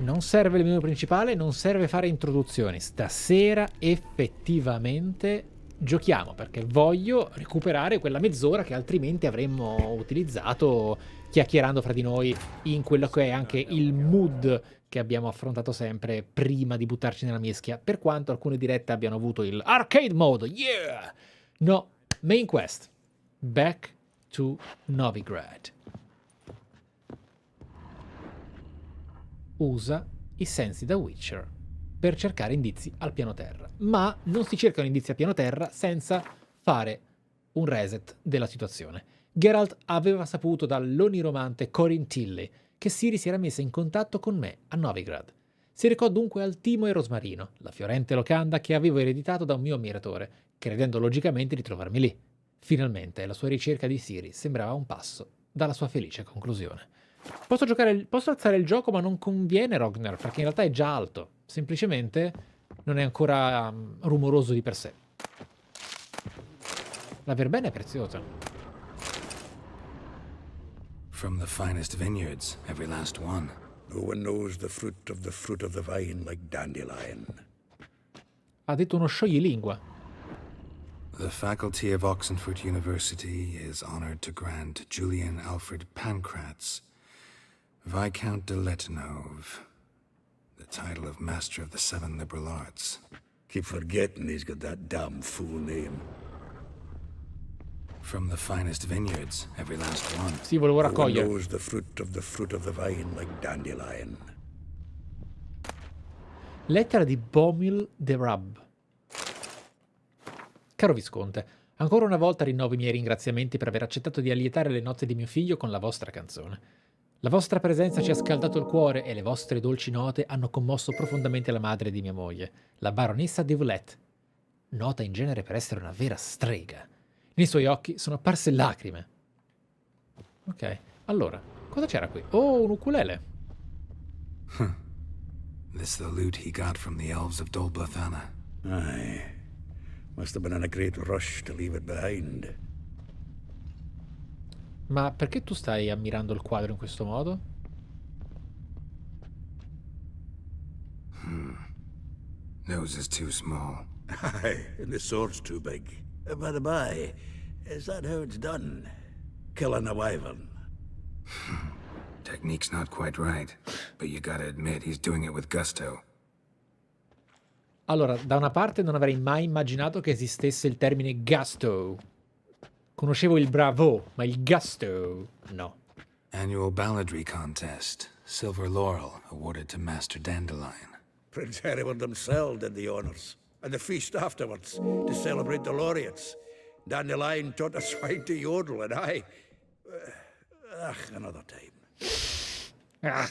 Non serve il menu principale, non serve fare introduzioni. Stasera effettivamente giochiamo perché voglio recuperare quella mezz'ora che altrimenti avremmo utilizzato chiacchierando fra di noi in quello che è anche il mood che abbiamo affrontato sempre prima di buttarci nella mischia, per quanto alcune dirette abbiano avuto il arcade mode. Yeah! No, main quest. Back to Novigrad. Usa i sensi da Witcher per cercare indizi al piano terra, ma non si cercano indizi a piano terra senza fare un reset della situazione. Geralt aveva saputo dall'oniromante Corin Tilly che Ciri si era messa in contatto con me a Novigrad. Si recò dunque al Timo e Rosmarino, la fiorente locanda che avevo ereditato da un mio ammiratore, credendo logicamente di trovarmi lì. Finalmente la sua ricerca di Ciri sembrava a un passo dalla sua felice conclusione. Posso alzare il gioco, ma non conviene, Rogner, perché in realtà è già alto. Semplicemente non è ancora rumoroso di per sé. La verbena è preziosa. From the finest vineyards, every last one. No one knows the fruit of the vine like dandelion. Ha detto uno scioglilingua. The faculty of Oxenford University is honored to grant Julian Alfred Pancratz, Viscount de Letonov, the title of Master of the Seven Liberal Arts. Keep forgetting he's got that damn fool name. From the finest vineyards, every last one. Sì, volevo raccogliere. No one knows the fruit of the vine like dandelion. Lettera di Bomil de Rab. Caro Visconte, ancora una volta rinnovo i miei ringraziamenti per aver accettato di allietare le nozze di mio figlio con la vostra canzone. La vostra presenza ci ha scaldato il cuore e le vostre dolci note hanno commosso profondamente la madre di mia moglie, la baronessa de Voulet, nota in genere per essere una vera strega. Nei suoi occhi sono apparse lacrime. Ok, allora, cosa c'era qui? Oh, un ukulele. This the loot he got from the elves of Dol Blathanna. Aye. Must have been in a great rush to leave it behind. Ma perché tu stai ammirando il quadro in questo modo? Nose is too small. Aye, and the sword's too big. By the by, is that how it's done? Killing a wyvern? Technique's not quite right, but you gotta admit he's doing it with gusto. Allora, da una parte non avrei mai immaginato che esistesse il termine gusto. Conoscevo il bravo, ma il gusto no. Annual balladry contest. Silver laurel awarded to Master Dandelion. Prince Hereward himself did the honors, and the feast afterwards, to celebrate the laureates. Dandelion taught a swine to yodel, and Another time. Ah.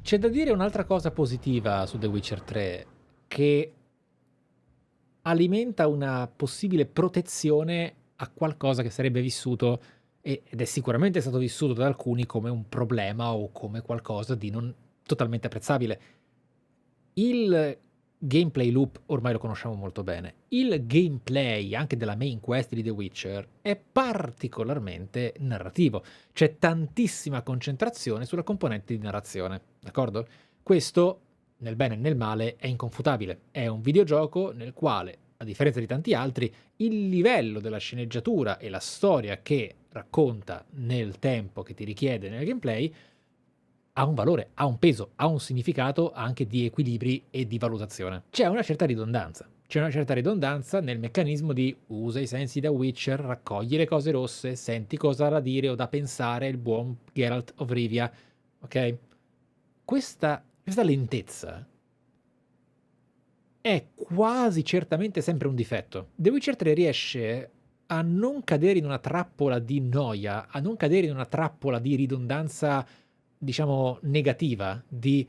C'è da dire un'altra cosa positiva su The Witcher 3, che alimenta una possibile protezione a qualcosa che sarebbe vissuto, ed è sicuramente stato vissuto da alcuni, come un problema o come qualcosa di non totalmente apprezzabile. Il gameplay loop ormai lo conosciamo molto bene. Il gameplay anche della main quest di The Witcher è particolarmente narrativo. C'è tantissima concentrazione sulla componente di narrazione, d'accordo? Questo, nel bene e nel male, è inconfutabile. È un videogioco nel quale, a differenza di tanti altri, il livello della sceneggiatura e la storia che racconta nel tempo che ti richiede nel gameplay ha un valore, ha un peso, ha un significato anche di equilibri e di valutazione. C'è una certa ridondanza nel meccanismo di usa i sensi da Witcher, raccogli le cose rosse, senti cosa ha da dire o da pensare il buon Geralt of Rivia, ok? Questa lentezza è quasi certamente sempre un difetto. The Witcher 3 riesce a non cadere in una trappola di noia, a non cadere in una trappola di ridondanza, diciamo, negativa, di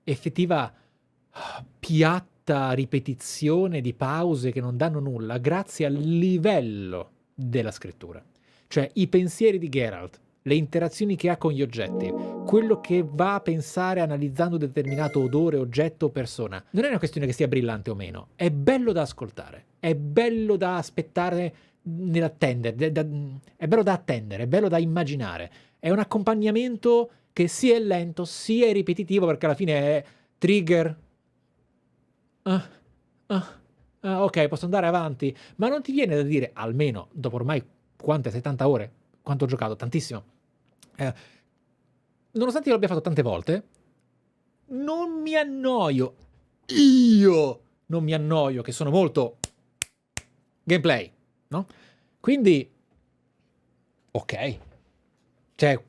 effettiva piatta ripetizione di pause che non danno nulla, grazie al livello della scrittura. Cioè i pensieri di Geralt, le interazioni che ha con gli oggetti, quello che va a pensare analizzando determinato odore, oggetto o persona. Non è una questione che sia brillante o meno, è bello da ascoltare, è bello da aspettare nell'attendere, è bello da attendere, è bello da immaginare, è un accompagnamento che sia è lento, sia è ripetitivo, perché alla fine è trigger. Ok, posso andare avanti, ma non ti viene da dire, almeno dopo ormai quante 70 ore, quanto ho giocato, tantissimo, nonostante io l'abbia fatto tante volte, non mi annoio. Io non mi annoio, che sono molto gameplay, no? Quindi ok. Cioè,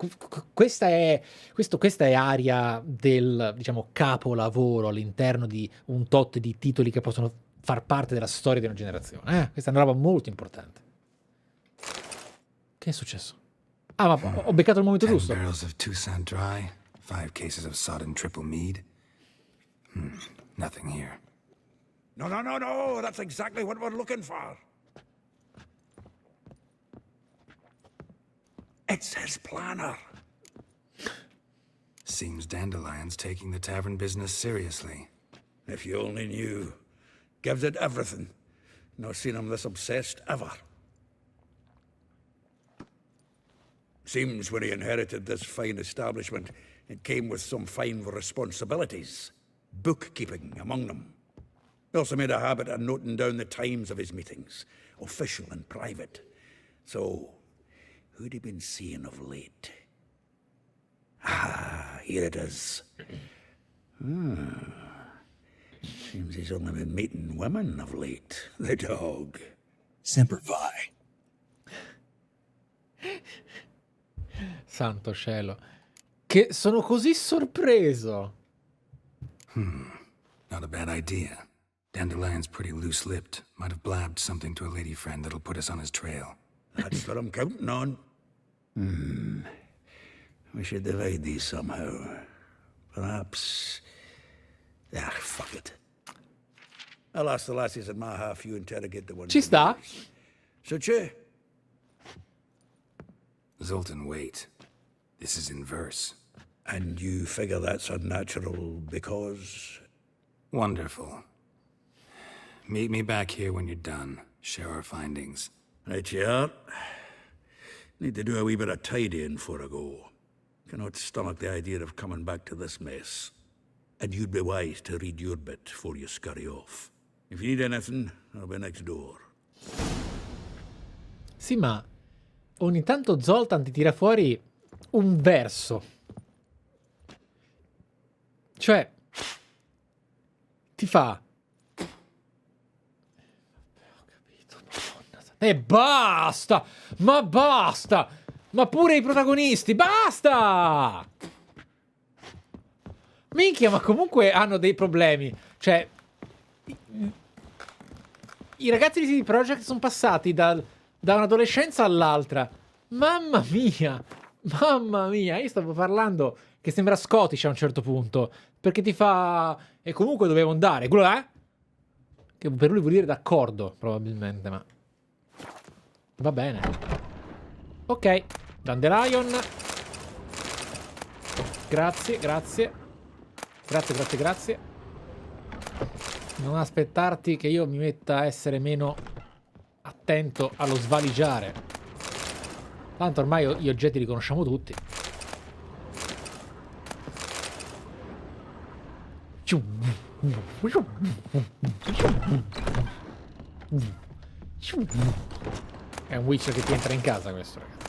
questa è aria del, diciamo, capolavoro all'interno di un tot di titoli che possono far parte della storia di una generazione. Questa è una roba molto importante. Che è successo? Ah, ma ho beccato il momento 10 giusto. barrels of Toussaint Dry, 5 cases of sodden triple mead. Nothing here. No, that's exactly what we're looking for. It's his planner. Seems Dandelion's taking the tavern business seriously. If you only knew. Gives it everything. No seen him this obsessed ever. Seems when he inherited this fine establishment, it came with some fine responsibilities. Bookkeeping among them. He also made a habit of noting down the times of his meetings, official and private. So, who'd he been seeing of late? Ah, here it is. Seems he's only been meeting women of late. The dog. Semper Fi. Santo cielo. Che sono così sorpreso. Not a bad idea. Dandelion's pretty loose-lipped. Might have blabbed something to a lady friend that'll put us on his trail. That's what I'm counting on. We should divide these somehow. Perhaps... Ah, fuck it. I'll ask the lassies in my half, you interrogate the ones... Ci sta? So, c'è? Zoltan, wait. This is in verse. And you figure that's unnatural because... Wonderful. Meet me back here when you're done. Share our findings. Right you are. Need to do a wee bit of tidying before I go. Cannot stomach the idea of coming back to this mess. And you'd be wise to read your bit before you scurry off. If you need anything, I'll be next door. Sì, ma ogni tanto Zoltan ti tira fuori un verso. Cioè, ti fa... Ho capito, madonna. E basta! Ma basta! Ma pure i protagonisti, basta! Minchia, ma comunque hanno dei problemi. Cioè, i ragazzi di CD Projekt sono passati da un'adolescenza all'altra. Mamma mia, mamma mia. Io stavo parlando che sembra Scottish a un certo punto, perché ti fa... E comunque dovevo andare. Quello è? Che per lui vuol dire d'accordo, probabilmente, ma... Va bene. Ok, Dandelion. Grazie, grazie. Grazie, grazie, grazie. Non aspettarti che io mi metta a essere meno attento allo svaligiare. Tanto ormai gli oggetti li conosciamo tutti. È un Witcher che ti entra in casa questo, ragazzi.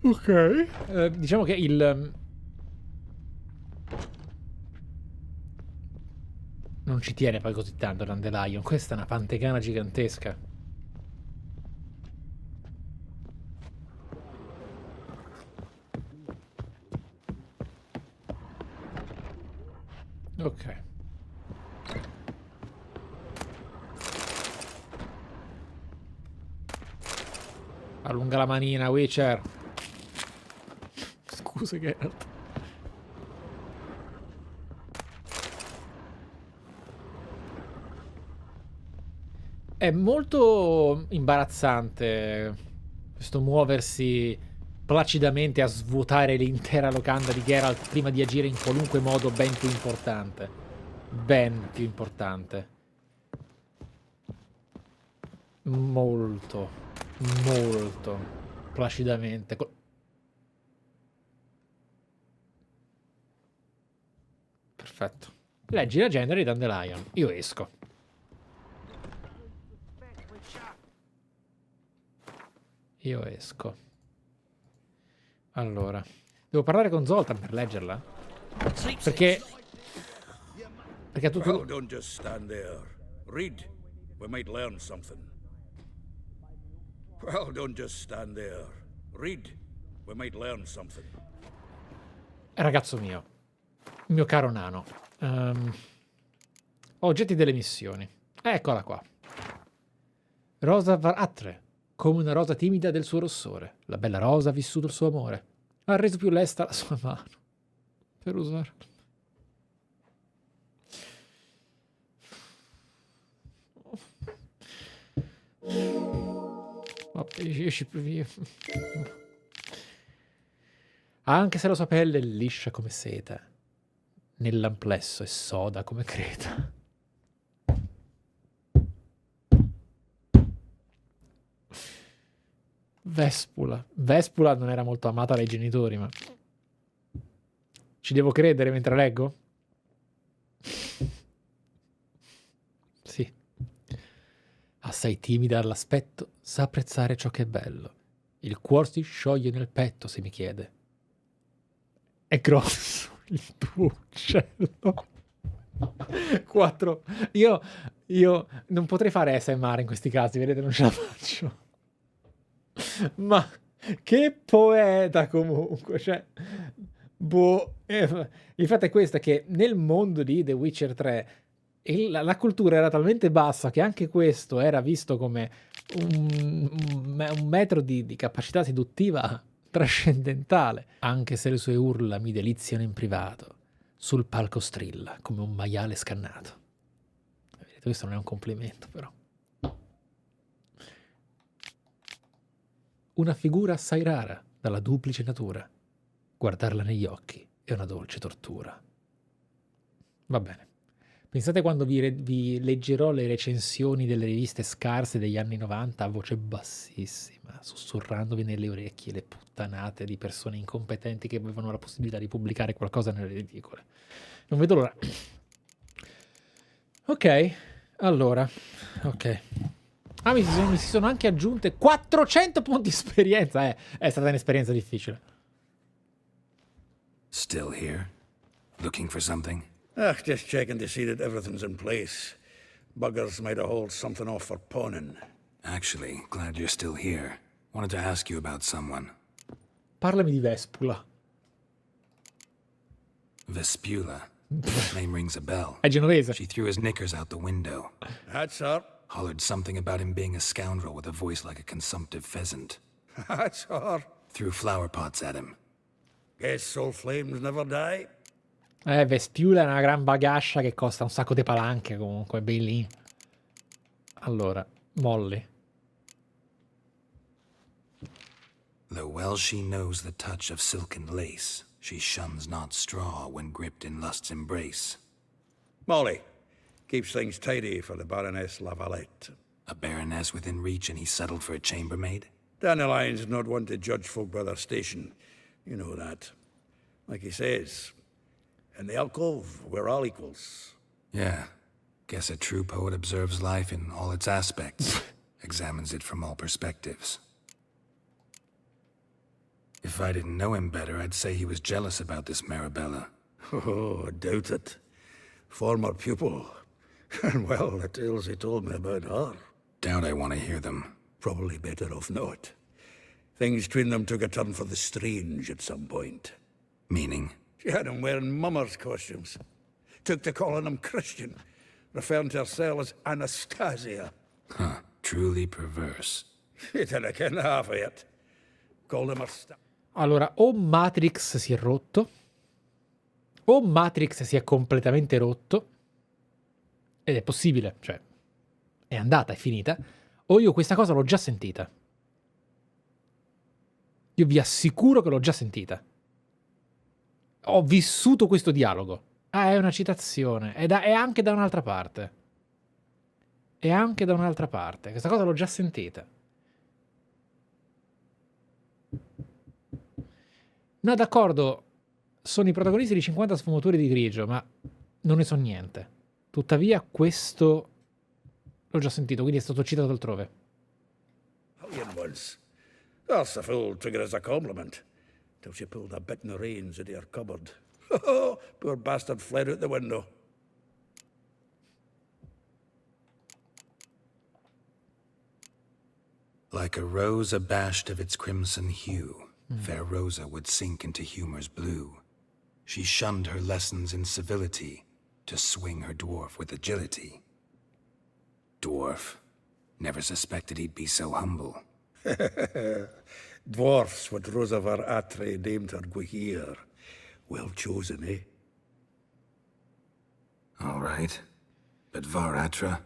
Ok. Diciamo che il... Non ci tiene poi così tanto Dandelion. Questa è una pantegana gigantesca. Ok. Allunga la manina, Witcher. Scusa, Geralt. È molto imbarazzante questo muoversi placidamente a svuotare l'intera locanda di Geralt prima di agire in qualunque modo ben più importante. Ben più importante. Molto, molto placidamente. Perfetto. Leggi la genere di Dandelion. Io esco. Io esco. Allora, devo parlare con Zoltan per leggerla? Perché ha tutto... Well, don't just stand there. Read. We might learn something. Well, don't just stand there. Read. We might learn something. Ragazzo mio, mio caro nano, oggetti delle missioni. Eccola qua. Rosa Varatre, come una rosa timida del suo rossore. La bella rosa ha vissuto il suo amore. Ha reso più lesta la sua mano per usarla. Anche se la sua pelle è liscia come seta, nell'amplesso è soda come creta. Vespula. Vespula non era molto amata dai genitori, ma... Ci devo credere mentre leggo? Sì. Assai timida all'aspetto, sa apprezzare ciò che è bello. Il cuor si scioglie nel petto se mi chiede. È grosso il tuo uccello. 4. Io non potrei fare ASMR in questi casi, vedete, non ce la faccio. Ma che poeta comunque, cioè, boh. Il fatto è questo, che nel mondo di The Witcher 3 la cultura era talmente bassa che anche questo era visto come un metro di capacità seduttiva trascendentale. Anche se le sue urla mi deliziano in privato, sul palco strilla come un maiale scannato. Vedete, questo non è un complimento, però. Una figura assai rara dalla duplice natura. Guardarla negli occhi è una dolce tortura. Va bene. Pensate quando vi leggerò le recensioni delle riviste scarse degli anni 90 a voce bassissima, sussurrandovi nelle orecchie le puttanate di persone incompetenti che avevano la possibilità di pubblicare qualcosa nelle edicole. Non vedo l'ora. Ok, allora. Ok. Ah, mi si sono anche aggiunte 400 punti di esperienza. È stata un'esperienza difficile. Still here? Looking for something? Just checking to see that everything's in place. Buggers might have hauled something off for pawning. Actually, glad you're still here. Wanted to ask you about someone. Parlami di Vespula. Vespula. Name rings a bell. È genovese. She threw his knickers out the window. That's her. Hollered something about him being a scoundrel with a voice like a consumptive pheasant. That's her. Threw flower pots at him. Guess soul flames never die. Vespula è una gran bagascia che costa un sacco di palanche comunque, è bellino. Allora, Molly. Though well she knows the touch of silken lace, she shuns not straw when gripped in lust's embrace. Molly. Keeps things tidy for the Baroness Lavalette. A baroness within reach and he settled for a chambermaid? Dandelion's not one to judge folk by their station. You know that. Like he says, in the alcove, we're all equals. Yeah. Guess a true poet observes life in all its aspects. Examines it from all perspectives. If I didn't know him better, I'd say he was jealous about this Marabella. Oh, I doubt it. Former pupil. And well, the tales he told me about her. Doubt I want to hear them. Probably better off not. Things between them took a turn for the strange at some point. Meaning? She had him wearing mummers' costumes. Took to calling him Christian, referring to herself as Anastasia. Huh. Truly perverse. She didn't ken half of it. Called him a Allora, o Matrix si è rotto, o Matrix si è completamente rotto, ed è possibile, cioè, è andata, è finita, o io questa cosa l'ho già sentita. Io vi assicuro che l'ho già sentita. Ho vissuto questo dialogo. Ah, è una citazione. È anche da un'altra parte. È anche da un'altra parte. Questa cosa l'ho già sentita. No, d'accordo. Sono i protagonisti di 50 sfumature di grigio, ma non ne so niente. Tuttavia questo l'ho già sentito, quindi è stato citato altrove. once. That's a fool took it as a compliment, till she pulled a bit in the reins into her cupboard. Oh, poor bastard fled out the window. Like a rose abashed of its crimson hue, fair Rosa would sink into humor's blue. She shunned her lessons in civility, to swing her dwarf with agility. Dwarf. Never suspected he'd be so humble. Dwarfs what Rosa var Atre named her Gwihir. Well chosen, eh? All right. But Varatra?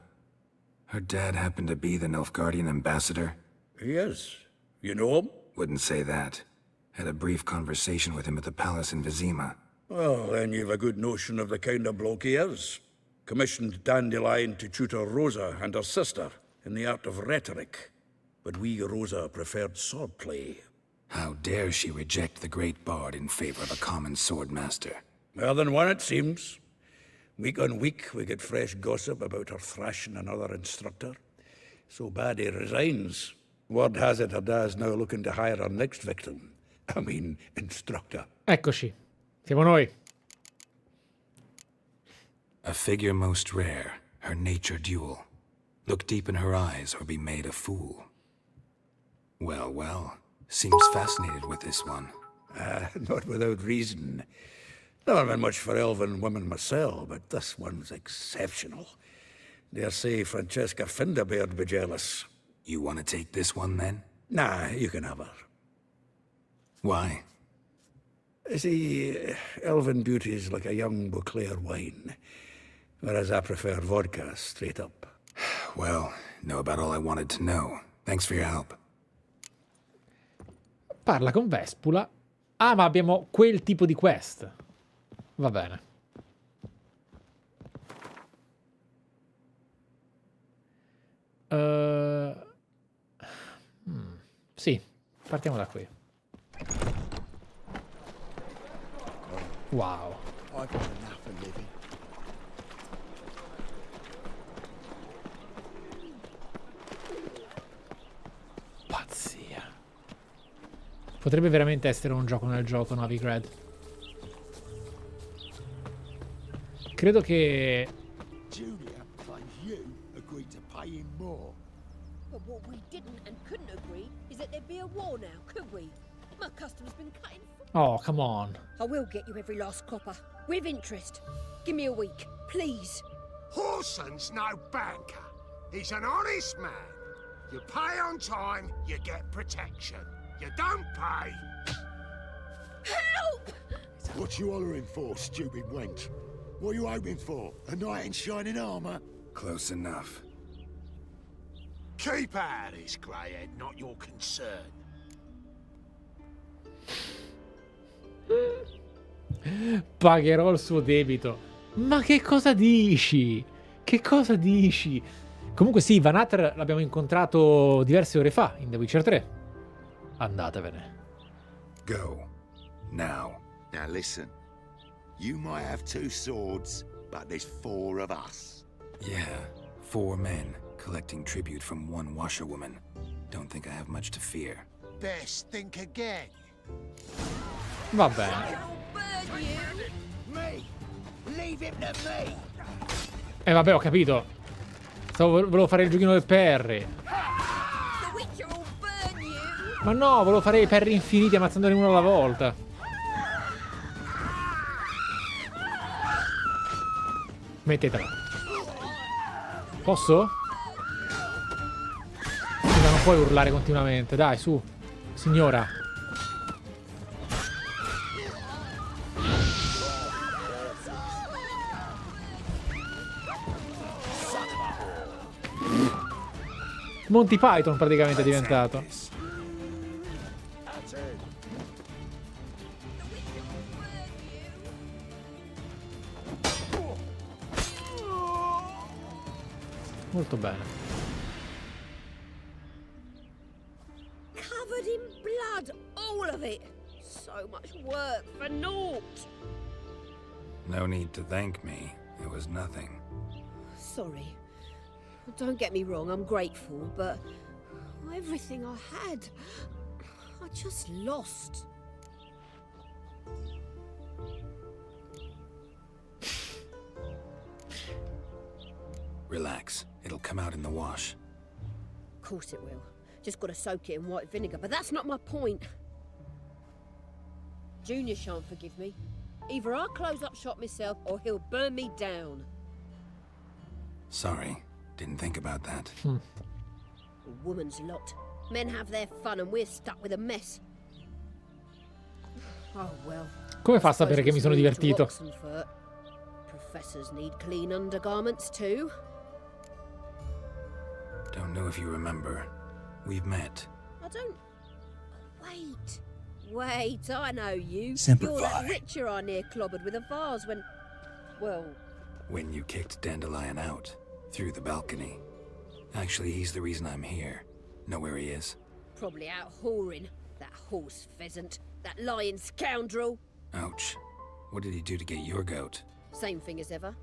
Her dad happened to be the Nilfgaardian ambassador? He is. You know him? Wouldn't say that. Had a brief conversation with him at the palace in Vizima. Well, then you've a good notion of the kind of bloke he is. Commissioned Dandelion to tutor Rosa and her sister in the art of rhetoric. But we Rosa preferred swordplay. How dare she reject the great bard in favor of a common swordmaster? More than one, it seems. Week on week, we get fresh gossip about her thrashing another instructor. So bad he resigns. Word has it her dad's now looking to hire her next victim. I mean, instructor. Eccoci. Siamo noi. A figure most rare, her nature dual. Look deep in her eyes or be made a fool. Well, well. Seems fascinated with this one. Not without reason. Never been much for elven women myself, but this one's exceptional. Dare say Francesca Finderbeard be jealous. You want to take this one, then? Nah, you can have her. Why? See, elven beauty's like a young Beauclair wine, whereas I prefer vodka straight up. Well, know about all I wanted to know. Thanks for your help. Parla con Vespula. Ah, ma abbiamo quel tipo di quest. Va bene. Sì, partiamo da qui. Wow. Pazzia. Potrebbe veramente essere un gioco nel gioco, Novigrad. Credo che... Julia claims you agreed to pay him more. But what we didn't and couldn't agree is that there'd be a war now, could we? My custom's been cutting. Oh, come on. I will get you every last copper, with interest. Give me a week, please. Horson's no banker. He's an honest man. You pay on time, you get protection. You don't pay. Help! What you hollering for, stupid wench? What you hoping for? A knight in shining armour? Close enough. Keep out of this, greyhead, not your concern. Pagherò il suo debito. Ma che cosa dici? Che cosa dici? Comunque sì, Van Hatter l'abbiamo incontrato diverse ore fa in The Witcher 3. Andatevene. Go. Now. Now listen, you might have 2 swords, but there's 4 of us. Yeah, 4 men collecting tribute from 1 washerwoman. Don't think I have much to fear. Best think again. Va bene. Burn you! Me! Leave him to me! Vabbè, ho capito. Volevo fare il giochino del PR. The Witcher will burn you! Ma no, volevo fare i PR infiniti ammazzandoli uno alla volta. Mettetela. Posso? Scusa, non puoi urlare continuamente. Dai, su. Signora. Monty Python praticamente è diventato. Molto bene. Covered in blood, all of it. So much work for naught. No need to thank me. It was nothing. Sorry. Don't get me wrong, I'm grateful, but everything I had, I just lost. Relax. It'll come out in the wash. Of course it will. Just gotta soak it in white vinegar, but that's not my point. Junior shan't forgive me. Either I'll close up shop myself or he'll burn me down. Sorry. Didn't think about that. A woman's lot. Men have their fun and we're stuck with a mess. Oh well. Come fa a sapere che mi sono divertito? Professors need clean undergarments too. Don't know if you remember. We've met. I don't... Wait, I know you. Semper You're that Fi. Richer I near clobbered with a vase when... Well... When you kicked Dandelion out. Through the balcony. Actually, he's the reason I'm here. Know where he is? Probably out whoring. That horse pheasant. That lying scoundrel. Ouch. What did he do to get your goat? Same thing as ever.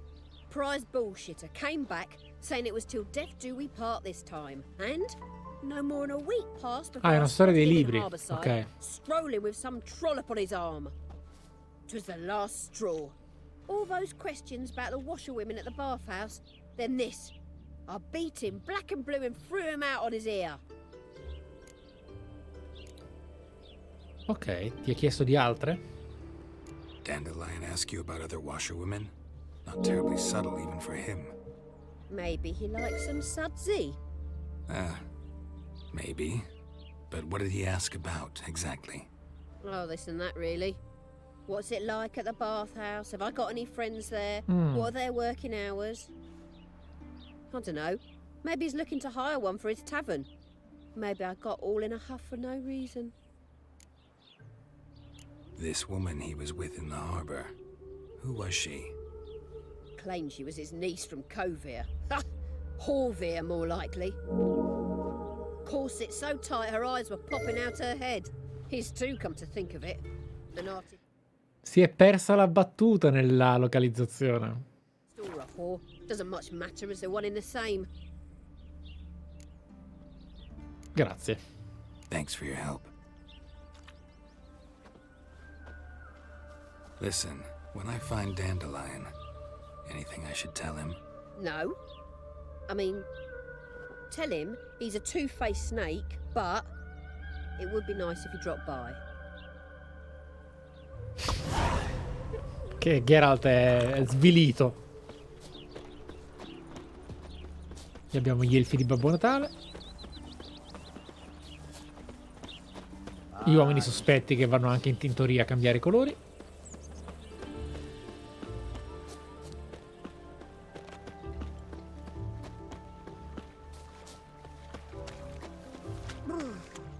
Prize bullshitter came back, saying it was till death do we part this time. And no more than a week passed before Ah, è una storia dei libri. Harbourside, Ok. strolling with some trollop on his arm. 'Twas the last straw. All those questions about the washerwomen at the bathhouse, then this. I beat him black and blue and threw him out on his ear. Ok, ti ha chiesto di altre? Dandelion ask you about other washerwomen? Not terribly subtle even for him. Maybe he likes some sudsy. Maybe. But what did he ask about, exactly? Oh, this and that, really. What's it like at the bathhouse? Have I got any friends there? What are their working hours? I don't know. Maybe he's looking to hire one for his tavern. Maybe I got all in a huff for no reason. This woman he was with in the harbor. Who was she? Claimed she was his niece from Kovir. Ha! Horvir, more likely. Corset so tight her eyes were popping out her head. His too, come to think of it. An artist Si è persa la battuta nella localizzazione. or a whore. Doesn't much matter as they're one in the same. Grazie. Thanks for your help. Listen, when I find Dandelion, Anything I should tell him? No. I mean, tell him he's a two-faced snake, but it would be nice if he dropped by. Che Geralt è svilito. E abbiamo gli elfi di Babbo Natale. Gli uomini sospetti che vanno anche in tintoria a cambiare i colori.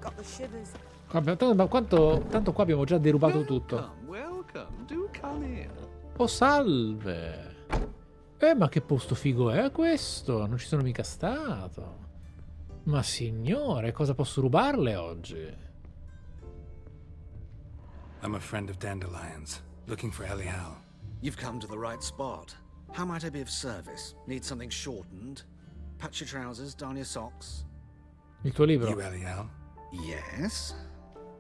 Got the shivers. Vabbè, tanto qua abbiamo già derubato tutto. Welcome, do come in. Oh, salve. Ma che posto figo è questo? Non ci sono mica stato. Ma signore, cosa posso rubarle oggi? I'm a friend of Dandelion's, looking for Elial. You've come to the right spot. How might I be of service? Need something shortened? Patch your trousers, darn your socks. Il tuo libro? You Elial? Yes.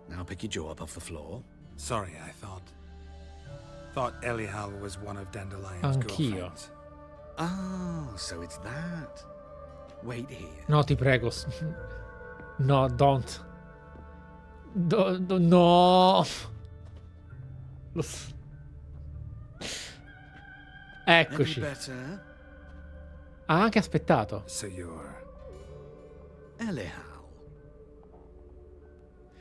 Now pick your jaw up off the floor. Sorry, I thought Elial was one of Dandelion's Anch'io. girlfriends. Oh, so it's that. Wait here. No, ti prego. No, don't. No. Any Eccoci. better? Ha anche aspettato. So you're... Elial.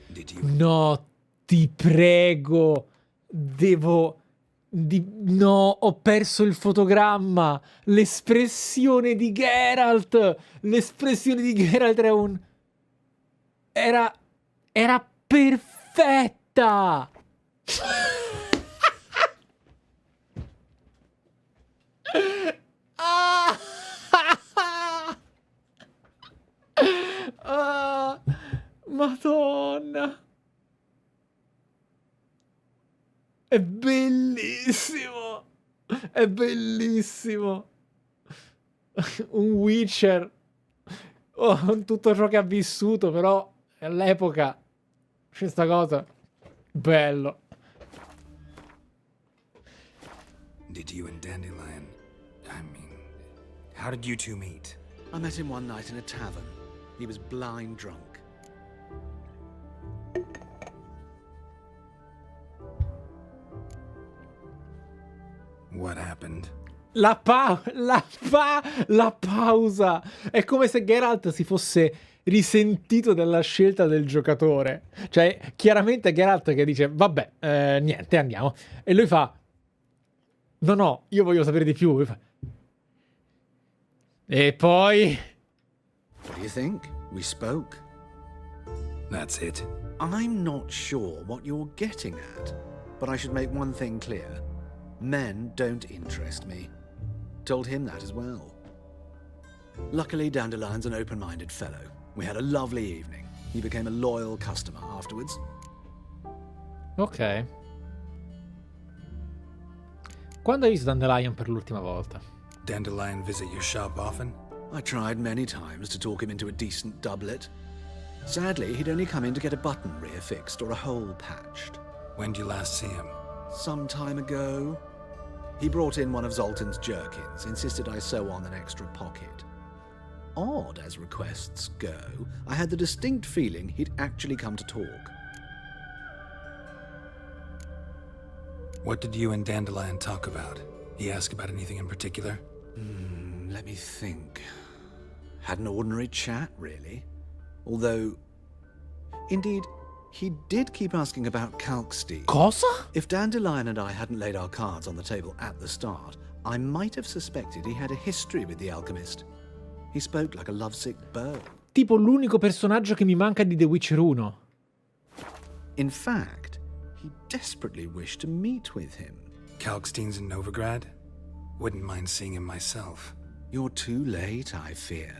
Did you... No, ti prego. No, ho perso il fotogramma. L'espressione di Geralt. L'espressione di Geralt era un... Era perfetta. Madonna. È bellissimo. È bellissimo. Un Witcher. Oh, tutto ciò che ha vissuto, però all'epoca questa cosa bello. Did you and Dandelion... I mean... How did you two meet? I met him one night in a tavern. He was blind drunk. What happened? La pausa. È come se Geralt si fosse risentito della scelta del giocatore. Cioè, chiaramente Geralt che dice, vabbè, niente, andiamo. E lui fa, no, io voglio sapere di più. E poi... What do you think? We spoke. That's it. I'm not sure what you're getting at, but I should make one thing clear. Men don't interest me. Told him that as well. Luckily, Dandelion's an open-minded fellow. We had a lovely evening. He became a loyal customer afterwards. Ok. Quando hai visto Dandelion per l'ultima volta? Dandelion visit your shop often? I tried many times to talk him into a decent doublet. Sadly, he'd only come in to get a button reaffixed or a hole patched. When did you last see him? Some time ago. He brought in one of Zoltan's jerkins, insisted I sew on an extra pocket. Odd as requests go, I had the distinct feeling he'd actually come to talk. What did you and Dandelion talk about? He asked about anything in particular? Let me think. Had an ordinary chat, really. Although, indeed, he did keep asking about Kalkstein. Cosa? If Dandelion and I hadn't laid our cards on the table at the start, I might have suspected he had a history with the alchemist. He spoke like a lovesick bird. Tipo l'unico personaggio che mi manca di The Witcher 1. In fact, he desperately wished to meet with him. Kalkstein's in Novigrad? Wouldn't mind seeing him myself. You're too late, I fear.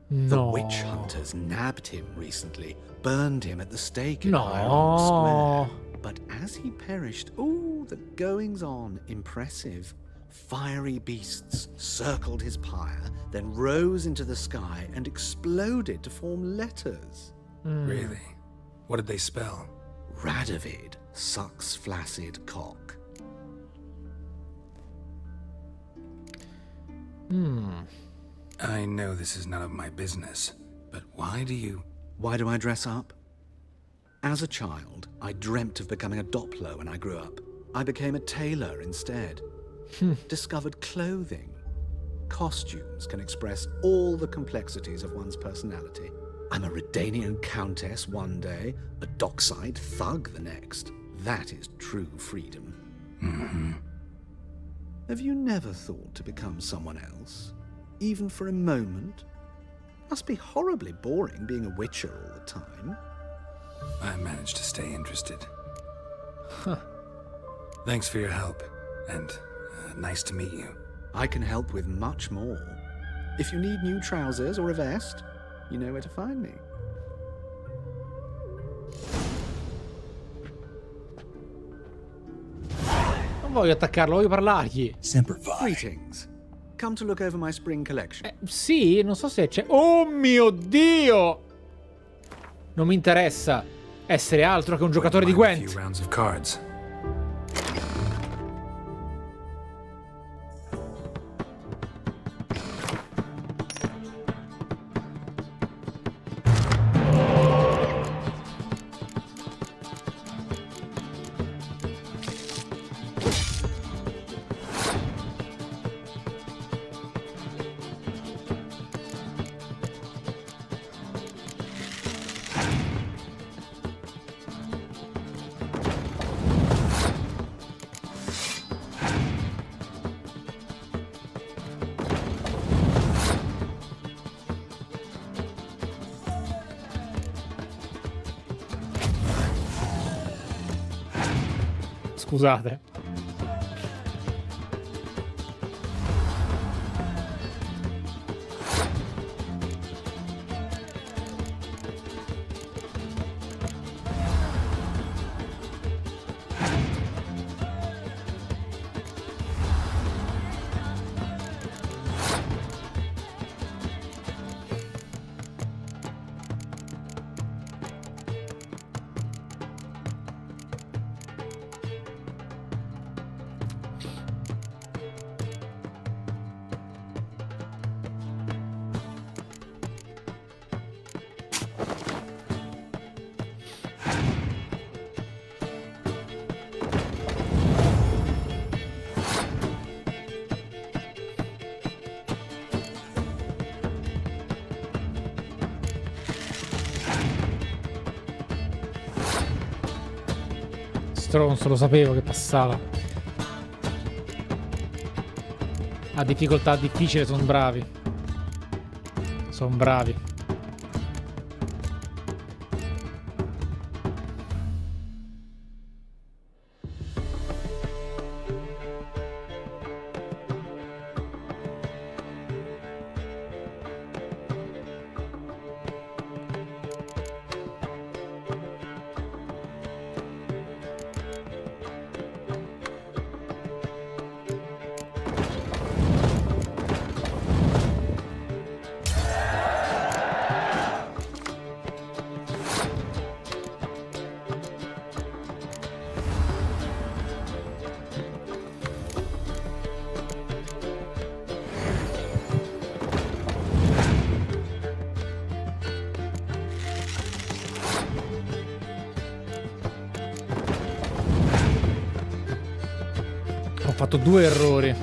The No. witch hunters nabbed him recently, burned him at the stake in No. Iron Square. But as he perished, ooh, the goings-on, impressive. Fiery beasts circled his pyre, then rose into the sky and exploded to form letters. Really? What did they spell? Radovid sucks flaccid cock. I know this is none of my business, but why do I dress up? As a child, I dreamt of becoming a Doppler when I grew up. I became a tailor instead. Discovered clothing. Costumes can express all the complexities of one's personality. I'm a Redanian countess one day, a dockside thug the next. That is true freedom. Have you never thought to become someone else? Even for a moment? Must be horribly boring being a witcher all the time. I managed to stay interested. Thanks for your help, and nice to meet you. I can help with much more. If you need new trousers or a vest, you know where to find me. Non voglio attaccarlo, voglio parlargli. Semper Fi. Greetings. Come to look over my spring collection. Sì, non so se c'è... Oh mio Dio! Non mi interessa essere altro che un giocatore di Wouldn't mind a Gwent. few rounds of cards. Scusate. Stronzo, lo sapevo che passava. A difficoltà difficile sono bravi. Sono bravi. Ho fatto 2 errori.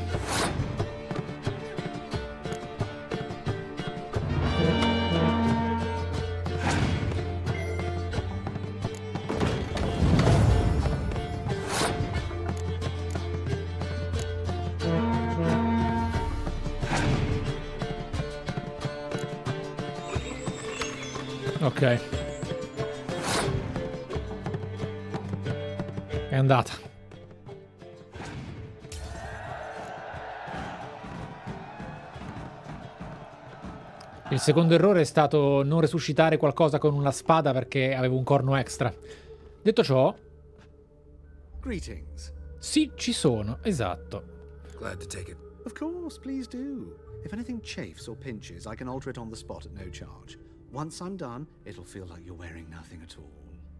Ok. È andata. Il secondo errore è stato non resuscitare qualcosa con una spada perché avevo un corno extra. Detto ciò, Greetings. sì, ci sono, esatto. Glad to take it. Of course, please do. If anything chafes or pinches, I can alter it on the spot at no charge. Once I'm done, it'll feel like you're wearing nothing at all.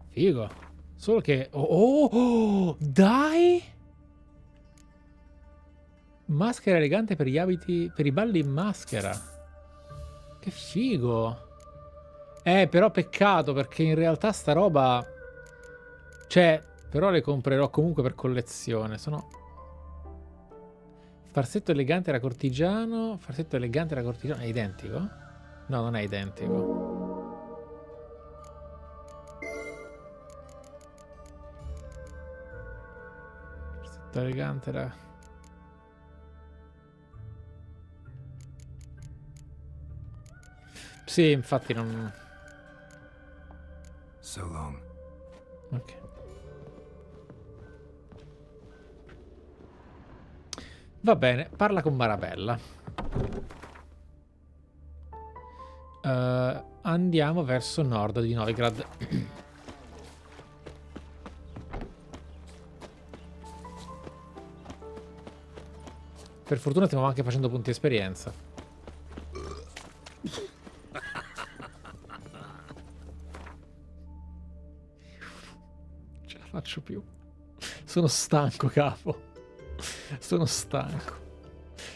Figo. Solo che... Oh, dai! Maschera elegante per gli abiti, per i balli in maschera. Che figo. Però peccato perché in realtà sta roba... Cioè, però le comprerò comunque per collezione. Sono... Farsetto elegante era cortigiano. Farsetto elegante era cortigiano. È identico? No, non è identico. Farsetto elegante era... Sì, infatti non... So long. Ok. Va bene, parla con Marabella. Andiamo verso nord di Novigrad. Per fortuna stiamo anche facendo punti esperienza. Ce la faccio più. Sono stanco, capo. Sono stanco.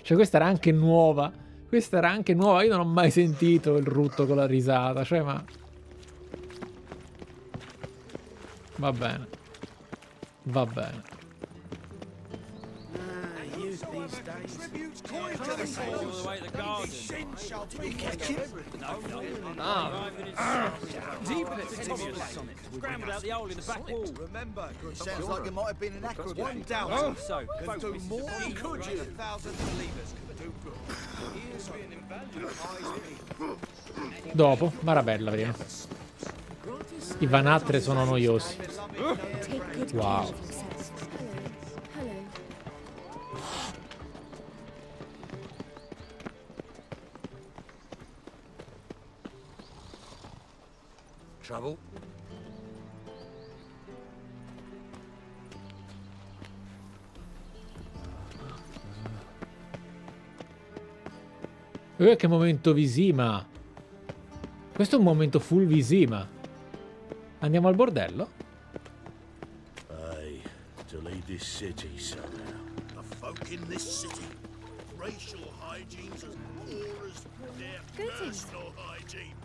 Cioè questa era anche nuova. Questa era anche nuova. Io non ho mai sentito il rutto con la risata. Cioè ma... Va bene. Va bene. Scrambled out the hole in the back wall. Remember, sounds like it might have been an acrobat. One down. So, can do more. Could you? 1,000 believers could do good. Dopo, Marabella, vediamo. I vanatre sono noiosi. Wow. Trouble? Che momento Visima. Questo è un momento full Visima. Andiamo al bordello? Aye, to lead this city somehow. The folk in this city, racial hygiene's as poor as their personal hygiene.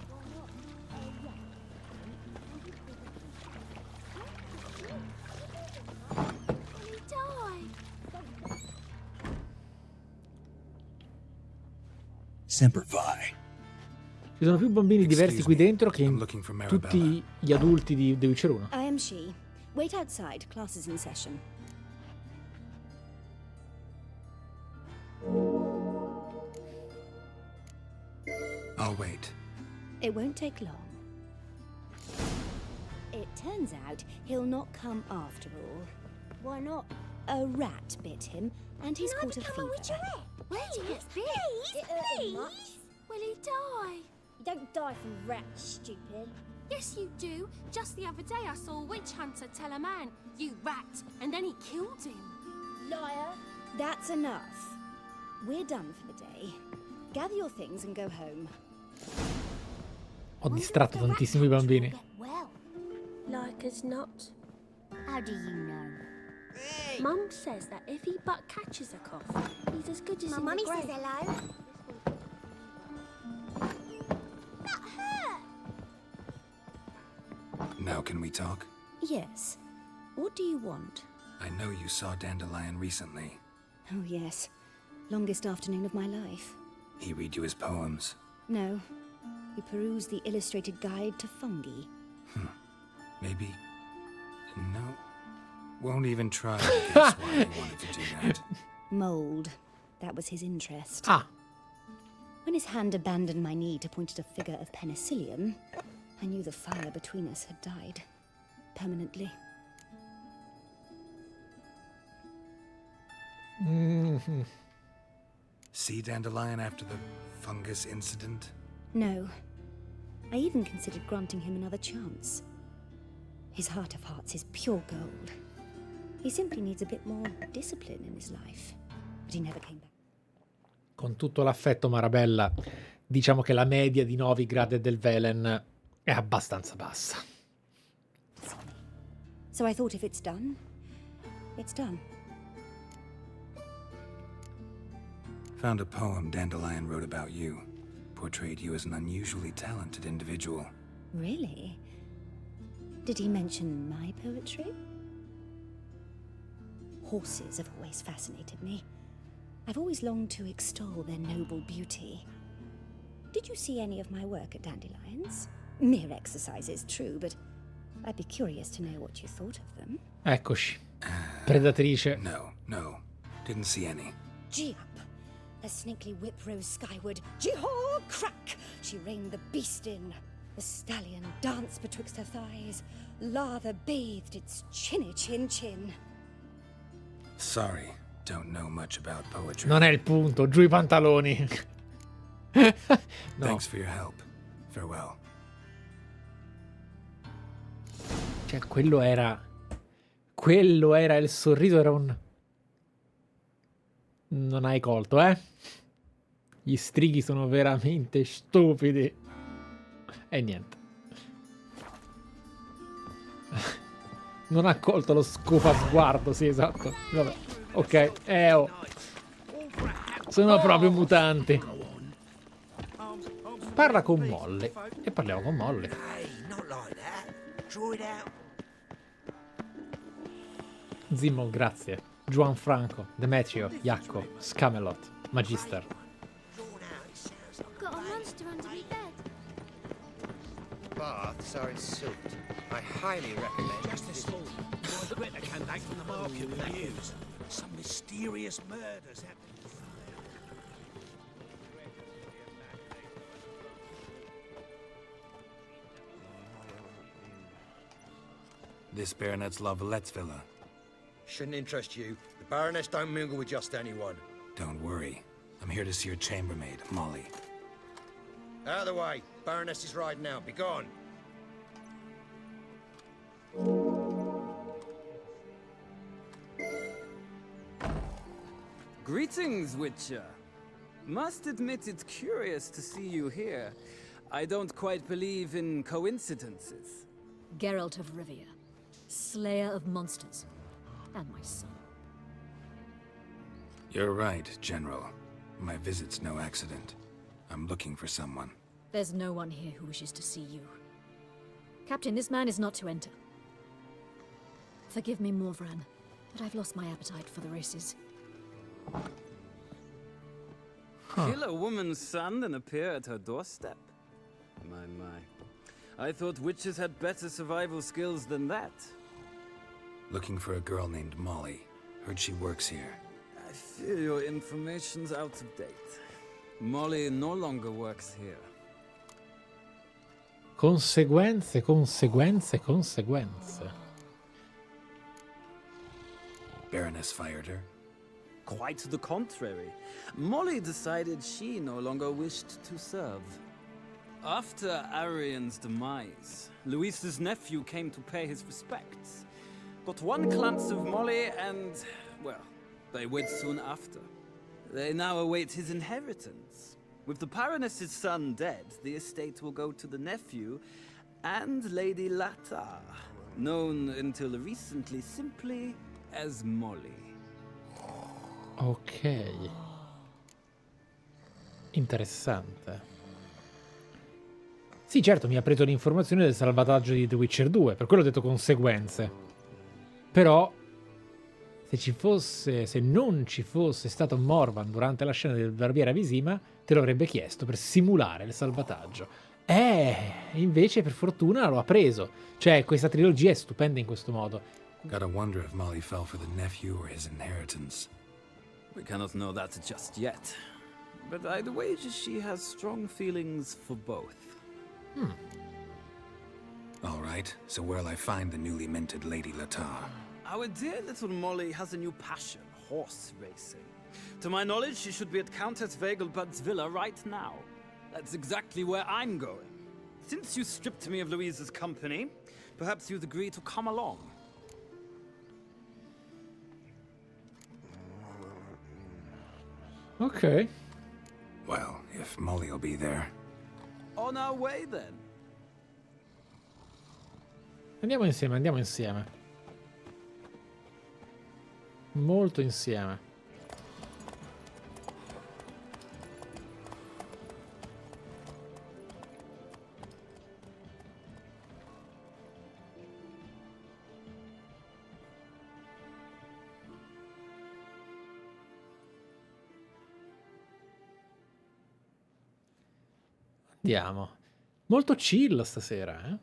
Semper Fi. Ci sono più bambini diversi qui dentro che I'm in looking for Marabella. tutti gli adulti di The Witcher 1. I am she. Wait outside. Class is in session. I'll wait. It won't take long. It turns out he'll not come after all. Why not? A rat bit him, and he's caught a fever. Please, please. Will he die? You don't die from rats, stupid. Yes, you do. Just the other day I saw a witch hunter tell a man, "You rat," and then he killed him. Liar. That's enough. We're done for the day. Gather your things and go home. Ho distratto tantissimo i bambini. Well, like as not. How do you know? Mum says that if he but catches a cough, he's as good as My in mummy the grave. says hello. That hurt. Now can we talk? Yes. What do you want? I know you saw Dandelion recently. Oh, yes. Longest afternoon of my life. He read you his poems. No. We perused the illustrated guide to fungi. Maybe... No. Won't even try to guess why he wanted to do that. Mold. That was his interest. Ah, When his hand abandoned my knee to point at a figure of penicillium, I knew the fire between us had died. Permanently. See Dandelion after the fungus incident? No. I even considered granting him another chance. His heart of hearts is pure gold. He simply needs a bit more discipline in his life. But he never came back. con tutto l'affetto, Marabella, diciamo che la media di Novigrad e del Velen è abbastanza bassa. So I thought if it's done, it's done. Found a poem Dandelion wrote about you. Portrayed you as an unusually talented individual. Really? Did he mention my poetry? Horses have always fascinated me. I've always longed to extol their noble beauty. Did you see any of my work at Dandelions? Mere exercises, true, but I'd be curious to know what you thought of them. Eccoci. Predatrice. No. Didn't see any. Gee up! A snakely whip rose skyward. Gee-haw! Crack! She reined the beast in. The stallion danced betwixt her thighs. Lather bathed its chinny chin. Sorry, don't know much about poetry. Non è il punto, giù i pantaloni. No. Thanks for your help. Farewell. Cioè, quello era il sorriso, era un... Non hai colto, eh? Gli strighi sono veramente stupidi. E niente. Non ha colto lo scopa sguardo, sì, esatto. Vabbè. Ok, oh. Sono proprio mutanti. Parla con Molly. E parliamo con Molly. Zimmo, grazie. Gianfranco, Demetrio, Iacco, Scamelot, Magister. Got a monster under me bed. Baths are in suit. I highly recommend. Just this morning, my critter came back from the market with news. Some mysterious murders happened. This Baronet's Lavallette's villa. Shouldn't interest you. The Baroness don't mingle with just anyone. Don't worry. I'm here to see your chambermaid, Molly. Out of the way. Baroness is riding out. Be gone. Greetings, Witcher. Must admit it's curious to see you here. I don't quite believe in coincidences. Geralt of Rivia, slayer of monsters, and my son. You're right, General. My visit's no accident. I'm looking for someone. There's no one here who wishes to see you. Captain, this man is not to enter. Forgive me, Morvran, but I've lost my appetite for the races. Kill a woman's son and appear at her doorstep? My. I thought witches had better survival skills than that. Looking for a girl named Molly. Heard she works here. I fear your information's out of date. Molly no longer works here. Conseguenze. Baroness fired her? Quite the contrary. Molly decided she no longer wished to serve. After Arian's demise, Luis's nephew came to pay his respects. Got one glance of Molly and, well, they wed soon after. They now await his inheritance. With the Baroness's son dead, the estate will go to the nephew and Lady Latta, known until recently simply as Molly. Ok. Interessante. Sì, certo, mi ha preso l'informazione del salvataggio di The Witcher 2, per quello ho detto conseguenze. Però, se non ci fosse stato Morvan durante la scena del Barbiere Visima, te lo avrebbe chiesto per simulare il salvataggio. Invece per fortuna lo ha preso. Cioè, questa trilogia è stupenda in questo modo. Gotta wonder if Molly fell for the nephew or his inheritance. We cannot know that just yet. But I'd wager she has strong feelings for both. All right, so where'll I find the newly minted Lady Latta? Our dear little Molly has a new passion, horse racing. To my knowledge, she should be at Countess Vegelbud's villa right now. That's exactly where I'm going. Since you stripped me of Louise's company, perhaps you'd agree to come along. Ok. Well, if Molly'll be there. On our way, then. Andiamo insieme. Molto insieme. Andiamo. Molto chill stasera, eh?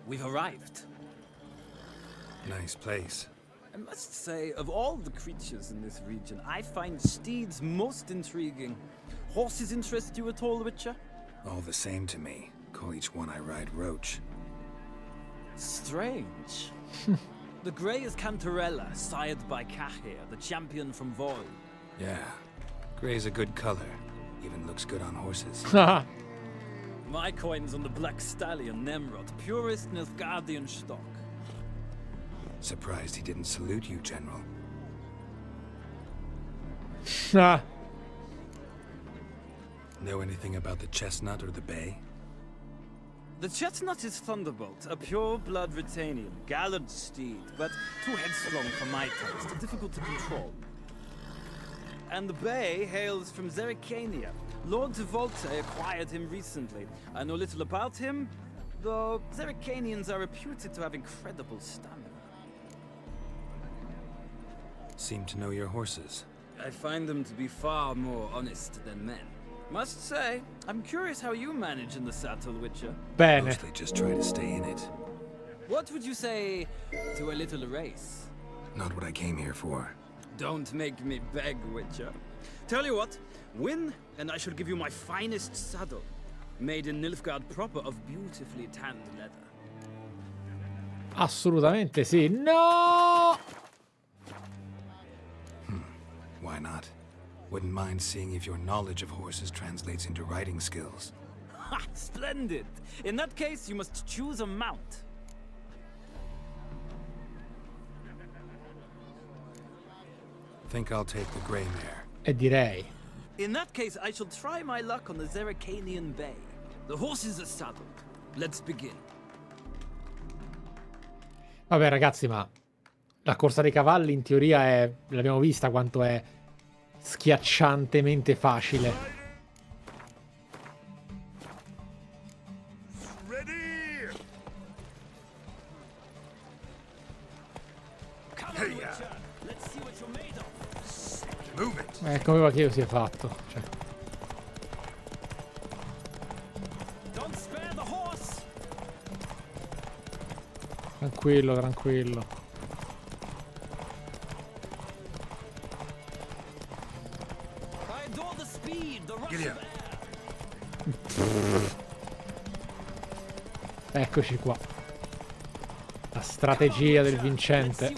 We've arrived. Nice place. I must say, of all the creatures in this region, I find steeds most intriguing. Horses interest you at all, Witcher? All the same to me. Call each one I ride Roach. Strange. The grey is Cantarella, sired by Cahir, the champion from Vol. Yeah. Gray's a good color. Even looks good on horses. My coin's on the Black Stallion, Nemrod, purest Nilfgaardian stock. Surprised he didn't salute you, General. Know anything about the chestnut or the bay? The chestnut is Thunderbolt, a pure-blood Retanian, gallant steed, but too headstrong for my taste, difficult to control. And the bay hails from Zerrikania. Lord de Volte acquired him recently. I know little about him, though Zerrikanians are reputed to have incredible stamina. Seem to know your horses. I find them to be far more honest than men. Must say, I'm curious how you manage in the saddle, Witcher. Bene. Mostly just try to stay in it. What would you say to a little race? Not what I came here for. Don't make me beg, Witcher. Tell you what, win, and I shall give you my finest saddle. Made in Nilfgaard proper of beautifully tanned leather. Assolutamente sì. No! Why not? Wouldn't mind seeing if your knowledge of horses translates into riding skills. Ha! Splendid! In that case, you must choose a mount. Think I'll take the gray mare. E direi. In that case, I shall try my luck on the Zerrikanian Bay. The horses are saddled. Let's begin. Vabbè ragazzi, ma la corsa dei cavalli in teoria è... L'abbiamo vista quanto è schiacciantemente facile. Come che io sia fatto, cioè. Tranquillo, tranquillo. Eccoci qua. La strategia del vincente.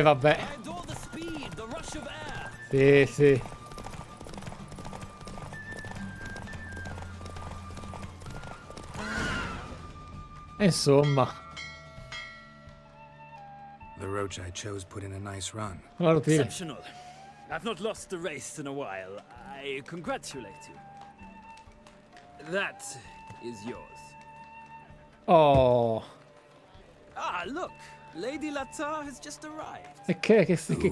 Vabbè. Sì, sì. Insomma. The roach I chose put in a nice run. Exceptional. I've not lost a race in a while. I congratulate you. That is yours. Oh. Ah, look. Lady Latar has just arrived. E che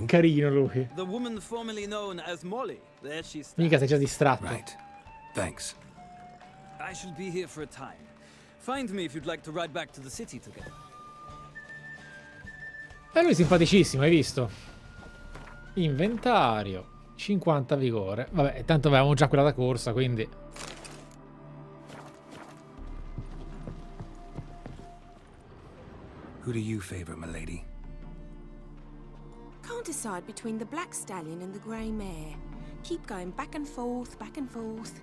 carino lui. The woman formerly known as Molly. There she stands. Mica sei già distratto. Right. Thanks. I shall be here for a time. Find me if you'd like to ride back to the city together. E lui è simpaticissimo, hai visto? Inventario. 50 vigore. Vabbè, tanto avevamo già quella da corsa, quindi... Who do you favor, milady? Can't decide between the black stallion and the grey mare. Keep going back and forth, back and forth.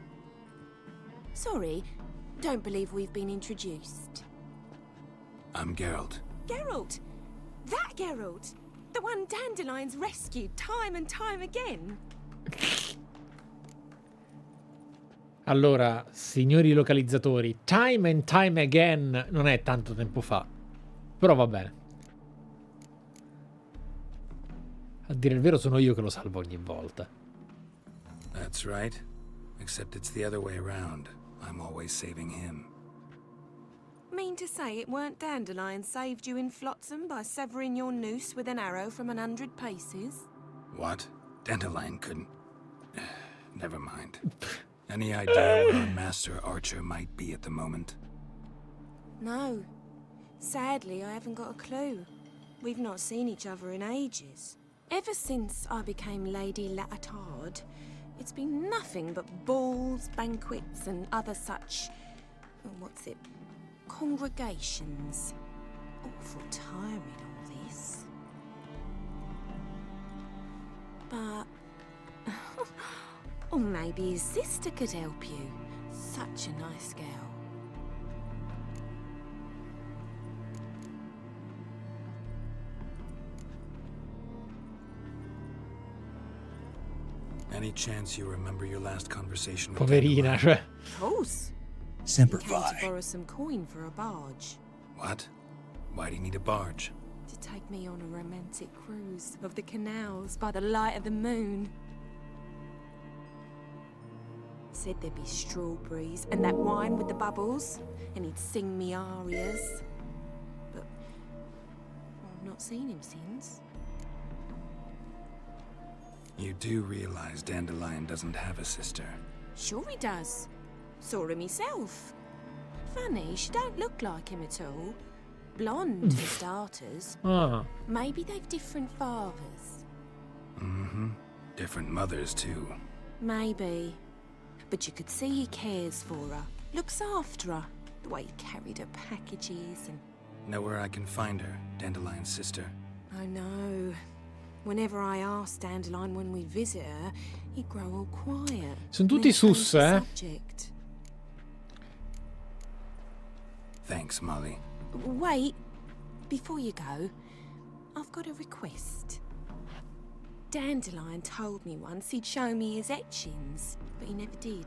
Sorry, don't believe we've been introduced. I'm Geralt. Geralt! That Geralt! The one Dandelion's rescued time and time again. Allora, signori localizzatori, time and time again non è tanto tempo fa. Però va bene. A dire il vero sono io che lo salvo ogni volta. That's right. Except it's the other way around. I'm always saving him. Mean to say it weren't Dandelion saved you in Flotsam by severing your noose with an arrow from 100 paces? What? Dandelion couldn't... Never mind. Any idea where our master archer might be at the moment? No. Sadly, I haven't got a clue. We've not seen each other in ages. Ever since I became Lady Latard, it's been nothing but balls, banquets, and other such... what's it? Congregations. Awful tiring, all this. But... or maybe his sister could help you. Such a nice girl. Any chance you remember your last conversation with Poverina, cioè. Of course. Semper He came to Fi. borrow some coin for a barge. What? Why do you need a barge? To take me on a romantic cruise of the canals by the light of the moon. Said there'd be strawberries and that wine with the bubbles, and he'd sing me arias. But I've not seen him since. You do realize Dandelion doesn't have a sister. Sure he does. Saw him myself. Funny, she don't look like him at all. Blonde, for starters. Ah. Maybe they've different fathers. Mm-hmm. Different mothers, too. Maybe. But you could see he cares for her. Looks after her. The way he carried her packages and... Know where I can find her, Dandelion's sister? I know. Whenever I ask Dandelion when we visit her, he'd grow all quiet. Sono tutti sus, eh? Subject. Thanks, Molly. Wait. Before you go, I've got a request. Dandelion told me once he'd show me his etchings, but he never did.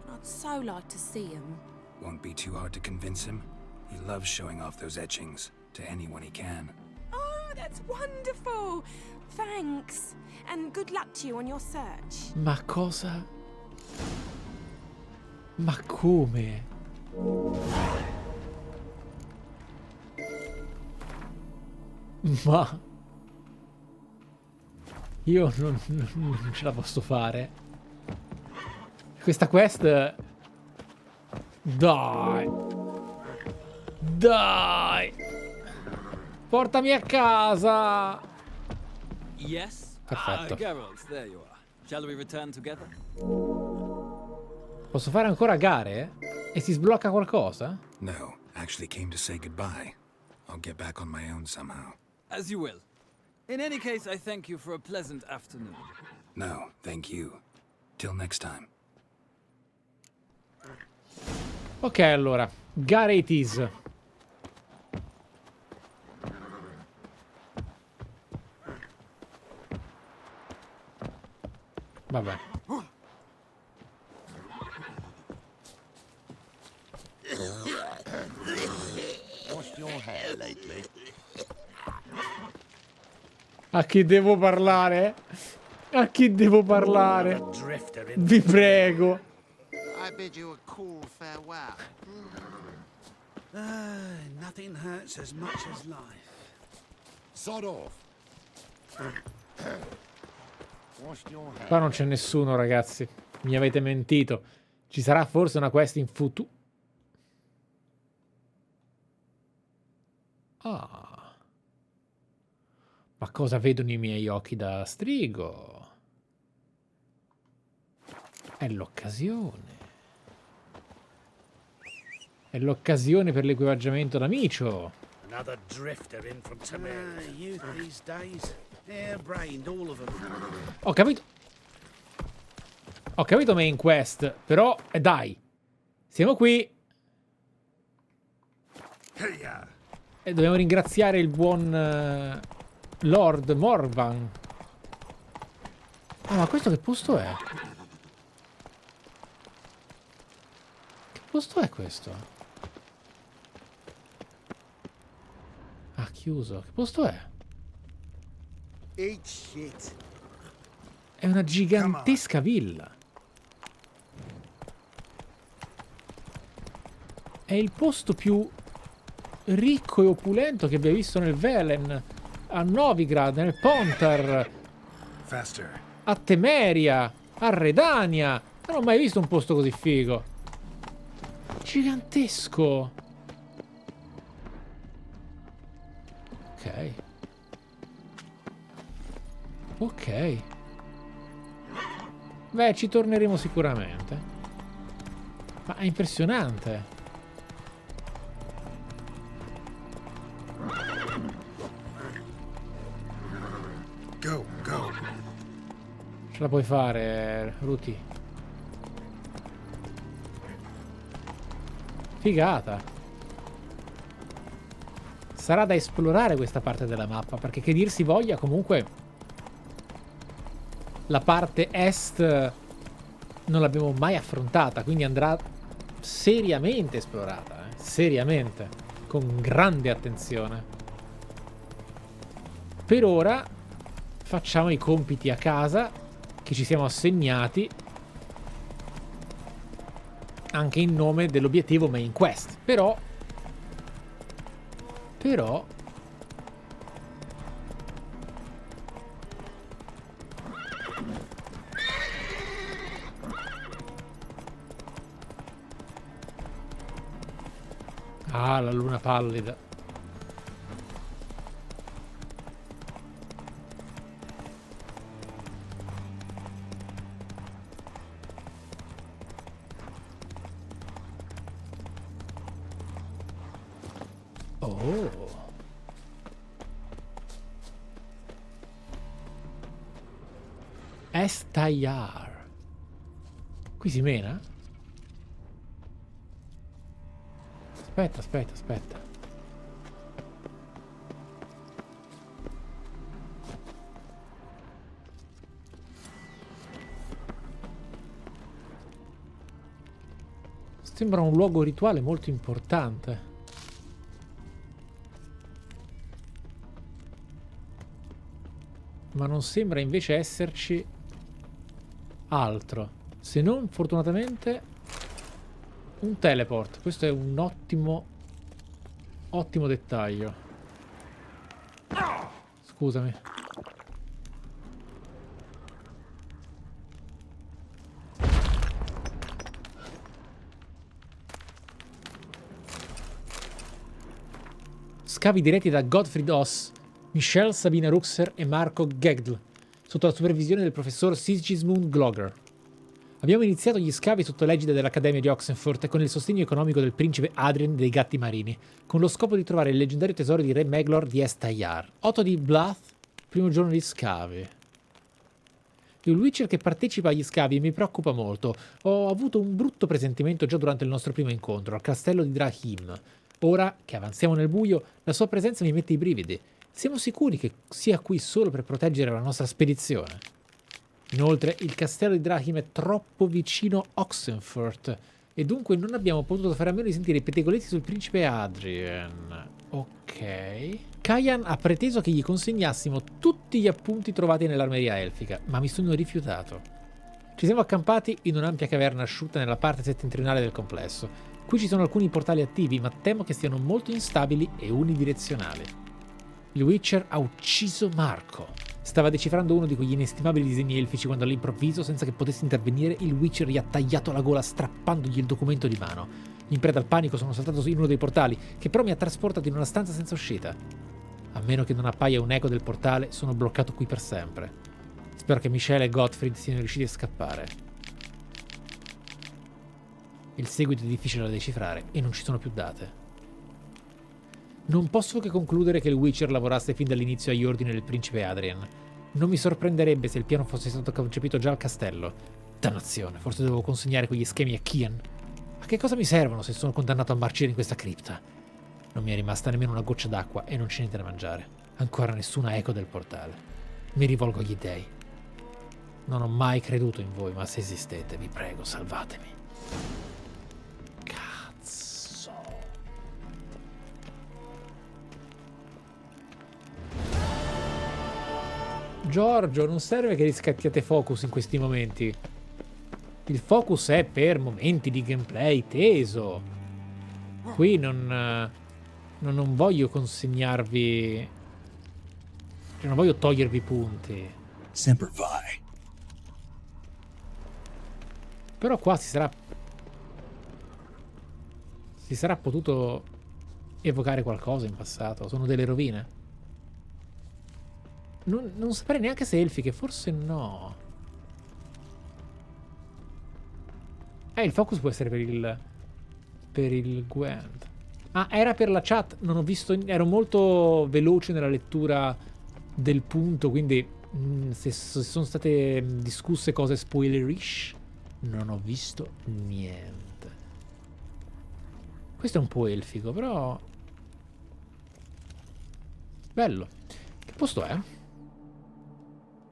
And I'd so like to see them. Won't be too hard to convince him. He loves showing off those etchings to anyone he can. Oh, that's wonderful! Thanks. And good luck to you on your search. Ma cosa? Ma come? Ma... Io non ce la posso fare. Questa quest... Dai! Dai! Portami a casa! Yes? Perfetto. Geralt, there you are. Shall we return together? Posso fare ancora gare? E si sblocca qualcosa? No, actually came to say goodbye. I'll get back on my own somehow. As you will. In any case, I thank you for a pleasant afternoon. No, thank you. Till next time. Ok, allora. Gare it is. Vabbè. Washed your hair lately? A chi devo parlare? A chi devo parlare? Vi prego. I bid you a cool farewell. Nothing hurts as much as life. Sod off. Washed your hair. Qua non c'è nessuno, ragazzi. Mi avete mentito. Ci sarà forse una quest in futuro. Ah. Ma cosa vedono i miei occhi da strigo? È l'occasione. È l'occasione per l'equipaggiamento d'amicio. Another drifter in from Tamara. Youth these days. Hair-brained, all of them. Ho capito. Ho capito main quest, però dai. Siamo qui. E dobbiamo ringraziare il buon Lord Morvan. Ah, ma questo che posto è? Che posto è questo? Ah, chiuso. Che posto è? Eat shit. È una gigantesca villa. È il posto più ricco e opulento che abbiamo visto nel Velen, a Novigrad, nel Pontar, a Temeria, a Redania. Non ho mai visto un posto così figo. Gigantesco. Ok. Ok. Beh, ci torneremo sicuramente. Ma è impressionante. Go, go. Ce la puoi fare, Ruti. Figata. Sarà da esplorare questa parte della mappa, perché che dir si voglia, comunque la parte est non l'abbiamo mai affrontata, quindi andrà seriamente esplorata, seriamente, con grande attenzione. Per ora facciamo i compiti a casa che ci siamo assegnati, anche in nome dell'obiettivo main quest. Però ah, la luna pallida. Oh. Estayar. Qui si mena? Aspetta, aspetta, aspetta. Sembra un luogo rituale molto importante. Ma non sembra invece esserci altro, se non fortunatamente un teleport. Questo è un ottimo dettaglio. Scusami. Scavi diretti da Gottfried Oss, Michelle Sabina Ruxer e Marco Gegdl, sotto la supervisione del professor Sigismund Glogger. Abbiamo iniziato gli scavi sotto l'egida dell'Accademia di Oxenfurt con il sostegno economico del principe Adrien dei Gatti Marini, con lo scopo di trovare il leggendario tesoro di Re Meglor di Estayar. 8 di Blath, primo giorno di scavi. Il Witcher che partecipa agli scavi mi preoccupa molto. Ho avuto un brutto presentimento già durante il nostro primo incontro, al castello di Drahim. Ora che avanziamo nel buio, la sua presenza mi mette i brividi. Siamo sicuri che sia qui solo per proteggere la nostra spedizione? Inoltre, il castello di Drahim è troppo vicino a Oxenfurt e dunque non abbiamo potuto fare a meno di sentire i pettegolezzi sul principe Adrien. Ok. Kayan ha preteso che gli consegnassimo tutti gli appunti trovati nell'armeria elfica, ma mi sono rifiutato. Ci siamo accampati in un'ampia caverna asciutta nella parte settentrionale del complesso. Qui ci sono alcuni portali attivi, ma temo che siano molto instabili e unidirezionali. Il Witcher ha ucciso Marco. Stava decifrando uno di quegli inestimabili disegni elfici quando all'improvviso, senza che potesse intervenire, il Witcher gli ha tagliato la gola strappandogli il documento di mano. In preda al panico sono saltato in uno dei portali, che però mi ha trasportato in una stanza senza uscita. A meno che non appaia un eco del portale, sono bloccato qui per sempre. Spero che Michelle e Gottfried siano riusciti a scappare. Il seguito è difficile da decifrare e non ci sono più date. Non posso che concludere che il Witcher lavorasse fin dall'inizio agli ordini del principe Adrien. Non mi sorprenderebbe se il piano fosse stato concepito già al castello. Dannazione, forse devo consegnare quegli schemi a Kian. A che cosa mi servono se sono condannato a marcire in questa cripta? Non mi è rimasta nemmeno una goccia d'acqua e non c'è niente da mangiare. Ancora nessuna eco del portale. Mi rivolgo agli dei. Non ho mai creduto in voi, ma se esistete, vi prego, salvatemi. Cazzo. Giorgio, non serve che riscattiate focus in questi momenti. Il focus è per momenti di gameplay teso. Qui non Non voglio consegnarvi... Cioè, non voglio togliervi punti. Semper Fi. Però qua si sarà potuto evocare qualcosa in passato. Sono delle rovine. Non saprei neanche se elfiche, forse no. Il focus può essere per il Gwent. Ah, era per la chat. Non ho visto. Ero molto veloce nella lettura del punto. Quindi se sono state discusse cose spoilerish, non ho visto niente. Questo è un po' elfico, però bello. Che posto è?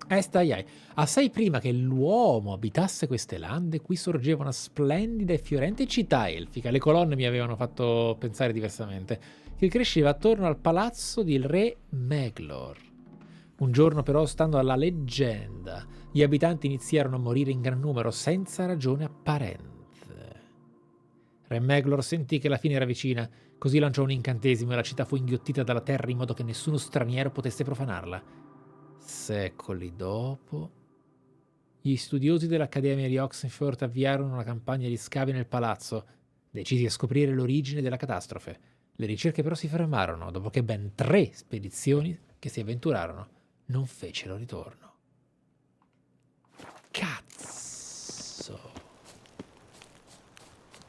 Est-Aiai. Assai prima che l'uomo abitasse queste lande, qui sorgeva una splendida e fiorente città elfica. Le colonne mi avevano fatto pensare diversamente. Che cresceva attorno al palazzo del re Meglor. Un giorno però, stando alla leggenda, gli abitanti iniziarono a morire in gran numero senza ragione apparente. Re Meglor sentì che la fine era vicina, così lanciò un incantesimo e la città fu inghiottita dalla terra in modo che nessuno straniero potesse profanarla. Secoli dopo, gli studiosi dell'Accademia di Oxenford avviarono una campagna di scavi nel palazzo, decisi a scoprire l'origine della catastrofe. Le ricerche però si fermarono dopo che ben 3 spedizioni che si avventurarono non fecero ritorno. Cazzo!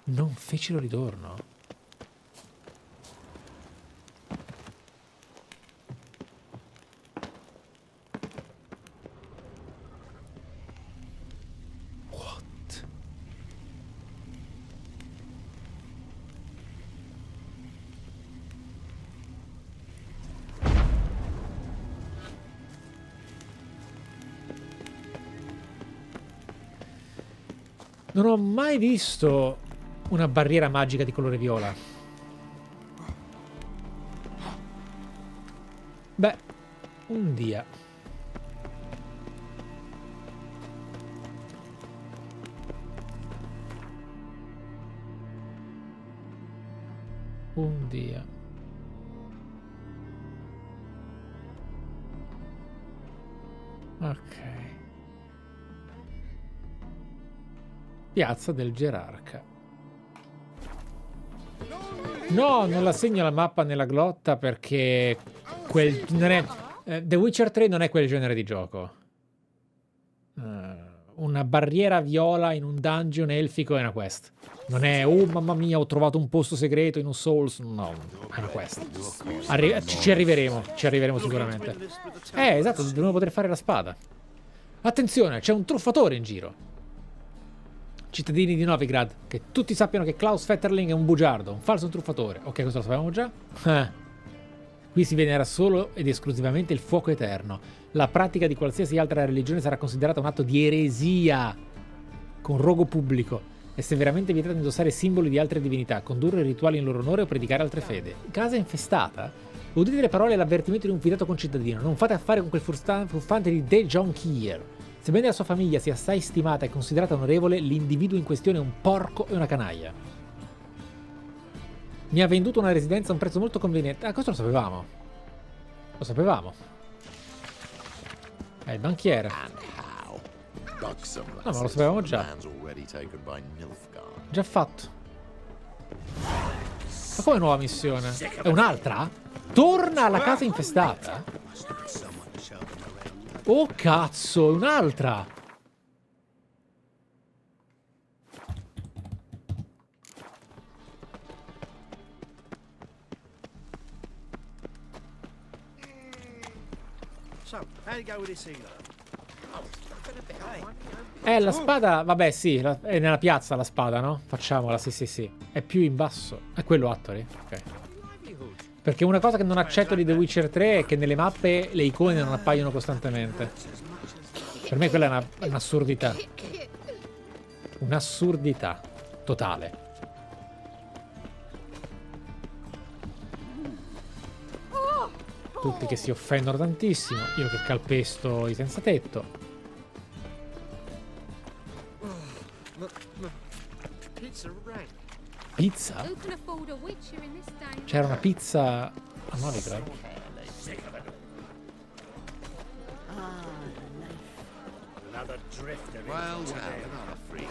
Non fecero ritorno? Non ho mai visto una barriera magica di colore viola. Beh, un dia. Un dia. Ok. Piazza del Gerarca. No, non la segno la mappa nella glotta perché non è, The Witcher 3 non è quel genere di gioco. Una barriera viola in un dungeon elfico è una quest. Non è, oh mamma mia, ho trovato un posto segreto in un Souls. No, è una quest. Ci arriveremo sicuramente. Esatto, dobbiamo poter fare la spada. Attenzione, c'è un truffatore in giro. Cittadini di Novigrad, che tutti sappiano che Klaus Vetterling è un bugiardo, un falso truffatore. Ok, questo lo sapevamo già. Qui si venera solo ed esclusivamente il fuoco eterno. La pratica di qualsiasi altra religione sarà considerata un atto di eresia con rogo pubblico. È severamente vietato indossare simboli di altre divinità, condurre rituali in loro onore o predicare altre fedi. Casa infestata? Udite le parole e l'avvertimento di un fidato concittadino. Non fate affare con quel furfante di De Jonquier. Sebbene la sua famiglia sia assai stimata e considerata onorevole, l'individuo in questione è un porco e una canaglia. Mi ha venduto una residenza a un prezzo molto conveniente. Questo lo sapevamo. Lo sapevamo. È il banchiere. No, ma lo sapevamo già. Già fatto. Ma come nuova missione? È un'altra? Torna alla casa infestata? Oh cazzo, è un'altra! La spada, vabbè sì, è nella piazza la spada, no? Facciamola, sì. È più in basso. È quello Attori? Ok. Perché una cosa che non accetto di The Witcher 3 è che nelle mappe le icone non appaiono costantemente. Per me quella è un'assurdità. Un'assurdità totale. Tutti che si offendono tantissimo. Io che calpesto i senza tetto. pizza? Who can afford a witcher in this day? C'era una pizza a Novigrad? Another drifter. Well, another freak.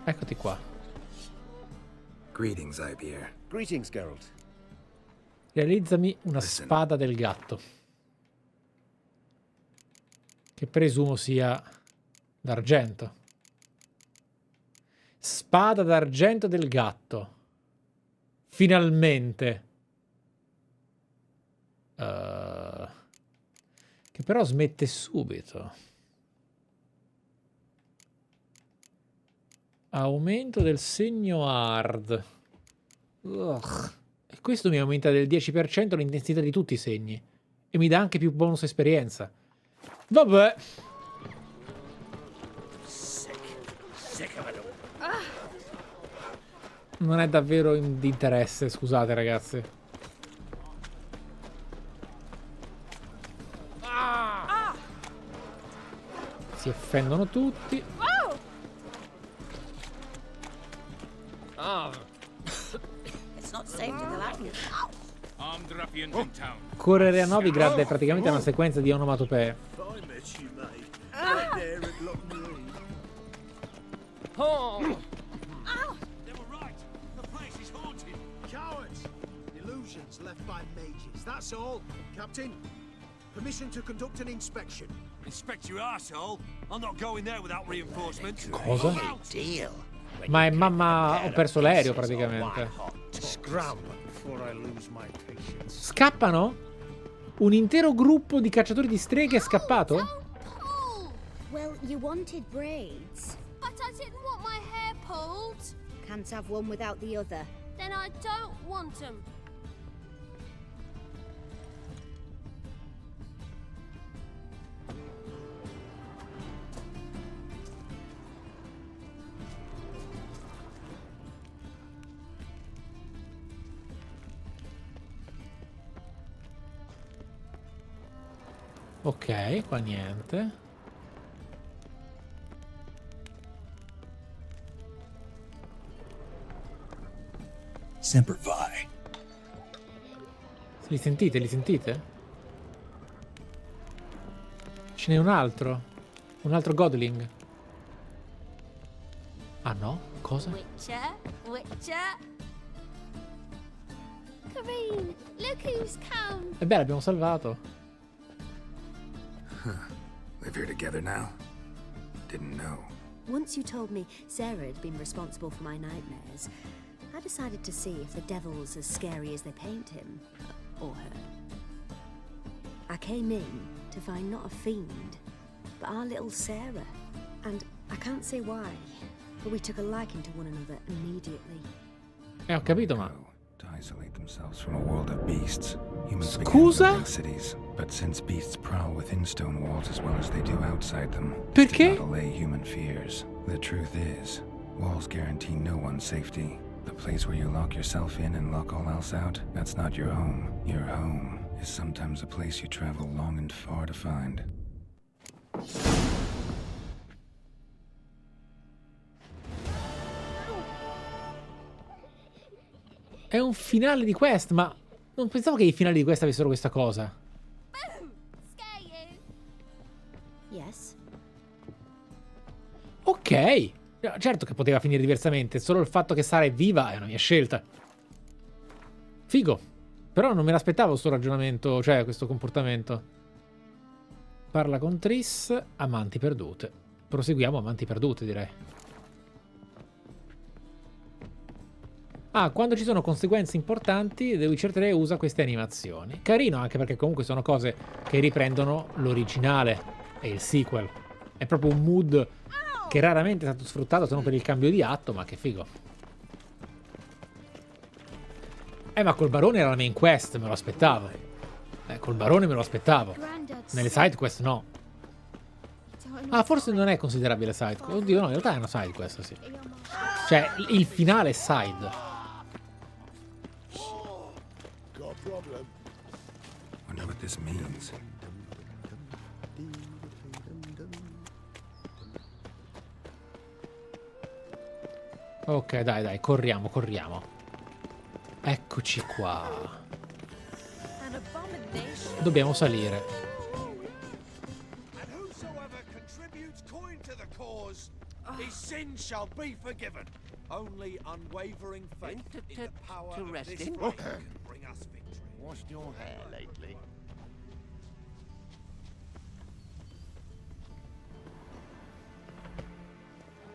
Eccoti qua. Greetings, Ibeer. Greetings, Geralt. Realizzami una spada del gatto. Che presumo sia d'argento. Spada d'argento del gatto. Finalmente. Che però smette subito. Aumento del segno hard. Ugh. E questo mi aumenta del 10% l'intensità di tutti i segni. E mi dà anche più bonus esperienza. Vabbè. Non è davvero di interesse, scusate ragazzi. Si offendono tutti. Correre a Novigrad è praticamente una sequenza di onomatopee. Cowards! Illusions left by mages, that's all. Captain, permission to conduct an inspection. Inspect your arsehole. I'm not going there without reinforcements. Cosa? Ma è mamma... Ho perso l'aereo praticamente. Scappano? Un intero gruppo di cacciatori di streghe è scappato? Well, you wanted braids. But I didn't want my hair pulled. Can't have one without the other. Then I don't want them. Ok, qua niente. Semper Fi. Li sentite? Li sentite? Ce n'è un altro. Un altro Godling. Ah no? Cosa? Witcher, Witcher. Kareen, look who's come. E beh, l'abbiamo salvato. Live here together now? Didn't know. Once you told me Sarah had been responsible for my nightmares, I decided to see if the devil's as scary as they paint him. Or her. I came in to find not a fiend, but our little Sarah. And I can't say why, but we took a liking to one another immediately. Ho capito, ma... To isolate themselves from a world of beasts, humans Scusa? began building cities. But since beasts prowl within stone walls as well as they do outside them, Perché? did not allay human fears. The truth is, walls guarantee no one's safety. The place where you lock yourself in and lock all else out, that's not your home. Your home is sometimes a place you travel long and far to find. È un finale di quest, ma non pensavo che i finali di quest avessero questa cosa. Yes. Ok. Certo che poteva finire diversamente, solo il fatto che Sara è viva è una mia scelta. Figo. Però non me l'aspettavo sto ragionamento, cioè questo comportamento. Parla con Triss, amanti perdute. Proseguiamo amanti perdute, direi. Ah, quando ci sono conseguenze importanti, The Witcher 3 usa queste animazioni. Carino anche perché comunque sono cose che riprendono l'originale e il sequel. È proprio un mood che raramente è stato sfruttato se non per il cambio di atto, ma che figo. Ma col barone era la main quest, me lo aspettavo. Col barone me lo aspettavo. Nelle side quest no. Ah, forse non è considerabile side quest. Oddio, no, in realtà è una side quest, sì. Cioè, il finale è side. Wonder what this means. Ok, dai, corriamo. Eccoci qua. Dobbiamo salire. And whosoever contributes coin to the cause, his sins shall be forgiven. Only unwavering faith in the power of this flame can bring us victory. Washed your hair lately?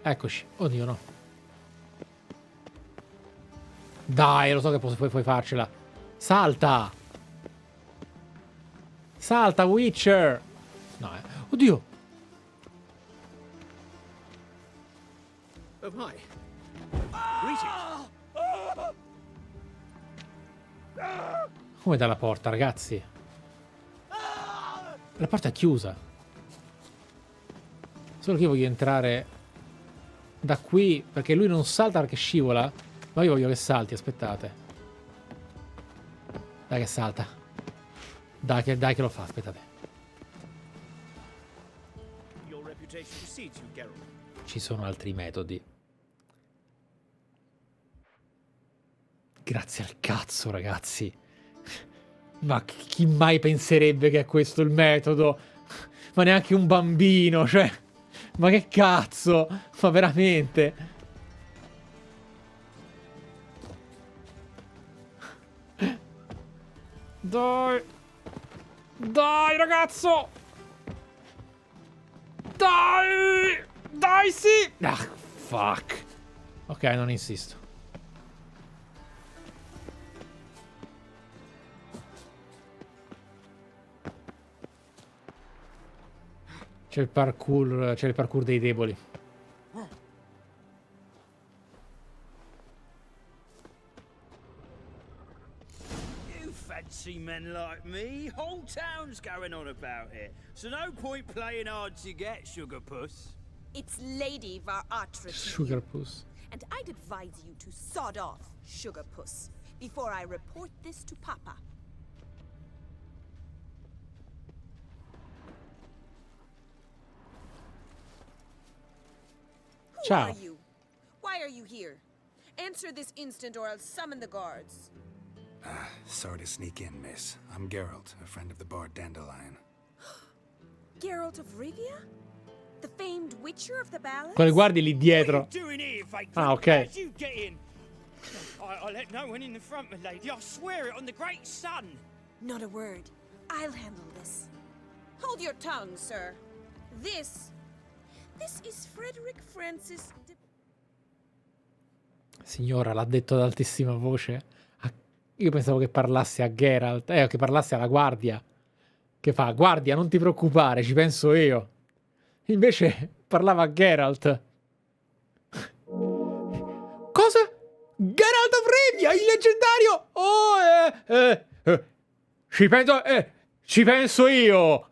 Eccoci. Oddio, no. Dai, lo so che puoi farcela. Salta! Salta, Witcher! No, Oddio! Oh, hi. Greetings. Come dalla porta, ragazzi? La porta è chiusa. Solo che io voglio entrare da qui, perché lui non salta perché scivola. Ma io voglio che salti, aspettate. Dai che salta. Dai che lo fa, aspettate. Ci sono altri metodi. Grazie al cazzo, ragazzi. Ma chi mai penserebbe che è questo il metodo? Ma neanche un bambino, cioè. Ma che cazzo? Ma veramente? Dai! Dai, ragazzo! Dai! Dai, sì! Ah, fuck. Ok, non insisto. C'è il parkour dei deboli. Fancy men like me, whole town's going on about it. So no point playing hard to get, Sugar Puss. It's Lady Varatra. Sugar Puss. And I'd advise you to sod off, Sugar Puss, before I report this to Papa. Who are you? Why are you here? Answer this instant or I'll summon the guards. Sorry to sneak in, miss. I'm Geralt, a friend of the bard Dandelion. Geralt of Rivia? The famed witcher of the ballads? Quelle guardie lì dietro. Ah, ok. I let no one in the front, my lady. I swear it on the great sun. Not a word. I'll handle this. Hold your tongue, sir. This is Frederick Francis de... Signora, l'ha detto ad altissima voce. Io pensavo che parlasse a Geralt, che parlasse alla guardia. Che fa, guardia, non ti preoccupare, ci penso io. Invece parlava a Geralt. Cosa? Geralt of Rivia, il leggendario! Ci penso io!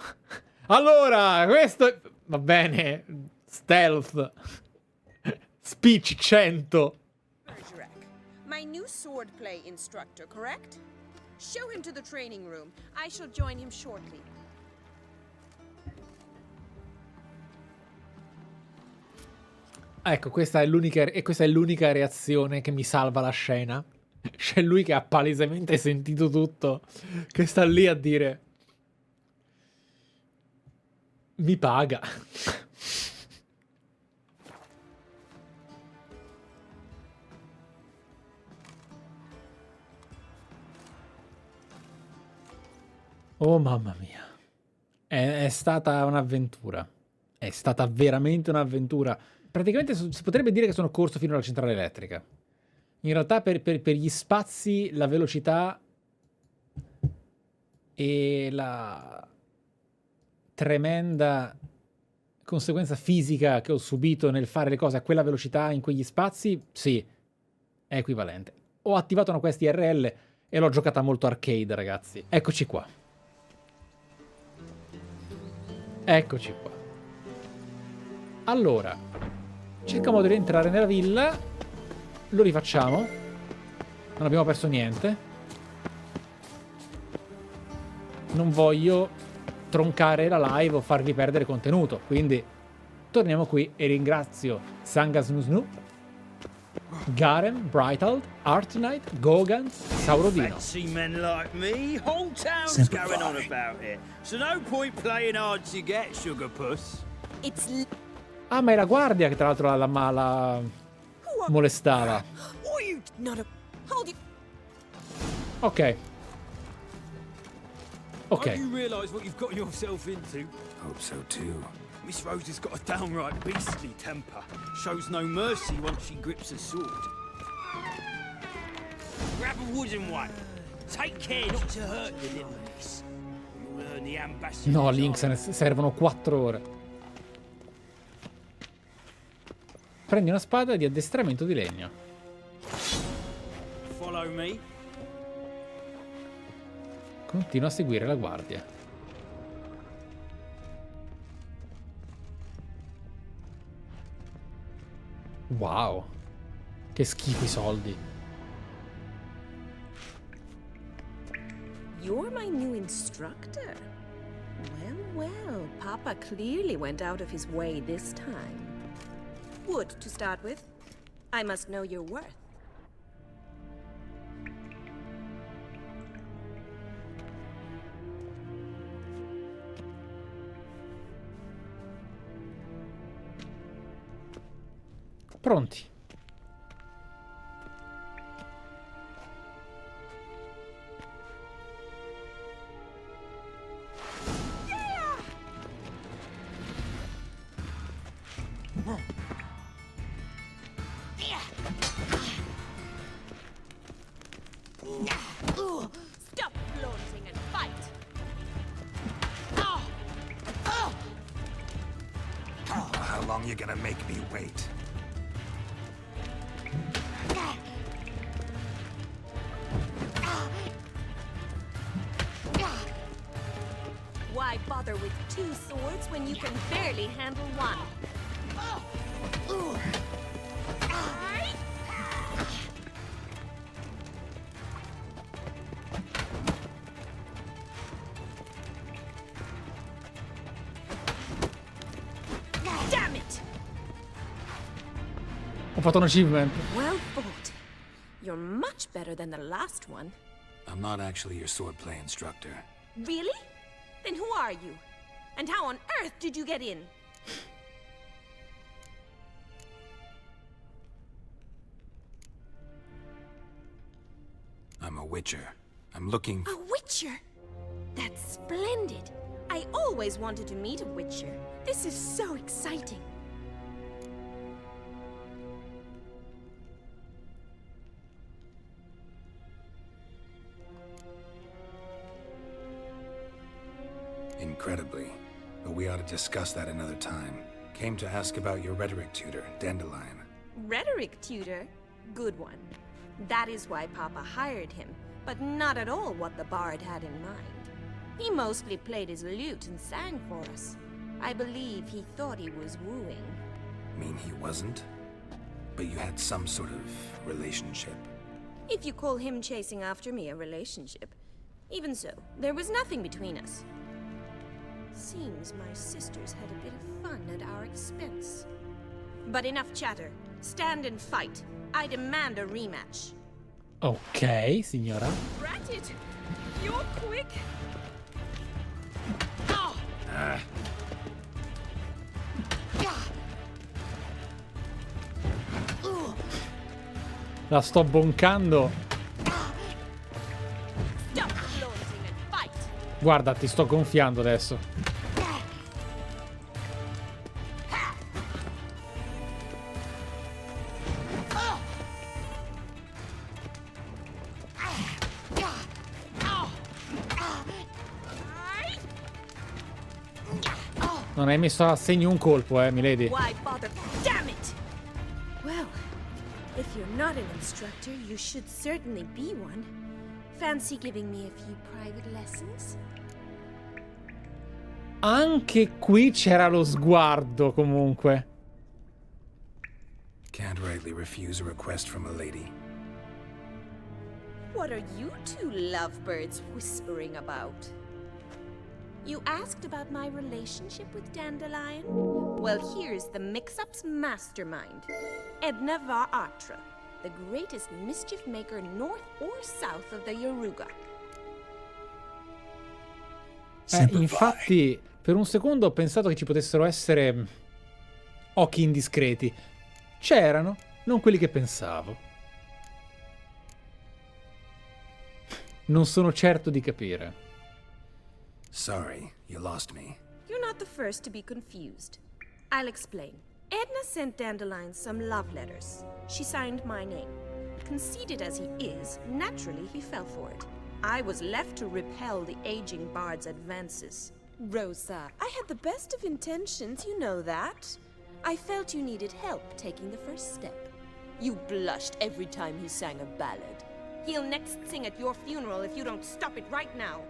Allora, questo... Va bene, stealth. Speech 100. My new swordplay instructor, correct? Show him to the training room. I shall join him shortly. Ecco, questa è l'unica reazione che mi salva la scena. C'è lui che ha palesemente sentito tutto, che sta lì a dire: mi paga. Oh mamma mia, è stata un'avventura, è stata veramente un'avventura. Praticamente si potrebbe dire che sono corso fino alla centrale elettrica. In realtà per gli spazi, la velocità e la tremenda conseguenza fisica che ho subito nel fare le cose a quella velocità in quegli spazi, sì, è equivalente. Ho attivato una quest IRL e l'ho giocata molto arcade, ragazzi. Eccoci qua. Eccoci qua. Allora, cerchiamo di rientrare nella villa. Lo rifacciamo. Non abbiamo perso niente. Non voglio troncare la live o farvi perdere contenuto, quindi torniamo qui e ringrazio Sanga Snusnu Garen, Brightald, Artnight, Gogan, Saurodino. Fancy men like me, whole town's Simplify. going on about it. So no point playing hard to get, sugar puss. Ah, ma è la guardia che tra l'altro la molestava. Ok. Ok. Hope you realise what you've got yourself into. Hope so too. Miss Rose has got a downright beastly temper. Shows no mercy once she grips a sword. Grab a wooden one. Take care not to hurt the little miss. You'll earn the ambassador. No, Link, se ne servono 4 ore. Prendi una spada di addestramento di legno. Follow me. Continua a seguire la guardia. Wow. Che schifo i soldi. You're my new instructor. Well, Papa clearly went out of his way this time. Wood, to start with. I must know your worth. Pronti. Stop flaunting and fight! How long you gonna make me wait? Why bother with 2 swords when you can barely handle one? Damn it! Ho fatto un achievement. Well fought. You're much better than the last one. I'm not actually your swordplay instructor. Really? Then who are you? And how on earth did you get in? I'm a witcher. I'm looking... A witcher? That's splendid. I always wanted to meet a witcher. This is so exciting. Incredibly. But we ought to discuss that another time. Came to ask about your rhetoric tutor, Dandelion. Rhetoric tutor? Good one. That is why Papa hired him, but not at all what the bard had in mind. He mostly played his lute and sang for us. I believe he thought he was wooing. Mean he wasn't? But you had some sort of relationship. If you call him chasing after me a relationship. Even so, there was nothing between us. Seems my sisters had a bit of fun at our expense. But enough chatter. Stand and fight. I demand a rematch. Ok, signora. Ratted! You're quick! La sto boncando. Stop flaunting and fight! Guarda, ti sto gonfiando adesso. Non hai messo a segno un colpo, milady. Why bother? Damn it! Well, if you're not an instructor, you should certainly be one. Fancy giving me a few private lessons? Anche qui c'era lo sguardo, comunque. Can't rightly refuse a request from a lady. What are you two lovebirds whispering about? You asked about my relationship with Dandelion? Well, here's the mix-up's mastermind, Edna var Atra. the greatest mischief maker north or south of the Yaruga. Infatti, per un secondo ho pensato che ci potessero essere occhi indiscreti. C'erano, non quelli che pensavo. Non sono certo di capire. Sorry, you lost me. You're not the first to be confused. I'll explain. Edna sent Dandelion some love letters. She signed my name. Conceited as he is, naturally he fell for it. I was left to repel the aging bard's advances. Rosa, I had the best of intentions, you know that. I felt you needed help taking the first step. You blushed every time he sang a ballad. He'll next sing at your funeral if you don't stop it right now.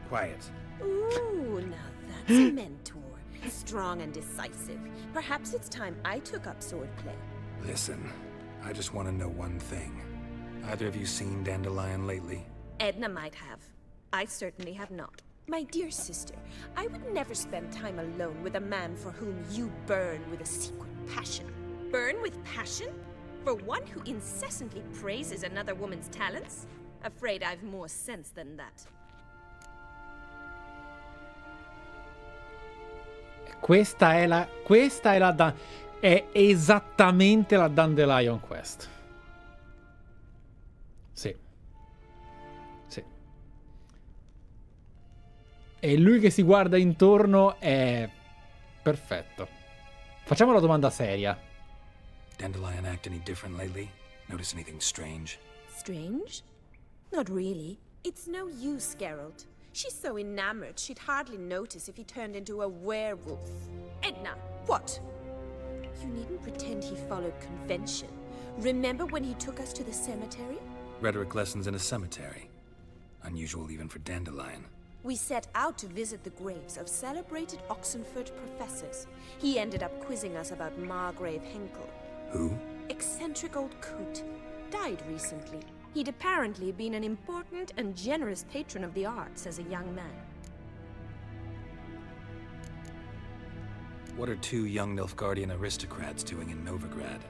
Quiet. Ooh, now that's a mentor. Strong and decisive. Perhaps it's time I took up swordplay. Listen, I just want to know one thing. Either of you seen Dandelion lately? Edna might have. I certainly have not. My dear sister, I would never spend time alone with a man for whom you burn with a secret passion. Burn with passion? For one who incessantly praises another woman's talents? Afraid I've more sense than that. Questa è esattamente la Dandelion Quest. Sì. Sì. E lui che si guarda intorno è perfetto. Facciamo la domanda seria. Dandelion act any different lately? Notice anything strange? Strange? Not really. It's no use, Geralt. She's so enamored, she'd hardly notice if he turned into a werewolf. Edna, what? You needn't pretend he followed convention. Remember when he took us to the cemetery? Rhetoric lessons in a cemetery. Unusual even for Dandelion. We set out to visit the graves of celebrated Oxenford professors. He ended up quizzing us about Margrave Henkel. Who? Eccentric old coot. Died recently. He'd apparently been an important and generous patron of the arts as a young man. What are two young Nilfgaardian aristocrats doing in Novigrad?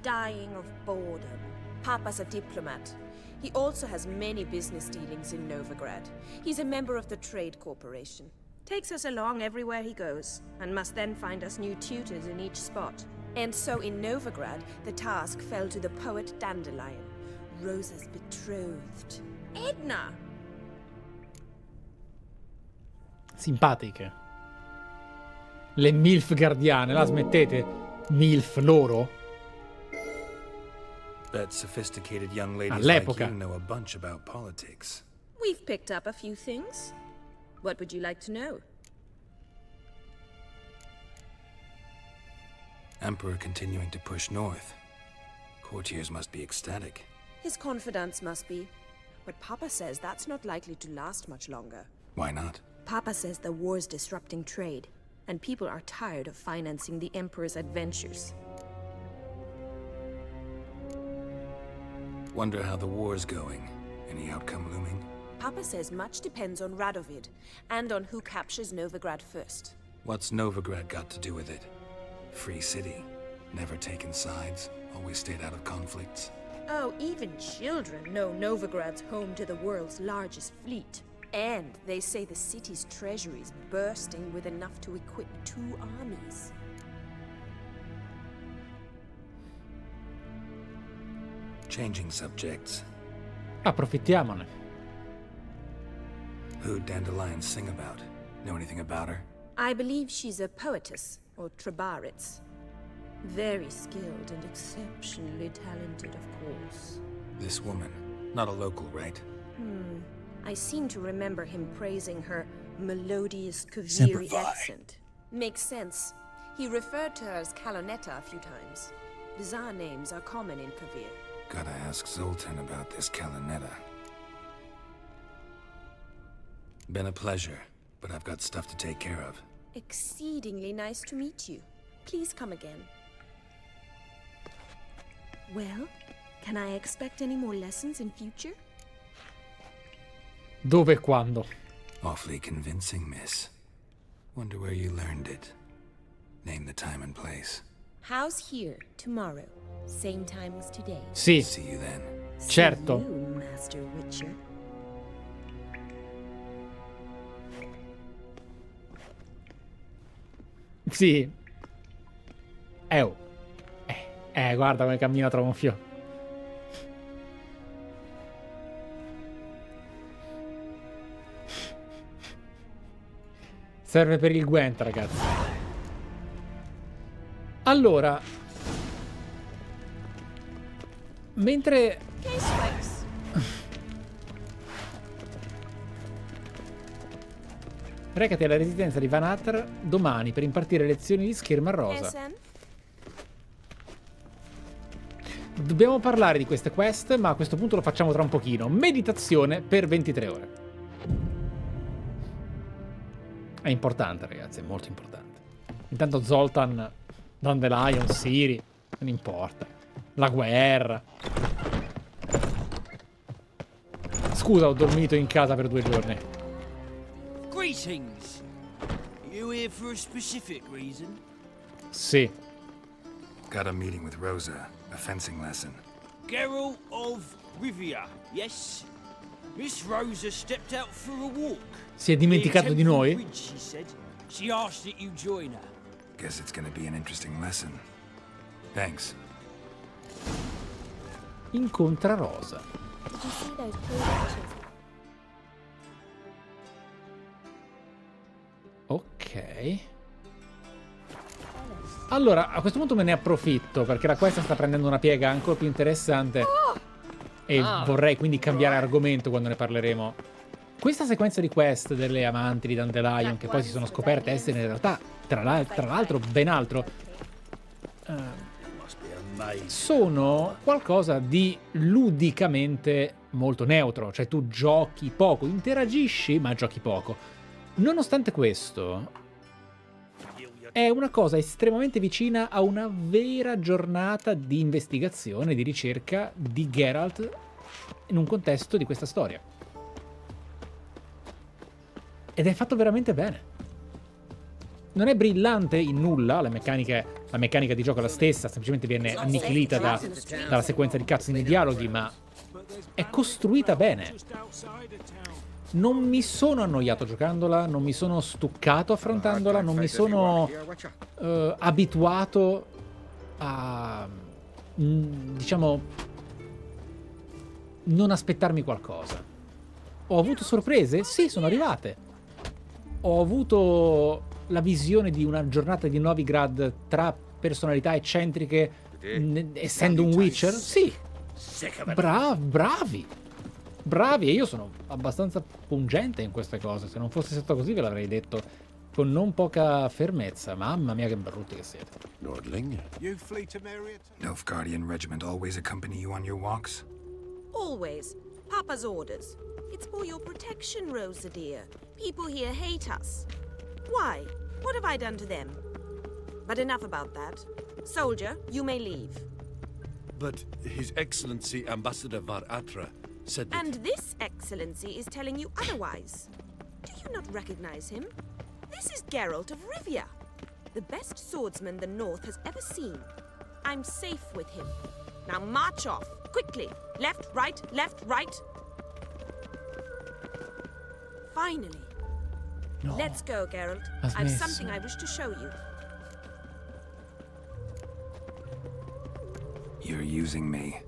Dying of boredom. Papa's a diplomat. He also has many business dealings in Novigrad. He's a member of the Trade Corporation. Takes us along everywhere he goes, and must then find us new tutors in each spot. And so in Novigrad, the task fell to the poet Dandelion, Rosa's betrothed. Edna! Simpatiche. Le MILF guardiane, la smettete? MILF loro? Bet sophisticated young ladies All'epoca. like you know a bunch about politics. We've picked up a few things. What would you like to know? Emperor continuing to push north. Courtiers must be ecstatic. His confidants must be. But Papa says that's not likely to last much longer. Why not? Papa says the war's disrupting trade, and people are tired of financing the Emperor's adventures. Wonder how the war's going. Any outcome looming? Papa says much depends on Radovid, and on who captures Novigrad first. What's Novigrad got to do with it? Free city. Never taken sides. Always stayed out of conflicts. Oh, even children know Novigrad's home to the world's largest fleet. And they say the city's treasury's bursting with enough to equip 2 armies. Changing subjects. Approfittiamone. Who'd Dandelion sing about? Know anything about her? I believe she's a poetess, or Trebaritz. Very skilled and exceptionally talented, of course. This woman. Not a local, right? I seem to remember him praising her melodious Semper Kaviri Fi. accent. Makes sense. He referred to her as Kalonetta a few times. Bizarre names are common in Kavir. Gotta ask Zoltan about this Kalinetta. Been a pleasure, but I've got stuff to take care of. Exceedingly nice to meet you. Please come again. Well, can I expect any more lessons in future? Dove e quando? Awfully convincing, miss. Wonder where you learned it. Name the time and place. House here tomorrow. Same time as today. Sì. See you then. Certo. See you, Master Witcher. Sì. Oh. Guarda come cammina tronfio. Serve per il Gwent, ragazzi. Allora, mentre recati alla residenza di Van Hatter domani per impartire lezioni di scherma a Rosa. Dobbiamo parlare di queste quest, ma a questo punto lo facciamo tra un pochino. Meditazione per 23 ore. È importante, ragazzi, è molto importante. Intanto Zoltan, Dandelion, Siri, non importa. La guerra. Scusa, ho dormito in casa per 2 giorni. Greetings. You here for a specific reason? Sì. Got a meeting with Rosa, a fencing lesson. Geralt of Rivia, yes? Miss Rosa stepped out for a walk. Si è dimenticato di noi? Bridge, she said. She asked that you join her. Guess it's gonna be an interesting lesson. Thanks. Incontra Rosa. Did you see those pictures? Ok. Allora, a questo punto me ne approfitto perché la quest sta prendendo una piega ancora più interessante e vorrei quindi cambiare argomento quando ne parleremo. Questa sequenza di quest delle amanti di Dandelion, che poi si sono scoperte essere in realtà, tra l'altro, ben altro, sono qualcosa di ludicamente molto neutro. Cioè tu giochi poco, interagisci, ma giochi poco. Nonostante questo, è una cosa estremamente vicina a una vera giornata di investigazione, di ricerca di Geralt in un contesto di questa storia. Ed è fatto veramente bene. Non è brillante in nulla, la meccanica di gioco è la stessa, semplicemente viene annichilita dalla sequenza di cutscene di dialoghi, ma è costruita bene. Non mi sono annoiato giocandola, non mi sono stuccato affrontandola, non mi sono abituato a, diciamo, non aspettarmi qualcosa. Ho avuto sorprese? Sì, sono arrivate. Ho avuto la visione di una giornata di Novigrad tra personalità eccentriche, essendo un Witcher? Sì. Bravi. E io sono abbastanza pungente in queste cose. Se non fosse stato così ve l'avrei detto con non poca fermezza. Mamma mia che brutti che siete. Nordling? Nilfgaardian regiment always accompany you on your walks? Always. Papa's orders. It's for your protection, Rosa dear. People here hate us. Why? What have I done to them? But enough about that. Soldier, you may leave. But His Excellency Ambassador Var Atra said that... And this excellency is telling you otherwise. Do you not recognize him? This is Geralt of Rivia, the best swordsman the North has ever seen. I'm safe with him. Now march off, quickly. Left, right, left, right. Finally. No. Let's go, Geralt. Has I've messo. something I wish to show you. You're using me.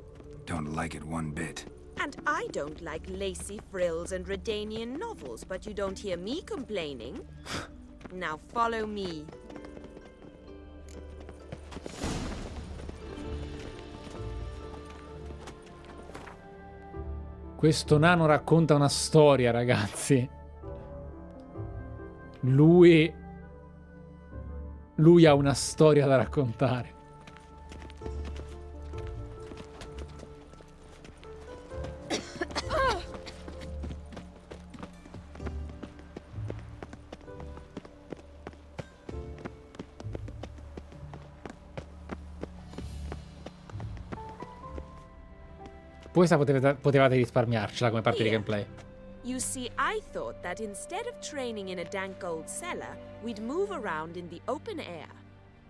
Don't like it one bit. And I don't like lacy frills and Redanian novels, but you don't hear me complaining. Now follow me. Questo nano racconta una storia, ragazzi. Lui ha una storia da raccontare. Questa potevate risparmiarcela come parte di gameplay. You see, I thought that instead of training in a dank old cellar, we'd move around in the open air.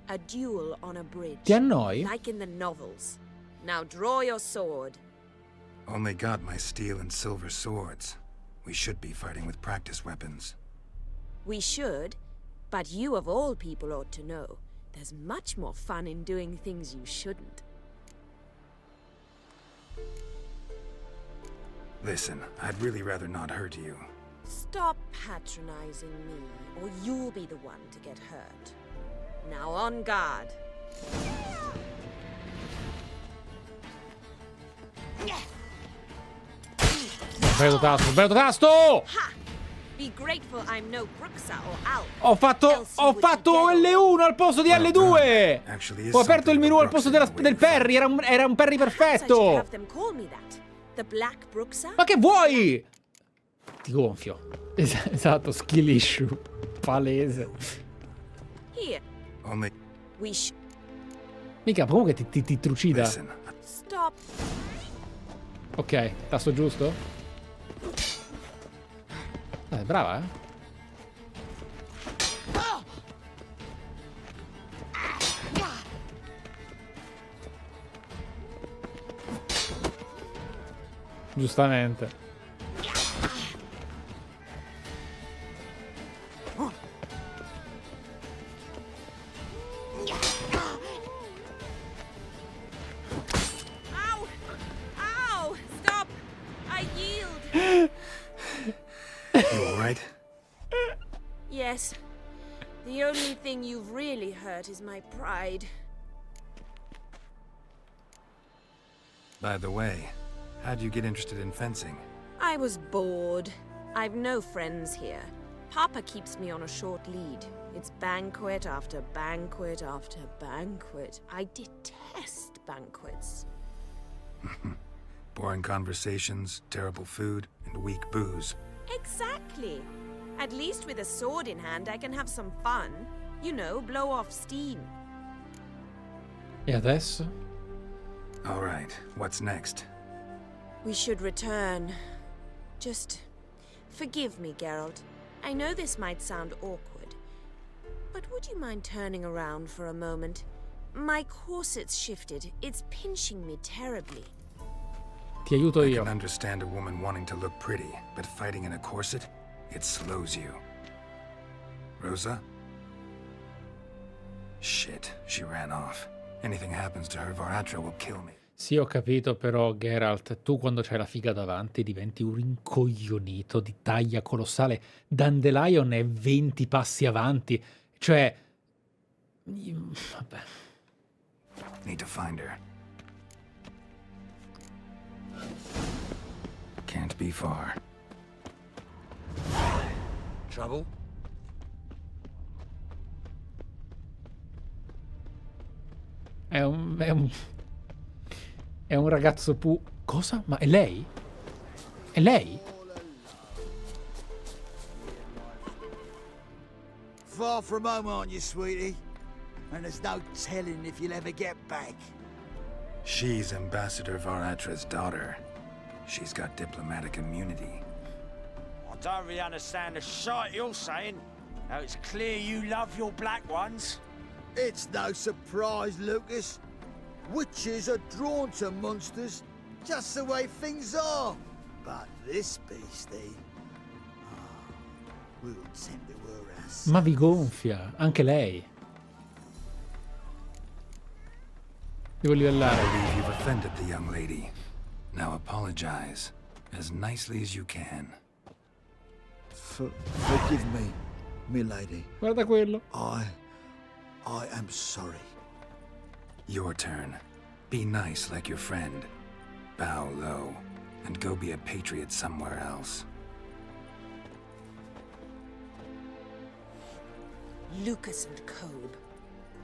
A duel on a bridge. Ti annoi? Like in the novels. Now draw your sword. Only got my steel and silver swords. We should be fighting with practice weapons. We should, but you of all people ought to know. There's much more fun in doing things you shouldn't. Listen, I'd really rather not hurt you. Stop patronizing me, or you'll be the one to get hurt. Now on guard. Bello tasto! Ha! Be grateful I'm no Bruxa or Alp. Ho fatto L1 al posto di L2! Ho aperto il menu al posto del parry, era un parry perfetto! Ma che vuoi? Ti gonfio. Esatto, skill issue. Palese. Mica, comunque ti trucida. Stop. Ok, tasto giusto? Brava, eh? Giustamente. Ow! Stop! I yield! You alright? Yes. The only thing you've really hurt is my pride. By the way, how'd you get interested in fencing? I was bored. I've no friends here. Papa keeps me on a short lead. It's banquet after banquet after banquet. I detest banquets. Boring conversations, terrible food, and weak booze. Exactly. At least with a sword in hand, I can have some fun. You know, blow off steam. E adesso? All right, what's next? We should return. Just forgive me, Geralt. I know this might sound awkward, but would you mind turning around for a moment? My corset's shifted. It's pinching me terribly. Ti aiuto io. I can understand a woman wanting to look pretty, but fighting in a corset, it slows you. Rosa? Shit, she ran off. Anything happens to her, Varatra will kill me. Sì, ho capito, però, Geralt, tu quando c'hai la figa davanti diventi un rincoglionito di taglia colossale. Dandelion è 20 passi avanti. Cioè... Vabbè. Need to find her. Can't be far. Trouble? È un ragazzo Cosa? Ma è lei? È lei? Far from home, aren't you, sweetie? And there's no telling if you'll ever get back. She's Ambassador Varatra's daughter. She's got diplomatic immunity. I don't really understand the shite you're saying. Now it's clear you love your black ones. It's no surprise, Lucas. Witches are drawn to monsters, just the way things are. But this beastie, we'll tend to her ass. Ma vi gonfia, anche lei. Devo livellare. I believe you've offended the young lady. Now apologize as nicely as you can. Forgive me, milady. Guarda quello. I am sorry. Your turn. Be nice like your friend. Bow low, and go be a patriot somewhere else. Lucas and Kobe.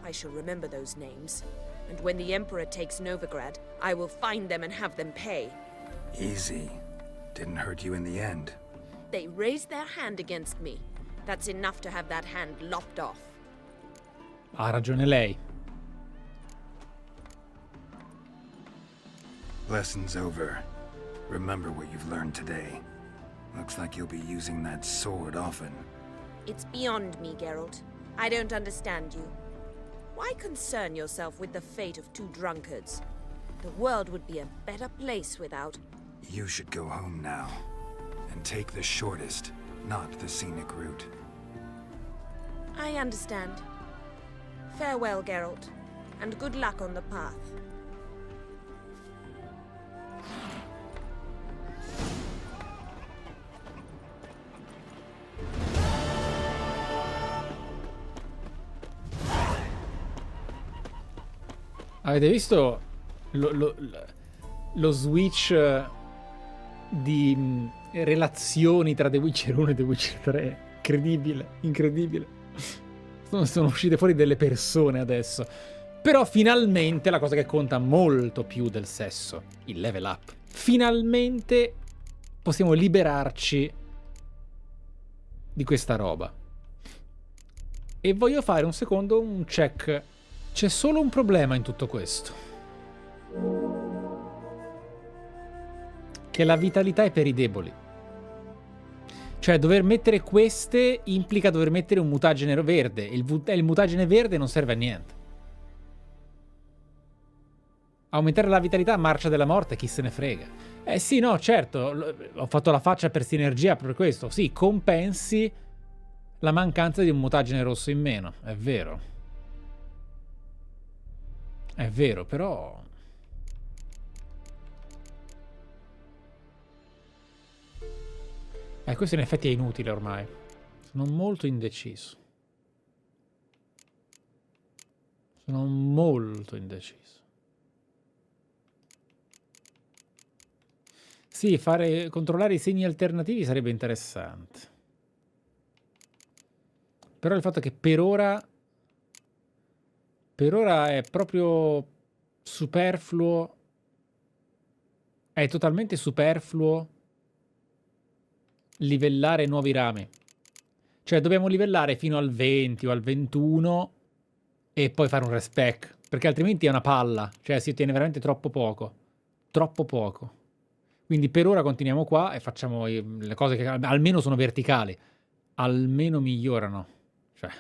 I shall remember those names. And when the Emperor takes Novigrad, I will find them and have them pay. Easy. Didn't hurt you in the end. They raised their hand against me. That's enough to have that hand lopped off. Ha ragione lei. Lesson's over. Remember what you've learned today. Looks like you'll be using that sword often. It's beyond me, Geralt. I don't understand you. Why concern yourself with the fate of two drunkards? The world would be a better place without. You should go home now. And take the shortest, not the scenic route. I understand. Farewell, Geralt, and good luck on the path. Avete visto lo switch di relazioni tra The Witcher 1 e The Witcher 3? Incredibile, incredibile. Sono uscite fuori delle persone adesso. Però finalmente la cosa che conta molto più del sesso, il level up. Finalmente possiamo liberarci di questa roba. E voglio fare un secondo un check. C'è solo un problema in tutto questo. Che la vitalità è per i deboli. Cioè, dover mettere queste implica dover mettere un mutagene verde. Il mutagene verde non serve a niente. Aumentare la vitalità, Marcia della Morte, chi se ne frega. Sì, no, certo, ho fatto la faccia per sinergia per questo. Sì, compensi la mancanza di un mutagene rosso in meno, è vero. È vero, però... questo in effetti è inutile ormai. Sono molto indeciso. Sono molto indeciso. Sì, controllare i segni alternativi sarebbe interessante. Però il fatto è che per ora è proprio superfluo. È totalmente superfluo livellare nuovi rami. Cioè dobbiamo livellare fino al 20 o al 21 e poi fare un respec, perché altrimenti è una palla, cioè si ottiene veramente troppo poco. Troppo poco. Quindi per ora continuiamo qua e facciamo le cose che almeno sono verticali. Almeno migliorano. Cioè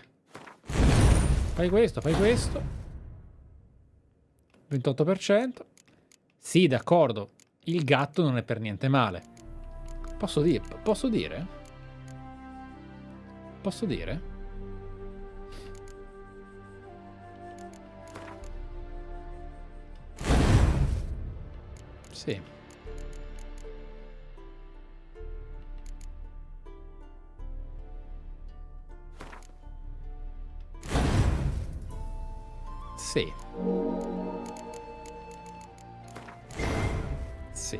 fai questo, 28%. Sì, d'accordo. Il gatto non è per niente male. Posso dire? Posso dire? Sì. Sì. Sì.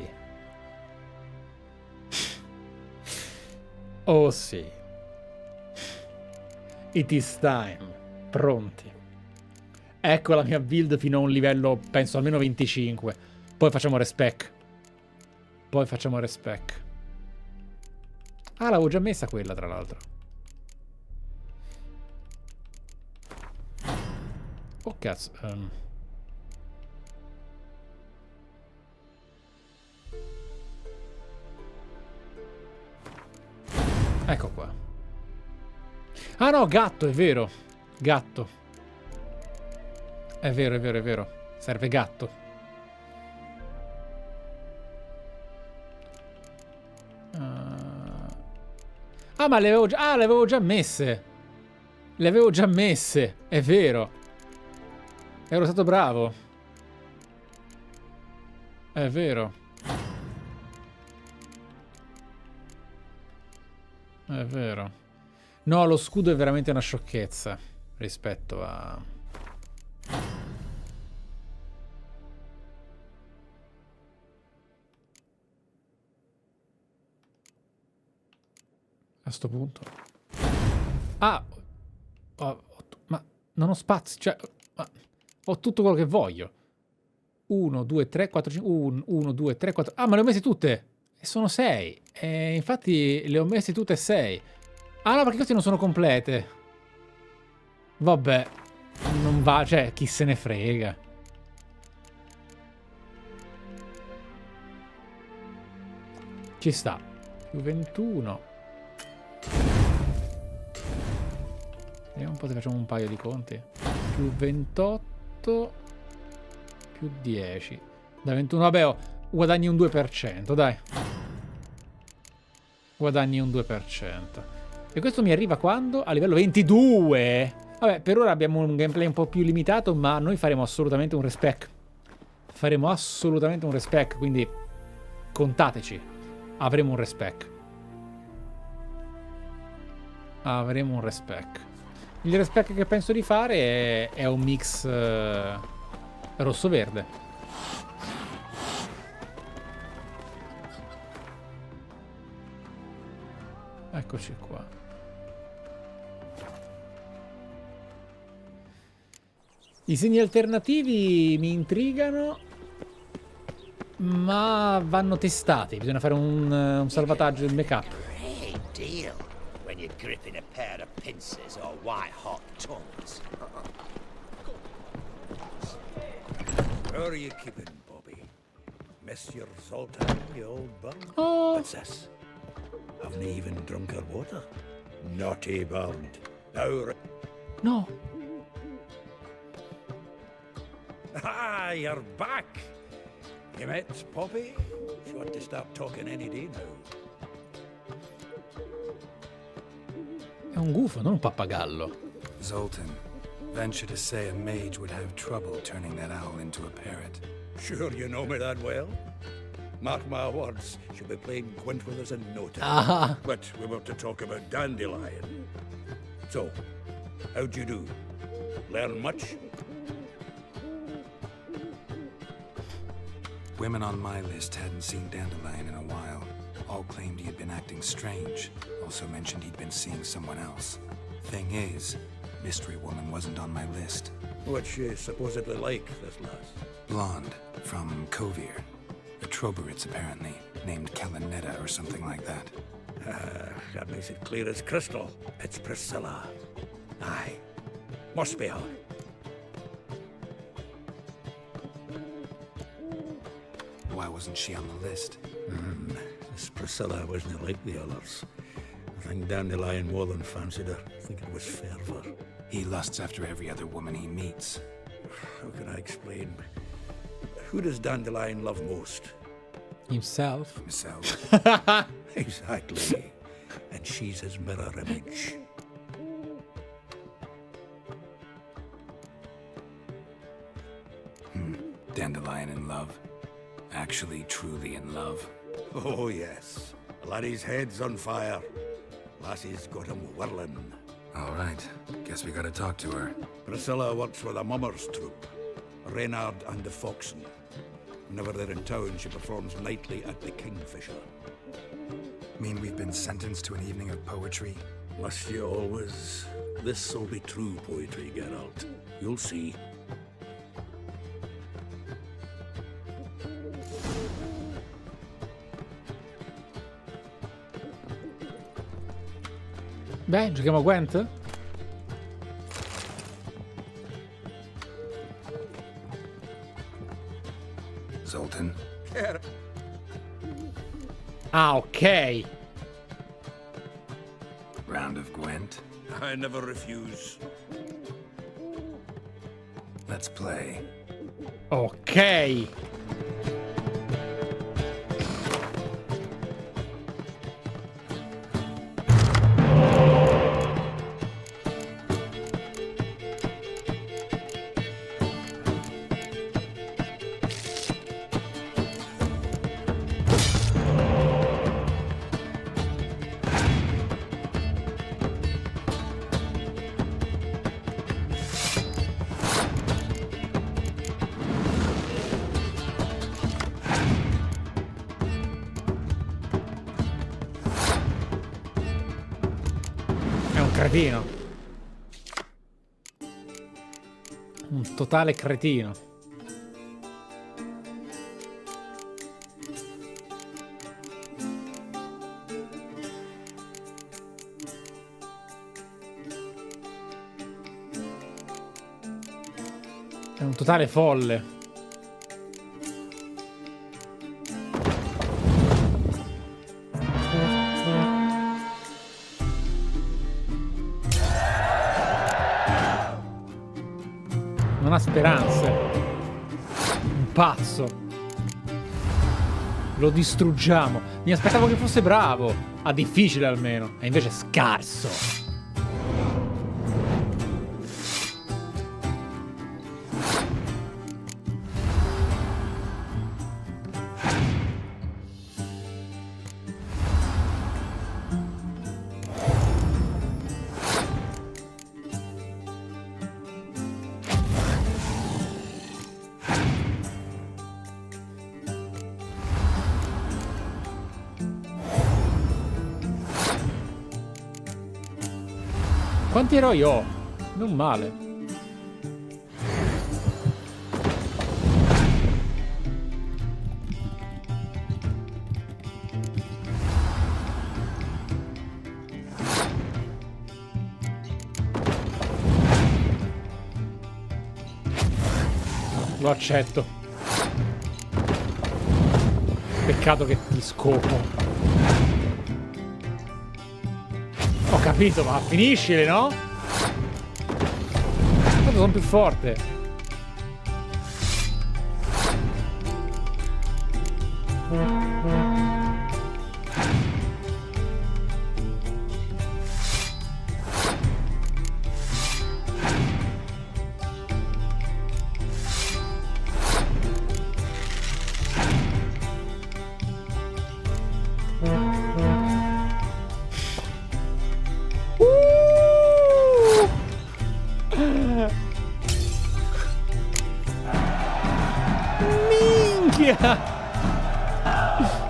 Oh sì. It is time. Pronti. Ecco la mia build fino a un livello, penso, almeno 25. Poi facciamo respec. Ah, l'avevo già messa quella, tra l'altro. Oh, cazzo. Ecco qua. Ah no, gatto, è vero. Gatto. È vero. Serve gatto. Ah, ma le avevo già messe. È vero. Ero stato bravo. È vero. È vero. No, lo scudo è veramente una sciocchezza rispetto a... A sto punto. Ah! Ma non ho spazio, cioè... Ho tutto quello che voglio. 1, 2, 3, 4, 5... 1, 2, 3, 4... Ah, ma le ho messe tutte! E sono 6. E infatti le ho messe tutte e 6. Ah no, perché queste non sono complete. Vabbè. Non va, cioè, chi se ne frega. Ci sta. Più 21. Vediamo un po' se facciamo un paio di conti. Più 28. Più 10. Da 21. Vabbè, guadagni un 2%, dai. Guadagni un 2%. E questo mi arriva quando? A livello 22. Vabbè, per ora abbiamo un gameplay un po' più limitato, ma noi faremo assolutamente un respec. Faremo assolutamente un respec, quindi contateci. Avremo un respec. Avremo un respec. Il respec che penso di fare è un mix rosso-verde. Eccoci qua. I segni alternativi mi intrigano, ma vanno testati. Bisogna fare un salvataggio del make-up. Great deal when you're gripping a pair of pincers or white-hot tongues. Where are you keeping, Bobby? Monsieur Zoltan, the old bum? Oh. What's this? Haven't even drunk her water? Naughty bird. Now... No. Ah, you're back. You met Poppy? She ought to start talking any day now. È un gufo, non un pappagallo. Zoltan, venture to say a mage would have trouble turning that owl into a parrot. Sure you know me that well? Mark my words, she'll be playing quint with us in no time. Ah. But we were to talk about Dandelion. So, how'd you do? Learn much? Women on my list hadn't seen Dandelion in a while. All claimed he had been acting strange. Also mentioned he'd been seeing someone else. Thing is, Mystery Woman wasn't on my list. What's she supposedly like, this lass? Blonde, from Kovir. A Troberitz, apparently, named Kalanetta or something like that. That makes it clear as crystal. It's Priscilla. Aye. Must be her. Why wasn't she on the list? This Priscilla wasn't like the others. I think Dandelion more than fancied her. I think it was fervour. He lusts after every other woman he meets. How can I explain? Who does Dandelion love most? Himself. Himself. Exactly. And she's his mirror image. Dandelion in love. Actually, truly in love. Oh, yes. Laddie's head's on fire. Lassie's got him whirling. All right. Guess we gotta talk to her. Priscilla works for the Mummers troupe. Reynard and the Foxen. Whenever they're in town, she performs nightly at the Kingfisher. Mean we've been sentenced to an evening of poetry? Must you always? This'll be true poetry, Geralt. You'll see. Beh, giochiamo a Gwent? Zoltan. Ah, ok. Round of Gwent. I never refuse. Let's play. Ok. Cretino. Un totale cretino. È un totale folle. ha speranze. Un pazzo. Lo distruggiamo. Mi aspettavo che fosse bravo. A difficile almeno. E invece scarso. Quanti eroi ho? Non male. Lo accetto. Peccato che ti scopo. Ho capito, ma finiscile, no? Tanto sono più forte.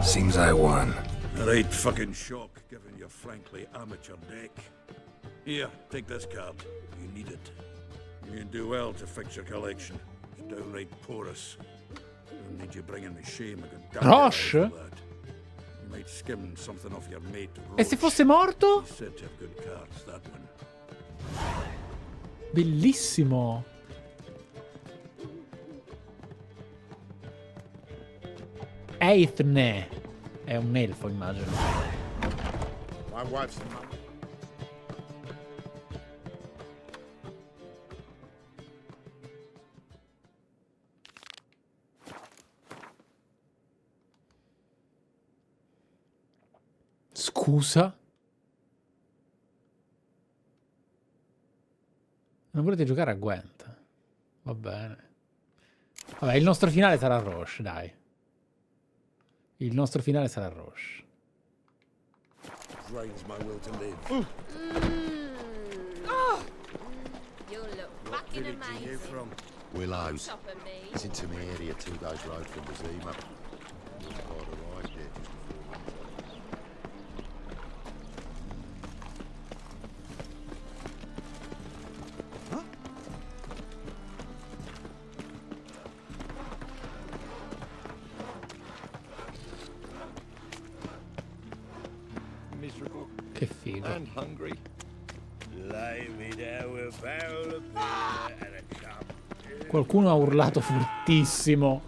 Seems I won. Right fucking shock, given your frankly amateur deck. Here, take this card. You need it. You can do well to fix your collection. It's downright porous. Don't need you bringing me shame. Roche? You might skim something off your mate. E se fosse morto? He's said to have good cards, that one. Bellissimo. Eithne. È un elfo, immagino. My wife's Scusa? Non volete giocare a Gwent? Va bene. Vabbè, il nostro finale sarà Roche, dai. Il nostro finale sarà Roche. drains my will to live. Oh! You'll look What fucking village are you amazing. from? Willows. Top of me. It's into my area 2 days road from Bazima. Just quite arrived there just before winter. Miserable Che figo. and hungry. Lay me down with a barrel of beer and a cup. Qualcuno ha urlato fortissimo.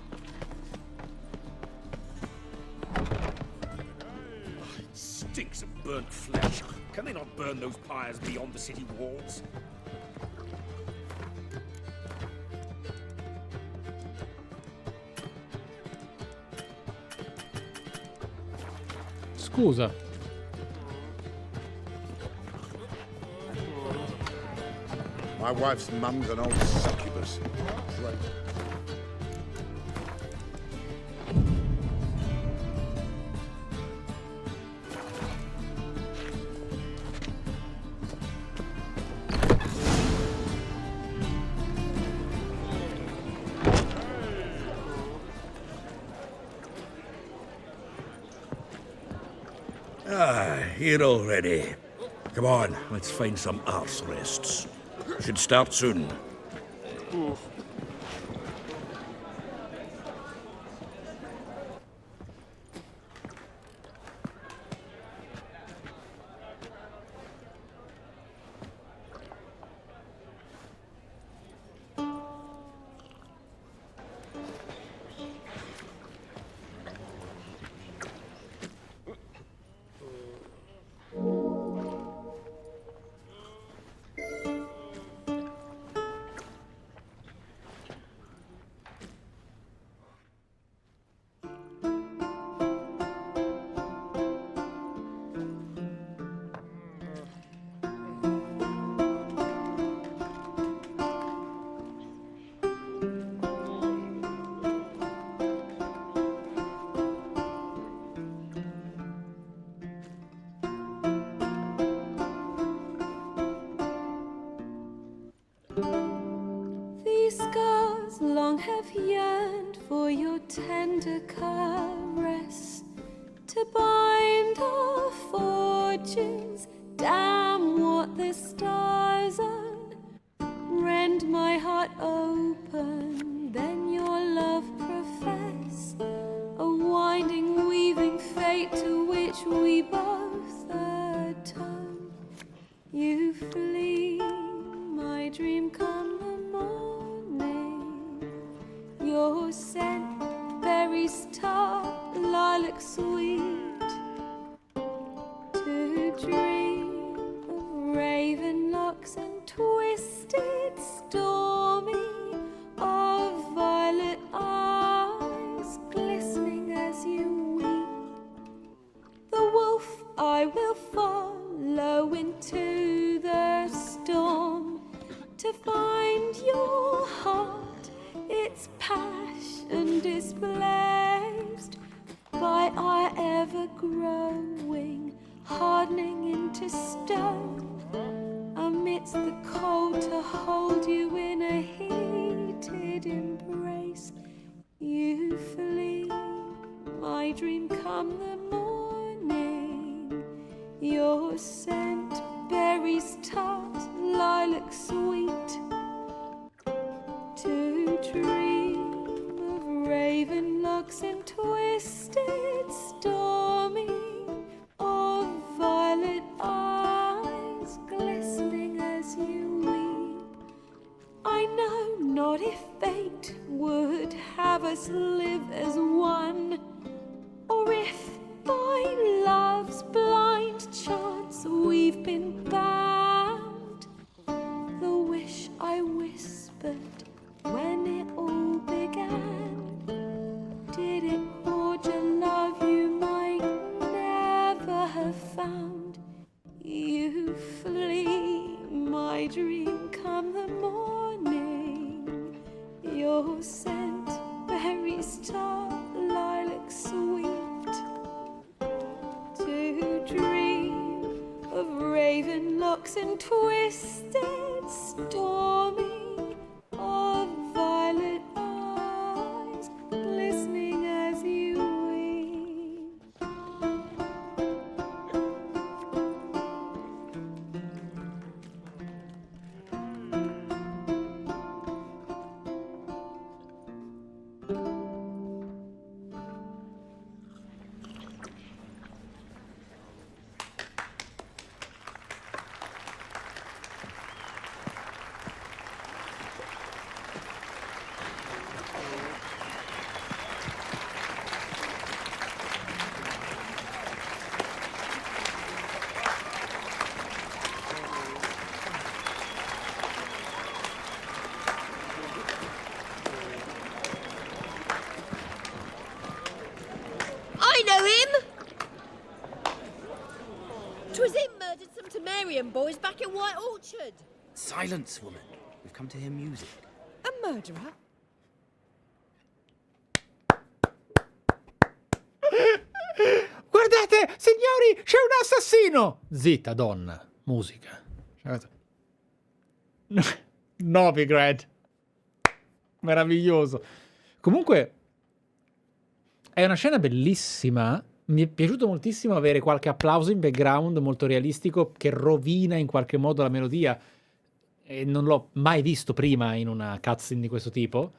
It stinks of burnt flesh. Can they not burn those pyres beyond the city walls? Scusa. My wife's mum's an old succubus. Right. Here already. Come on, let's find some arse rests. Should start soon. have yearned for your tender caress, to bind our fortunes. Damn what the stars are. Rend my heart open, then your love profess, a winding, weaving fate to which we both atone. You flee, my dream come the morning. Your scent, berries tart, lilac sweet, to dream of raven locks and twisted, stormy, of violet eyes glistening as you weep. The wolf I will follow into the storm, to find your heart, its passion displaced by our ever-growing, hardening into stone, amidst the cold to hold you in a heated embrace. You flee, my dream come the morning. Your scent, berries tart, lilac sweet, to dream of raven locks and twisted, stormy, of violet eyes glistening as you weep. I know not if fate would have us live as one, or if by love's blind chance we've been bound. The wish I whispered when it all began, did it forge a love you might never have found? You flee, my dream come the morning. Your scent, berries tart, lilac sweet, to dream of raven locks and twisted, stormy, of violet eyes glistening as you weep. I know him! 'Twas him murdered some Temerian boys back in White Orchard. Silence, woman. We've come to hear music. A murderer? Guardate, signori, c'è un assassino! Zitta, donna. Musica. Novigrad. Meraviglioso. Comunque, è una scena bellissima. Mi è piaciuto moltissimo avere qualche applauso in background molto realistico che rovina in qualche modo la melodia. E non l'ho mai visto prima in una cutscene di questo tipo.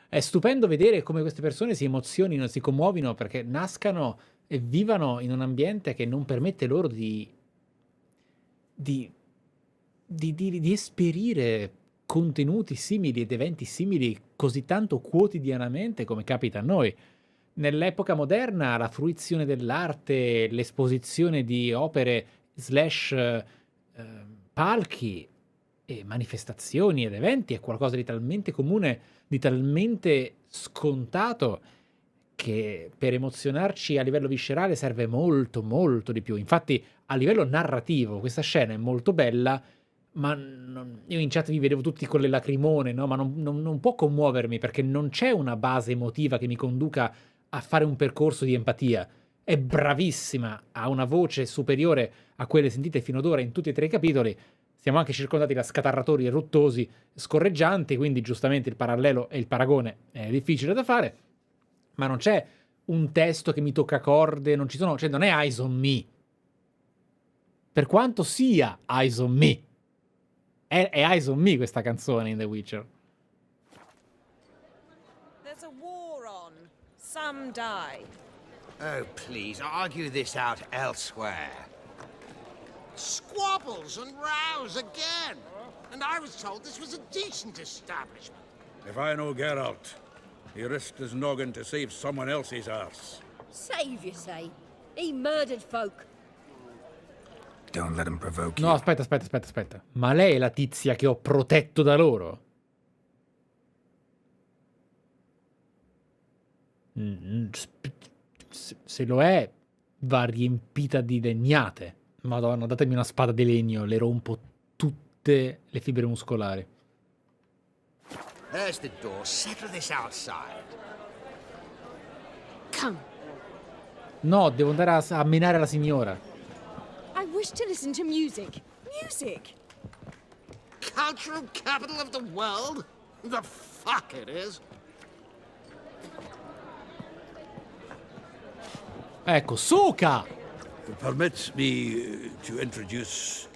È stupendo vedere come queste persone si emozionino, si commuovino perché nascano e vivano in un ambiente che non permette loro di esperire contenuti simili ed eventi simili così tanto quotidianamente come capita a noi. Nell'epoca moderna la fruizione dell'arte, l'esposizione di opere / palchi e manifestazioni ed eventi è qualcosa di talmente comune, di talmente scontato, che per emozionarci a livello viscerale serve molto, molto di più. Infatti, a livello narrativo, questa scena è molto bella, ma io in chat vi vedevo tutti con le lacrimone, no? Ma non può commuovermi perché non c'è una base emotiva che mi conduca a fare un percorso di empatia. È bravissima, ha una voce superiore a quelle sentite fino ad ora in tutti e tre i capitoli, siamo anche circondati da scatarratori eruttosi scorreggianti, quindi giustamente il parallelo e il paragone è difficile da fare, ma non c'è un testo che mi tocca corde, non ci sono, cioè non è Eyes on Me. Per quanto sia Eyes on Me, è Eyes on Me questa canzone in The Witcher. There's a war on. Some die. Oh, please, argue this out elsewhere. Squabbles and rows again. And I was told this was a decent establishment. If I know Geralt, he risked his noggin to save someone else's arse. Save, you say? He murdered folk. Don't let him provoke you. No, aspetta. Ma lei è la tizia che ho protetto da loro? Se lo è, va riempita di legnate. Madonna, datemi una spada di legno, le rompo tutte le fibre muscolari. There's the door. Settle this outside. Come. No, devo andare a menare la signora. I wish to listen to music. Music? Cultural capital of the world? The fuck it is. Ecco, Soka! Permit me to introduce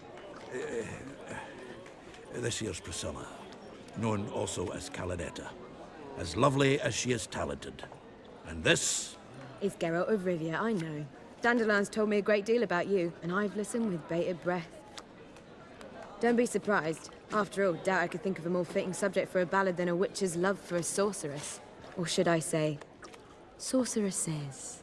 this here's Priscilla, known also as Caladetta, as lovely as she is talented. And this is Geralt of Rivia, I know. Dandelion's told me a great deal about you, and I've listened with bated breath. Don't be surprised. After all, doubt I could think of a more fitting subject for a ballad than a witch's love for a sorceress. Or should I say, sorceresses.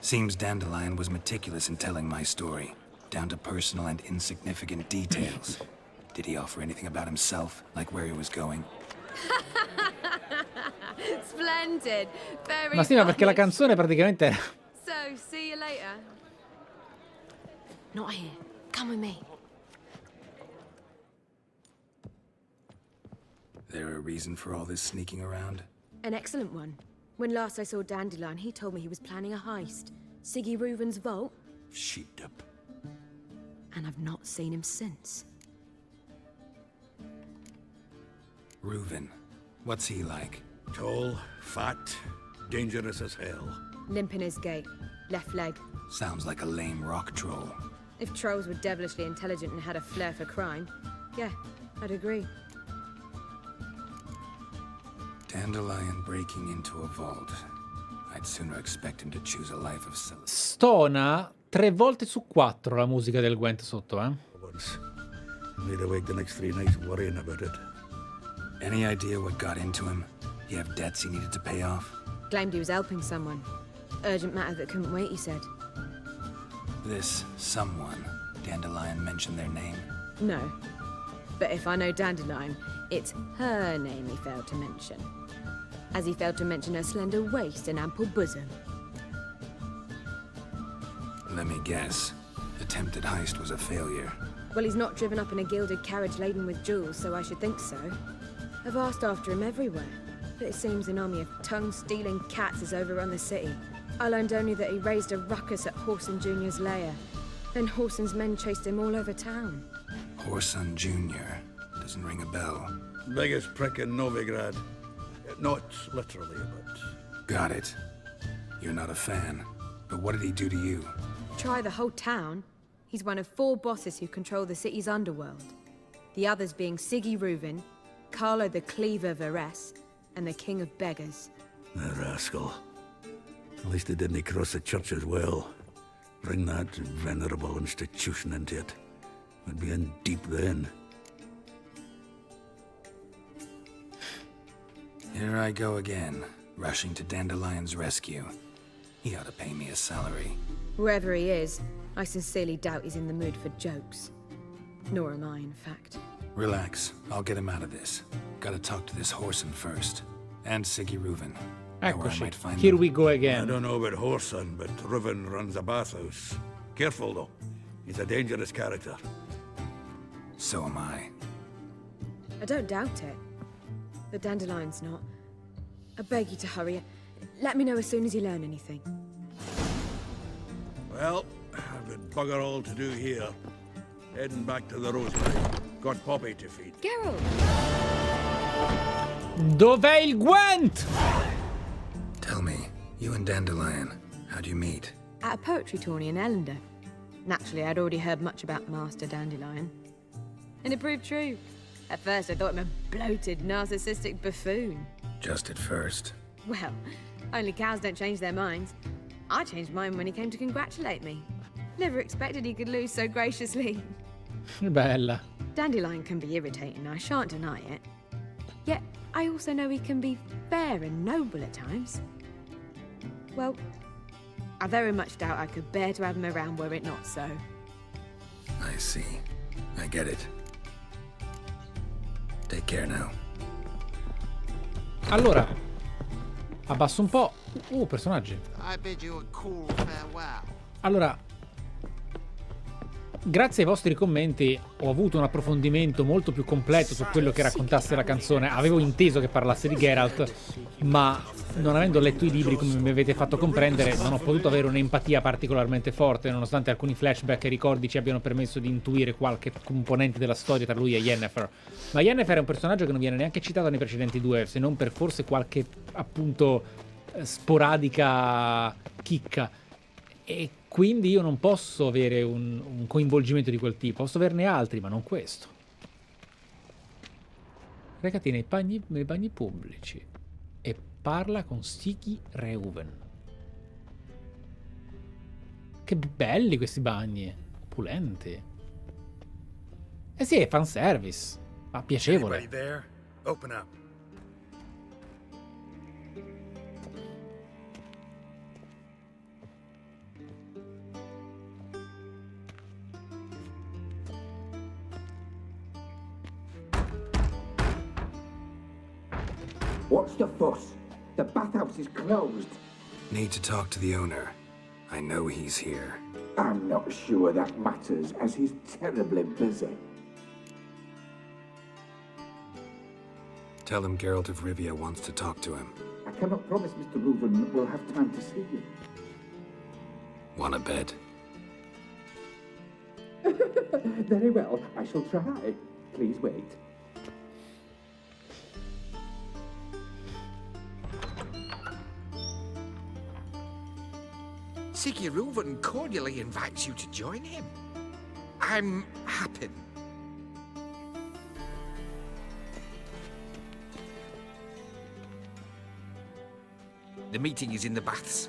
Seems Dandelion was meticulous in telling my story, down to personal and insignificant details. Did he offer anything about himself, like where he was going? Splendid. Very Ma sì, ma perché la canzone praticamente era... So, see you later. Not here. Come with me. There a reason for all this sneaking around? An excellent one. When last I saw Dandelion, he told me he was planning a heist. Siggy Reuven's vault. sheeped up. And I've not seen him since. Reuven, what's he like? Tall, fat, dangerous as hell. Limp in his gait. Left leg. Sounds like a lame rock troll. If trolls were devilishly intelligent and had a flair for crime, yeah, I'd agree. Dandelion breaking into a vault. I'd sooner expect him to choose a life of celibacy. Stona 3 volte su 4 la musica del Gwent sotto, eh? Once. Laid awake the next 3 nights worrying about it. Any idea what got into him? He have debts he needed to pay off? Claimed he was helping someone. Urgent matter that couldn't wait, he said. This someone, Dandelion mentioned their name? No. But if I know Dandelion, it's her name he failed to mention. As he failed to mention her slender waist and ample bosom. Let me guess. Attempted heist was a failure. Well, he's not driven up in a gilded carriage laden with jewels, so I should think so. I've asked after him everywhere, but it seems an army of tongue-stealing cats has overrun the city. I learned only that he raised a ruckus at Whoreson Jr.'s lair. Then Whoreson's men chased him all over town. Whoreson Jr. Doesn't ring a bell. Biggest prick in Novigrad. Not literally, but... Got it. You're not a fan. But what did he do to you? Try the whole town. He's one of 4 bosses who control the city's underworld. The others being Siggy Reuven, Carlo the Cleaver Varese, and the King of Beggars. The rascal. At least he didn't cross the church as well. Bring that venerable institution into it. We'd be in deep then. Here I go again, rushing to Dandelion's rescue. He ought to pay me a salary. Whoever he is, I sincerely doubt he's in the mood for jokes. Nor am I, in fact. Relax, I'll get him out of this. Gotta talk to this Whoreson first. And Siggy Reuven. Know where I might find Here them. we go again. I don't know about Whoreson, but Reuven runs a bathhouse. Careful, though. He's a dangerous character. So am I. I don't doubt it. But Dandelion's not. I beg you to hurry. Let me know as soon as you learn anything. Well, I've got bugger all to do here. Heading back to the Rosemary. Got Poppy to feed. Geralt! Dov'è il Gwent? Tell me, you and Dandelion, how'd you meet? At a poetry tourney in Ellender. Naturally, I'd already heard much about Master Dandelion. And it proved true. At first, I thought him a bloated, narcissistic buffoon. Just at first. Well, only cows don't change their minds. I changed mine when he came to congratulate me. Never expected he could lose so graciously. Bella. Dandelion can be irritating, I shan't deny it. Yet, I also know he can be fair and noble at times. Well, I very much doubt I could bear to have him around were it not so. I see. I get it. Take care now. Allora, abbasso un po'. Personaggi. I bid you a cool farewell. Allora, grazie ai vostri commenti ho avuto un approfondimento molto più completo su quello che raccontasse la canzone. Avevo inteso che parlasse di Geralt, ma non avendo letto i libri, come mi avete fatto comprendere, non ho potuto avere un'empatia particolarmente forte, nonostante alcuni flashback e ricordi ci abbiano permesso di intuire qualche componente della storia tra lui e Yennefer. Ma Yennefer è un personaggio che non viene neanche citato nei precedenti due, se non per forse qualche, appunto, sporadica chicca. E quindi io non posso avere un coinvolgimento di quel tipo. Posso averne altri, ma non questo. Recati nei bagni pubblici e parla con Sigi Reuven. Che belli questi bagni, pulenti. Eh sì, è fanservice, ma piacevole. Anybody there? Open up. What's the fuss? The bathhouse is closed. Need to talk to the owner. I know he's here. I'm not sure that matters, as he's terribly busy. Tell him Geralt of Rivia wants to talk to him. I cannot promise Mr. Reuven will have time to see you. Want a bed? Very well, I shall try. Please wait. Sigi Reuven cordially invites you to join him. I'm happy. The meeting is in the baths.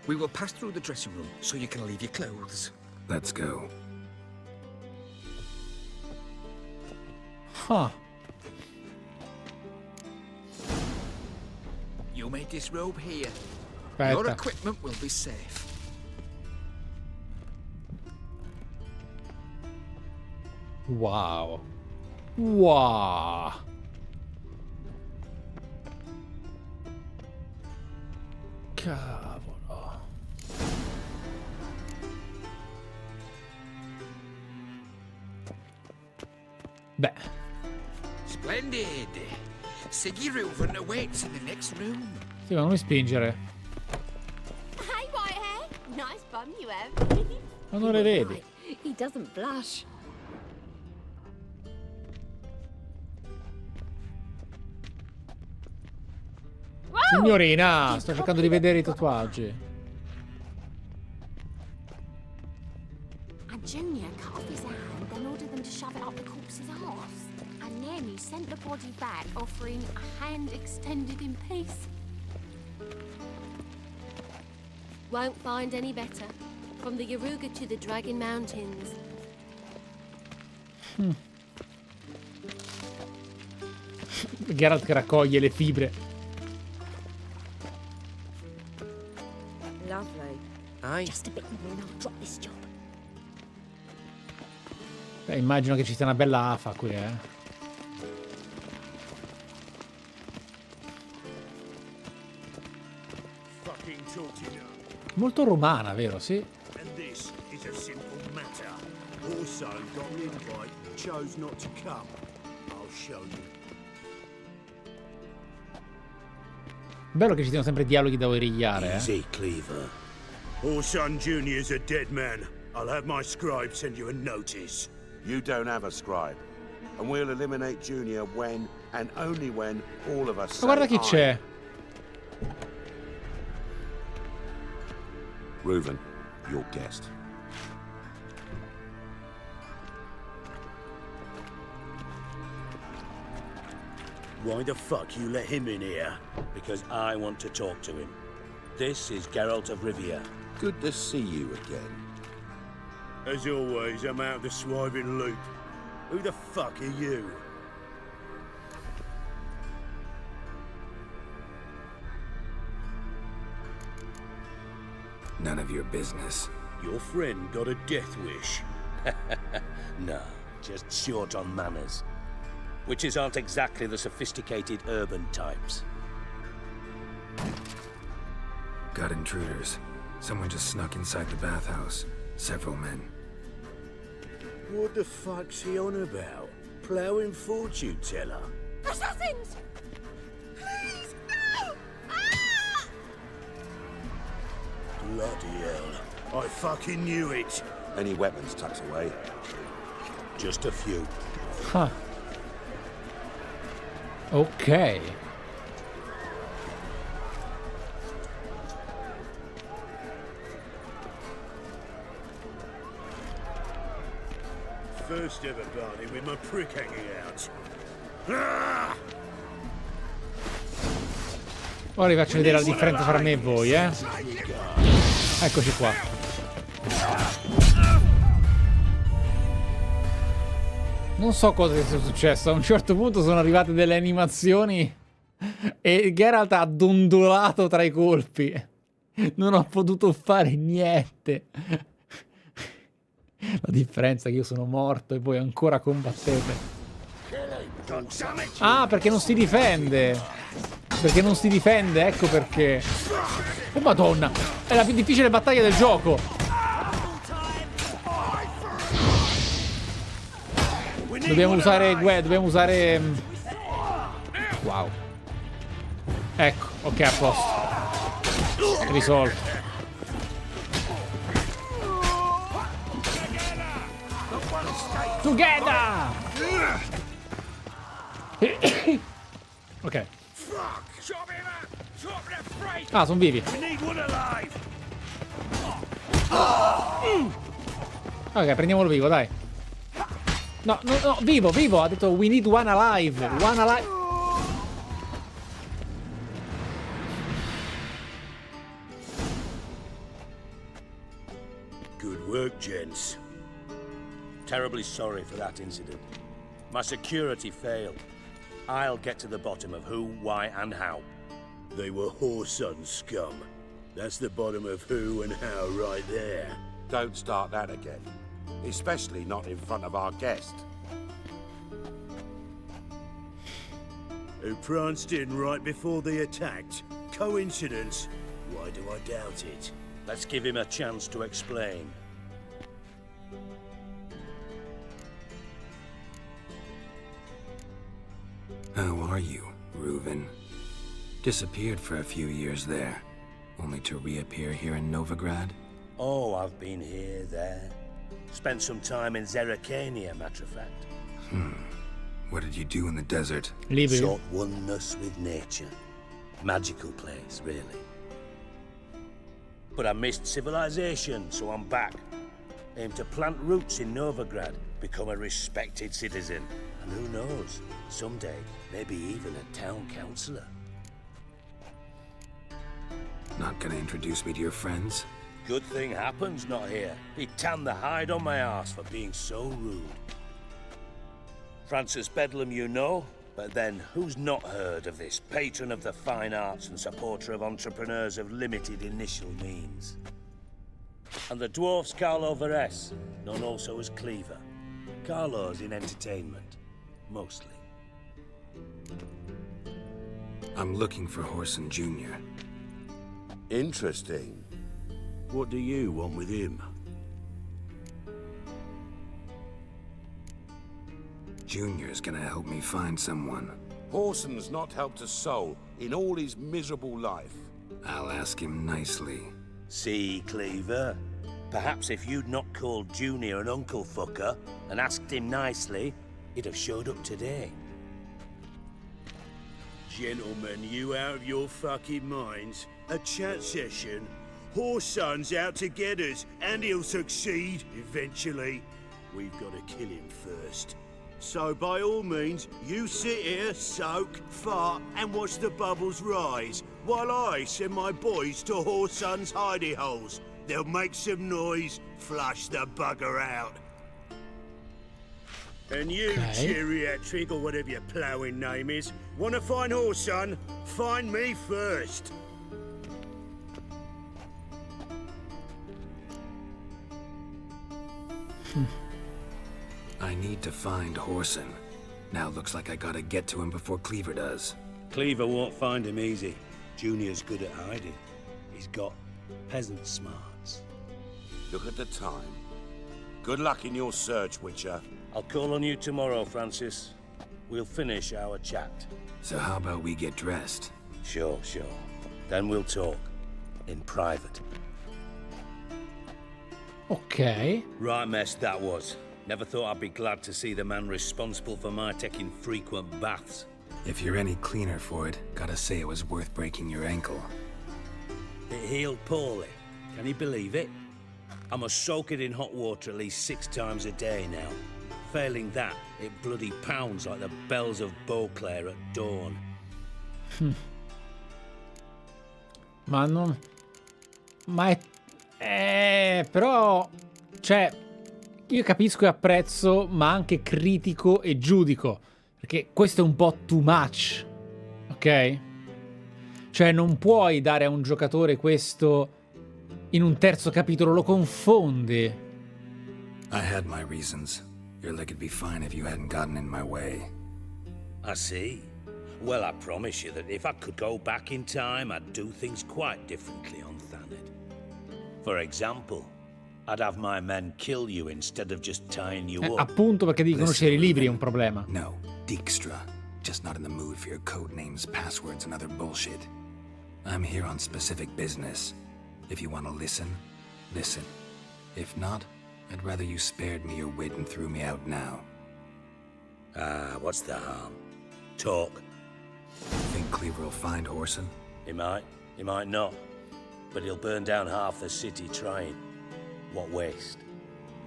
We will pass through the dressing room so you can leave your clothes. Let's go. Huh. You may disrobe here. Aspetta. Your equipment will be safe. Wow. Wow. Cavolo. Beh. Splendid. Sigi Reuven awaits in the next room. Sì, ma non mi spingere. Hey, Whitehair. Nice bum you have. Ma non le vedi. He doesn't blush. Signorina, sto cercando di vedere i tatuaggi. A junior cut off his hand, then ordered them to shove it up the corpse's arse. And then he sent the body back, offering a hand extended in peace. Won't find any better. From the Yaruga to the Dragon Mountains. Geralt che raccoglie le fibre. Lovely. Just a bit more and I'll drop this job. Beh, immagino che ci sia una bella afa qui, Fucking talk to you. Molto romana, vero? Sì. And this is a simple matter. Also got an invite, chose not to come. I'll show you. Bello che ci siano sempre dialoghi da origliare, Easy, Cleaver. Orson Jr.'s a dead man. I'll have my scribe send you a notice. You don't have a scribe. And we'll eliminate Junior when, and only when, all of us say Ma guarda chi c'è. Reuven, your guest. Why the fuck you let him in here? Because I want to talk to him. This is Geralt of Rivia. Good to see you again. As always, I'm out of the swiving loop. Who the fuck are you? None of your business. Your friend got a death wish. No, just short on manners. Witches aren't exactly the sophisticated urban types. Got intruders. Someone just snuck inside the bathhouse. Several men. What the fuck's he on about? Ploughing fortune teller? Assassins! Please, no! Ah! Bloody hell. I fucking knew it. Any weapons tucked away? Just a few. Huh. Ok. First ever party with my prick hanging out. Ah! Ora vi faccio vedere la differenza tra me e voi, eh. Eccoci qua. Non so cosa sia successo. A un certo punto sono arrivate delle animazioni e Geralt ha dondolato tra i colpi. Non ho potuto fare niente. La differenza è che io sono morto e voi ancora combattete. Ah, perché non si difende. Perché non si difende, ecco perché. Oh madonna, è la più difficile battaglia del gioco. Dobbiamo usare wow. Ecco, ok, a posto. Risolto. Together! Ok. Ah, sono vivi. Ok, prendiamolo vivo, dai. No, no, no, vivo, vivo. Ha detto we need one alive. One alive. Good work, gents. Terribly sorry for that incident. My security failed. I'll get to the bottom of who, why, and how. They were whoreson scum. That's the bottom of who and how right there. Don't start that again. Especially not in front of our guest. Who pranced in right before they attacked. Coincidence? Why do I doubt it? Let's give him a chance to explain. How are you, Reuven? Disappeared for a few years there, only to reappear here in Novigrad? Oh, I've been here, there. Spent some time in Zerrikania, matter of fact. What did you do in the desert? Sought oneness with nature. Magical place, really. But I missed civilization, so I'm back. Aim to plant roots in Novigrad, become a respected citizen. And who knows, someday, maybe even a town councillor. Not gonna introduce me to your friends? Good thing happens not here. He tanned the hide on my arse for being so rude. Francis Bedlam you know, but then who's not heard of this patron of the fine arts and supporter of entrepreneurs of limited initial means? And the dwarf's Carlo Veres, known also as Cleaver. Carlo's in entertainment, mostly. I'm looking for Whoreson Jr. Interesting. What do you want with him? Junior's gonna help me find someone. Whoreson's not helped a soul in all his miserable life. I'll ask him nicely. See, Cleaver? Perhaps if you'd not called Junior an uncle fucker and asked him nicely, he'd have showed up today. Gentlemen, you out of your fucking minds? A chat session? Whoreson's out to get us, and he'll succeed eventually. We've got to kill him first. So by all means, you sit here, soak, fart, and watch the bubbles rise, while I send my boys to Whoreson's hidey holes. They'll make some noise, flush the bugger out. And you, geriatric, or whatever your ploughing name is, want to find Whoreson? Find me first. I need to find Whoreson. Now looks like I gotta get to him before Cleaver does. Cleaver won't find him easy. Junior's good at hiding. He's got peasant smarts. Look at the time. Good luck in your search, Witcher. I'll call on you tomorrow, Francis. We'll finish our chat. So how about we get dressed? Sure. Then we'll talk. In private. Ok. Right mess that was. Never thought I'd be glad to see the man responsible for my taking frequent baths. If you're any cleaner for it, gotta say it was worth breaking your ankle. It healed poorly. Can you believe it? I must soak it in hot water at least 6 times a day now. Failing that, it bloody pounds like the bells of Beauclair at dawn. Ma non... Ma è... però... Cioè... Io capisco e apprezzo, ma anche critico e giudico. Perché questo è un po' too much. Ok? Cioè non puoi dare a un giocatore questo in un terzo capitolo, lo confondi. I had my reasons. Your leg would be fine if you hadn't gotten in my way. I see. Well, I promise you that if I could go back in time, I'd do things quite differently on Thanet. For example, I'd have my men kill you instead of just tying you up. Appunto perché devi conoscere i libri è un problema. No, Dijkstra. Just not in the mood for your code names, passwords, and other bullshit. I'm here on specific business. If you want to listen, listen. If not, I'd rather you spared me your wit and threw me out now. What's the harm? Talk. Think Cleaver will find Whoreson? He might not. But he'll burn down half the city trying. What waste?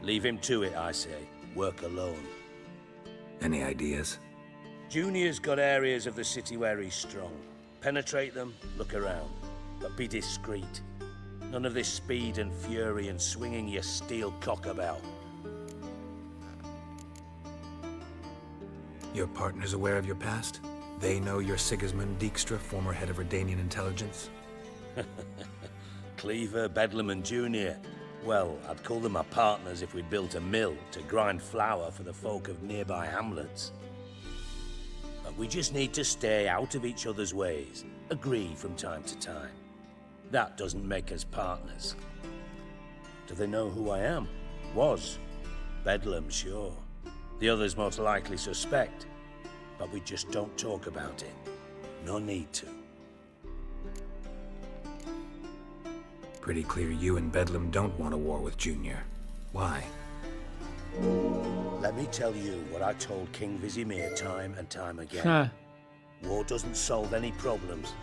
Leave him to it, I say. Work alone. Any ideas? Junior's got areas of the city where he's strong. Penetrate them, look around. But be discreet. None of this speed and fury and swinging your steel cock about. Your partners aware of your past? They know you're Sigismund Dijkstra, former head of Redanian intelligence? Cleaver, Bedlam and Junior. Well, I'd call them my partners if we'd built a mill to grind flour for the folk of nearby hamlets. But we just need to stay out of each other's ways. Agree from time to time. That doesn't make us partners. Do they know who I am? Was. Bedlam, sure. The others most likely suspect. But we just don't talk about it. No need to. Pretty clear you and Bedlam don't want a war with Junior. Why? Let me tell you what I told King Vizimir time and time again. War doesn't solve any problems.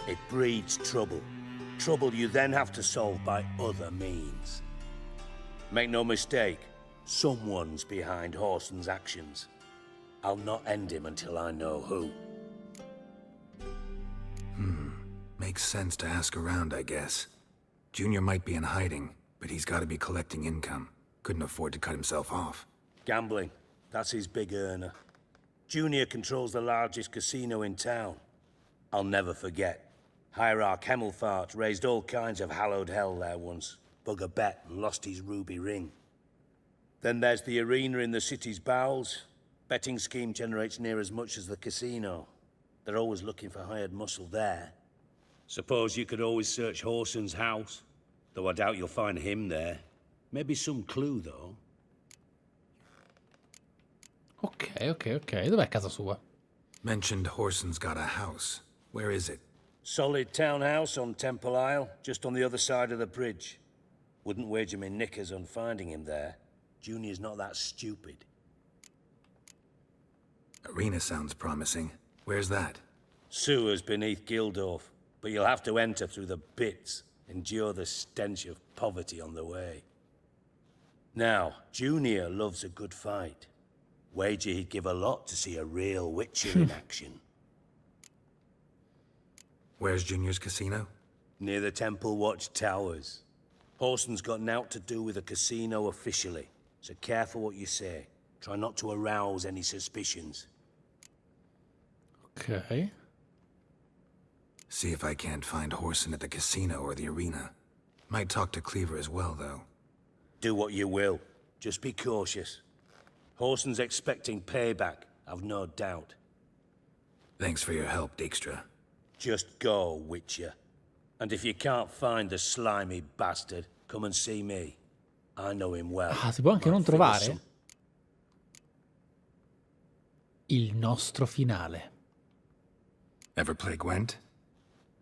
It breeds trouble. Trouble you then have to solve by other means. Make no mistake, someone's behind Whoreson's actions. I'll not end him until I know who. Makes sense to ask around, I guess. Junior might be in hiding, but he's got to be collecting income. Couldn't afford to cut himself off. Gambling. That's his big earner. Junior controls the largest casino in town. I'll never forget. Hierarch Hemmelfart raised all kinds of hallowed hell there once. Bug a bet and lost his ruby ring. Then there's the arena in the city's bowels. Betting scheme generates near as much as the casino. They're always looking for hired muscle there. Suppose you could always search Whoreson's house. Though I doubt you'll find him there. Maybe some clue, though. Ok. Dov'è casa sua? Mentioned Whoreson's got a house. Where is it? Solid townhouse on Temple Isle, just on the other side of the bridge. Wouldn't wager me knickers on finding him there. Junior's not that stupid. Arena sounds promising. Where's that? Sewers beneath Gildorf, but you'll have to enter through the bits, endure the stench of poverty on the way. Now, Junior loves a good fight. Wager he'd give a lot to see a real Witcher in action. Where's Junior's casino? Near the Temple Watch Towers. Horson's got nought to do with the casino officially, so careful what you say. Try not to arouse any suspicions. Ok. See if I can't find Horson at the casino or the arena. Might talk to Cleaver as well, though. Do what you will. Just be cautious. Horson's expecting payback, I've no doubt. Thanks for your help, Dijkstra. Just go, Witcher. And if you can't find the slimy bastard, come and see me. I know him well. Ah, si può anche non trovare? Il nostro finale. Ever play Gwent?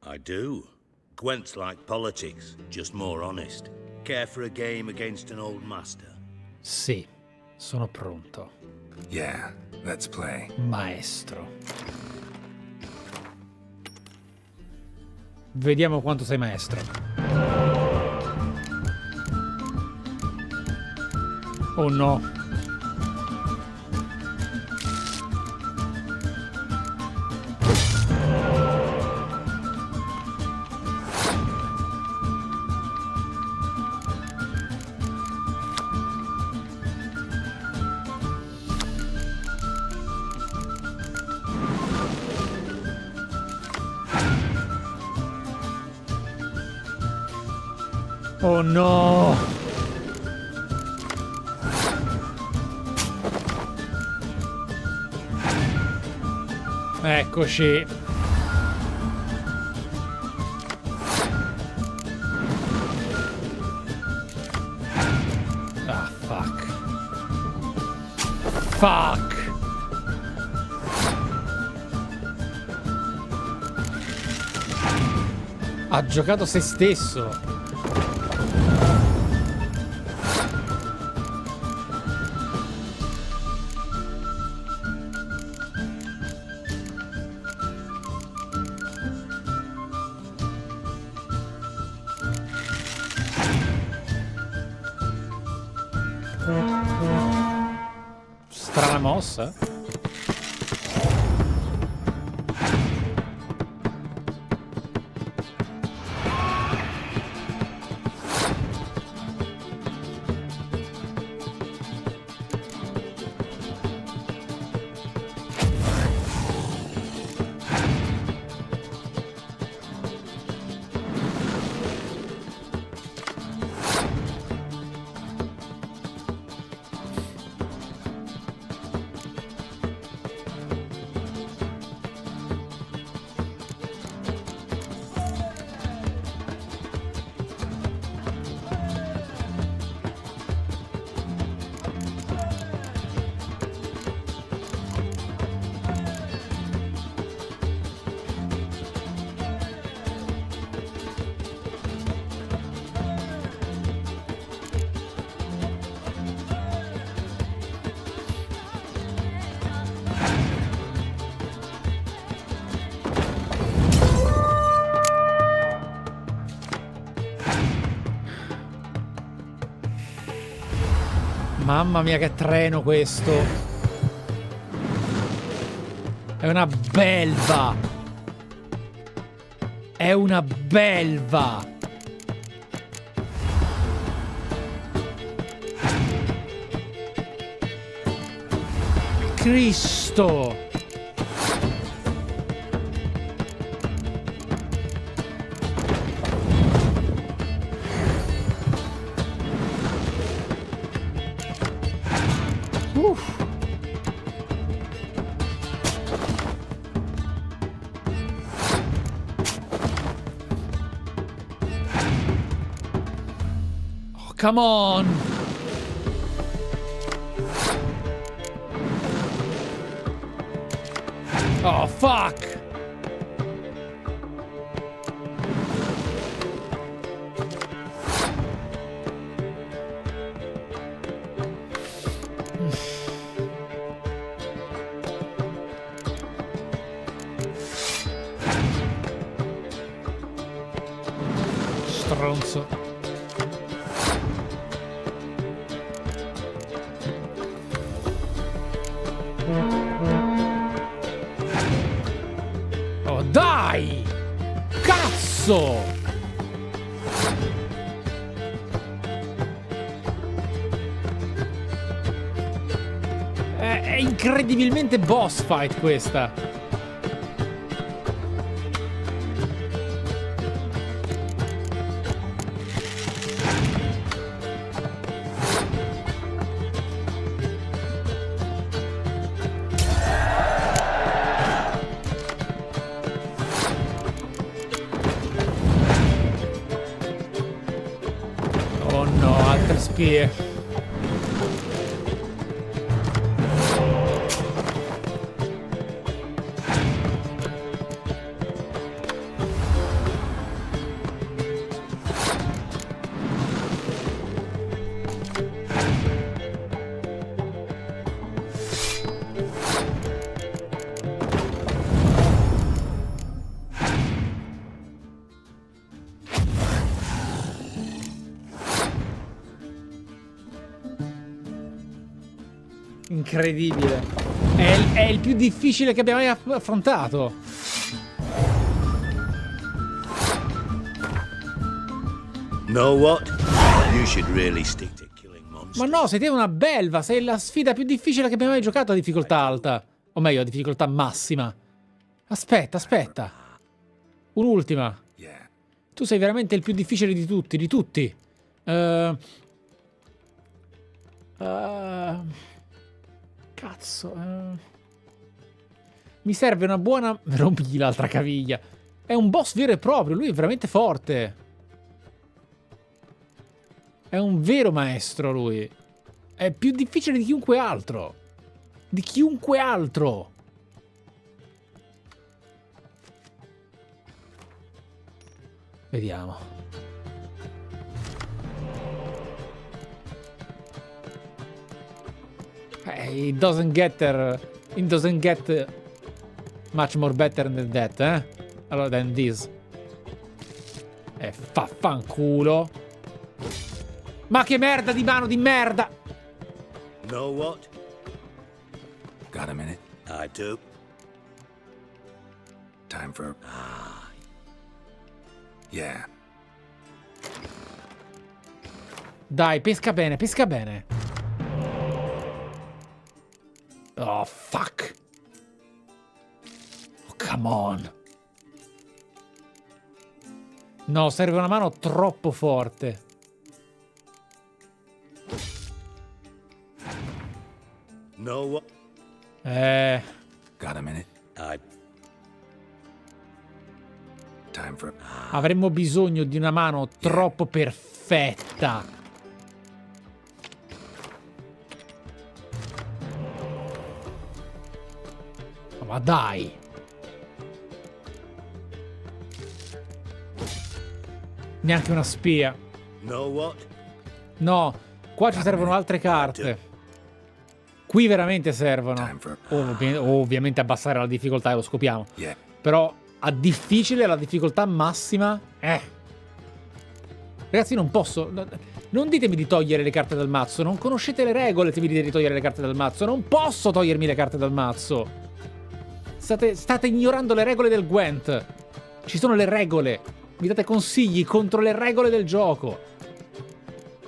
I do. Gwent's like politics, just more honest. Care for a game against an old master? Sì, sono pronto. Yeah, let's play. Maestro. Vediamo quanto sei maestro. Oh no. Oh no! Eccoci. Ah, fuck. Fuck! Ha giocato se stesso. Strana mossa. Mamma mia che treno questo. È una belva. È una belva. Cristo. Come on! Oh, fuck! stronzo. Oh dai! Cazzo! È incredibilmente boss fight questa. Oh no, altre spie. Incredibile. È il più difficile che abbiamo mai affrontato. Know what? You should really stick to killing monsters. Ma no, sei te una belva. Sei la sfida più difficile che abbiamo mai giocato a difficoltà alta. O meglio, a difficoltà massima. Aspetta, aspetta. Un'ultima. Tu sei veramente il più difficile di tutti, di tutti. Cazzo. Mi serve una buona... Rompigli l'altra caviglia. È un boss vero e proprio. Lui è veramente forte. È un vero maestro lui. È più difficile di chiunque altro. Di chiunque altro. Vediamo. It doesn't get much more better than that, eh? Allora, than this. Fanculo. Ma che merda di mano di merda! Know what? Got a minute? I do. Time for... Yeah. Dai, pesca bene, pesca bene. Oh, fuck. Oh, come on. No, serve una mano troppo forte. Know what? Got a minute? Time for... Avremmo bisogno di una mano troppo perfetta. Ma dai. Neanche una spia. Know what? No, qua ci servono altre carte. Qui veramente servono. Ovviamente abbassare la difficoltà e lo scopiamo. Però a difficile, la difficoltà massima. Ragazzi, non posso. Non ditemi di togliere le carte dal mazzo. Non conoscete le regole se mi dite di togliere le carte dal mazzo. Non posso togliermi le carte dal mazzo. State ignorando le regole del Gwent. Ci sono le regole. Mi date consigli contro le regole del gioco.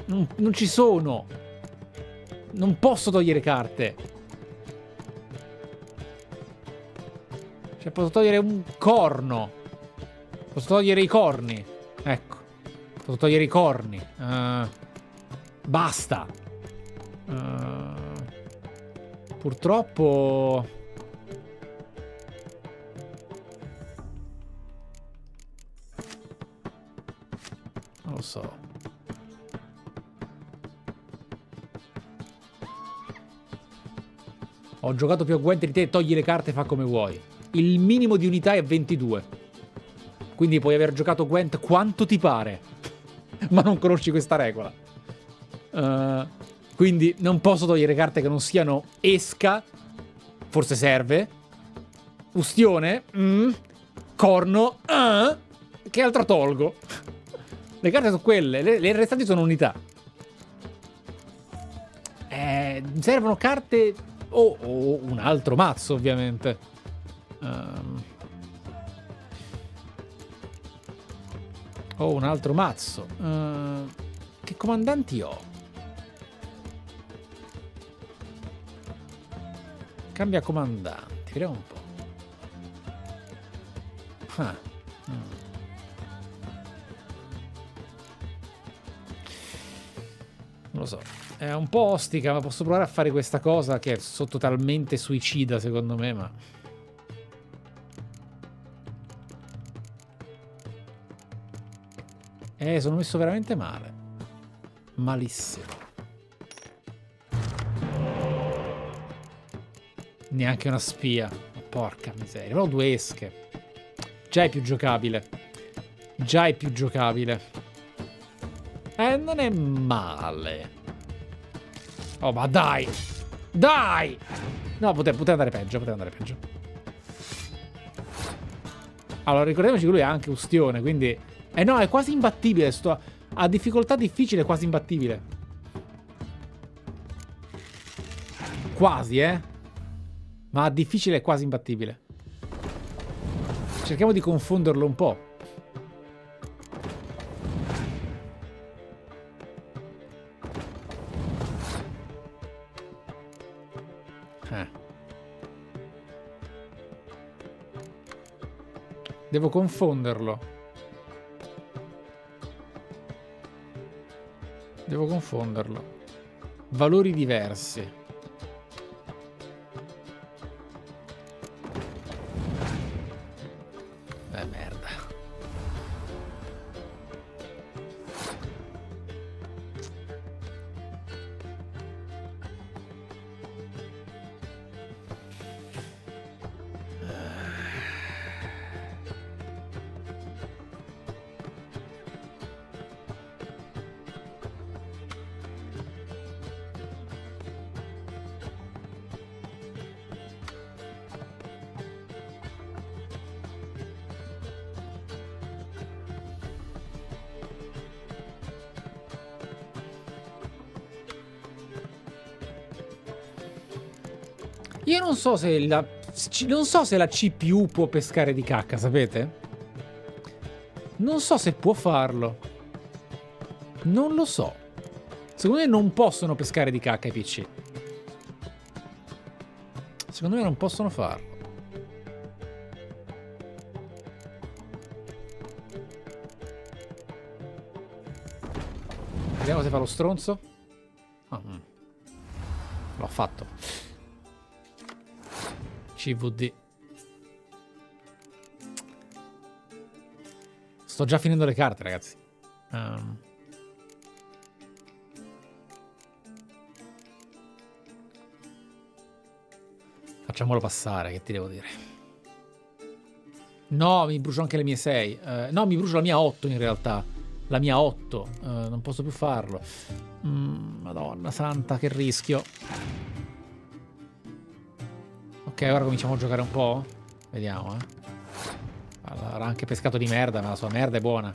Non ci sono. Non posso togliere carte. Cioè, posso togliere un corno. Posso togliere i corni. Ecco. Posso togliere i corni. Basta. Purtroppo... Non lo so. Ho giocato più a Gwent di te, togli le carte e fa come vuoi. Il minimo di unità è 22. Quindi puoi aver giocato Gwent quanto ti pare. Ma non conosci questa regola. Quindi non posso togliere carte che non siano esca. Forse serve. Ustione. Corno. Che altro tolgo? Le carte sono quelle, le restanti sono unità. Servono carte o un altro mazzo, ovviamente. O un altro mazzo. Che comandanti ho? Cambia comandanti, vediamo un po'. Non lo so. È un po' ostica, ma posso provare a fare questa cosa che è totalmente suicida, secondo me, ma... sono messo veramente male. Malissimo. Neanche una spia. Porca miseria. Però 2 esche. Già è più giocabile. Già è più giocabile. Non è male. Oh, ma dai! Dai! No, poteva andare peggio, poteva andare peggio. Allora, ricordiamoci che lui è anche ustione, quindi... no, è quasi imbattibile. A difficoltà difficile è quasi imbattibile. Quasi, ma a difficile è quasi imbattibile. Cerchiamo di confonderlo un po'. Devo confonderlo. Devo confonderlo. Valori diversi. Merda. Io non so se la CPU può pescare di cacca, sapete? Non so se può farlo. Non lo so. Secondo me non possono pescare di cacca i PC. Secondo me non possono farlo. Vediamo se fa lo stronzo. L'ho fatto. CVD. Sto già finendo le carte, ragazzi. Facciamolo passare, che ti devo dire. No, mi brucio anche le mie 6. No, mi brucio la mia 8 in realtà. La mia 8. Non posso più farlo. Madonna santa, che rischio. Ok, ora cominciamo a giocare un po'. Vediamo, Allora, anche pescato di merda, ma la sua merda è buona.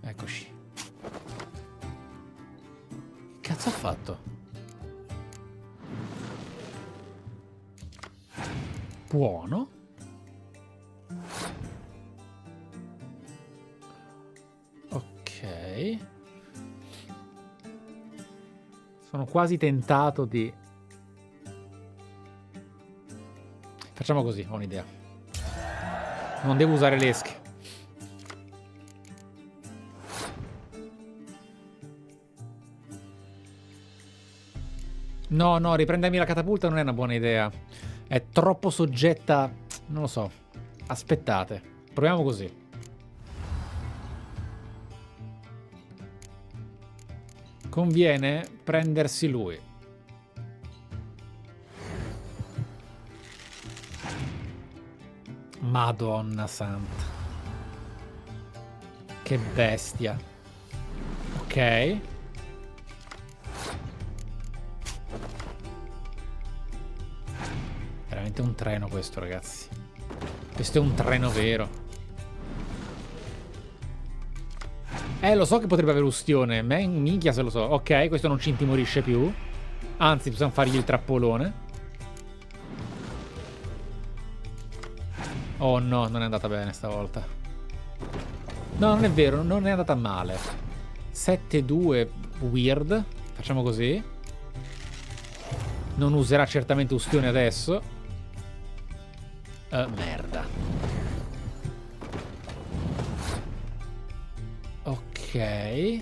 Eccoci. Che cazzo ha fatto? Buono. Ok. Sono quasi tentato di... Facciamo così, ho un'idea. Non devo usare le esche. No, riprendermi la catapulta non è una buona idea. È troppo soggetta... Non lo so. Aspettate. Proviamo così. Conviene prendersi lui. Madonna santa. Che bestia. Ok. Veramente un treno questo, ragazzi. Questo è un treno vero. Lo so che potrebbe avere ustione. Minchia se lo so. Ok, questo non ci intimorisce più. Anzi, possiamo fargli il trappolone. Oh no, non è andata bene stavolta. No, non è vero, non è andata male. 7-2 weird. Facciamo così. Non userà certamente ustione adesso. Merda. Ok.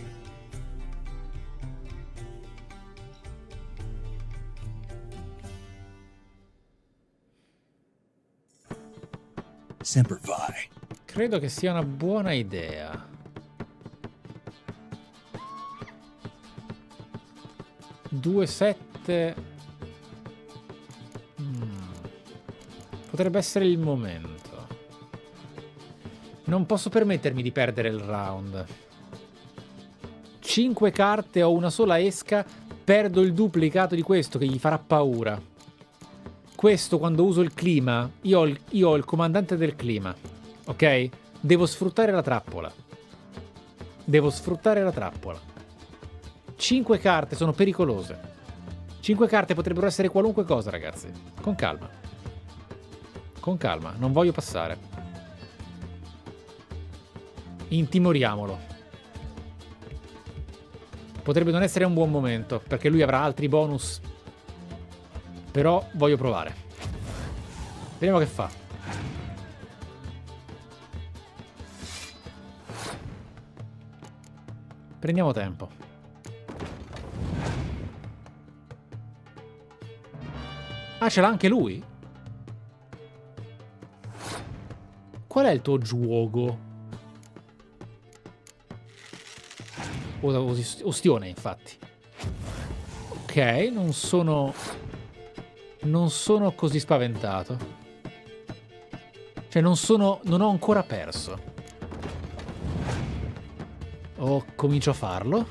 Semper Fi. Credo che sia una buona idea. 2-7. Potrebbe essere il momento. Non posso permettermi di perdere il round. 5 carte o una sola esca, perdo il duplicato di questo che gli farà paura. Questo quando uso il clima, io ho il comandante del clima, ok? Devo sfruttare la trappola. Devo sfruttare la trappola. 5 carte sono pericolose. 5 carte potrebbero essere qualunque cosa, ragazzi. Con calma. Con calma, non voglio passare. Intimoriamolo. Potrebbe non essere un buon momento, perché lui avrà altri bonus. Però voglio provare. Vediamo che fa. Prendiamo tempo. Ah, ce l'ha anche lui? Qual è il tuo gioco? Ustione, infatti. Ok, non sono così spaventato. Cioè, non ho ancora perso. Comincio a farlo.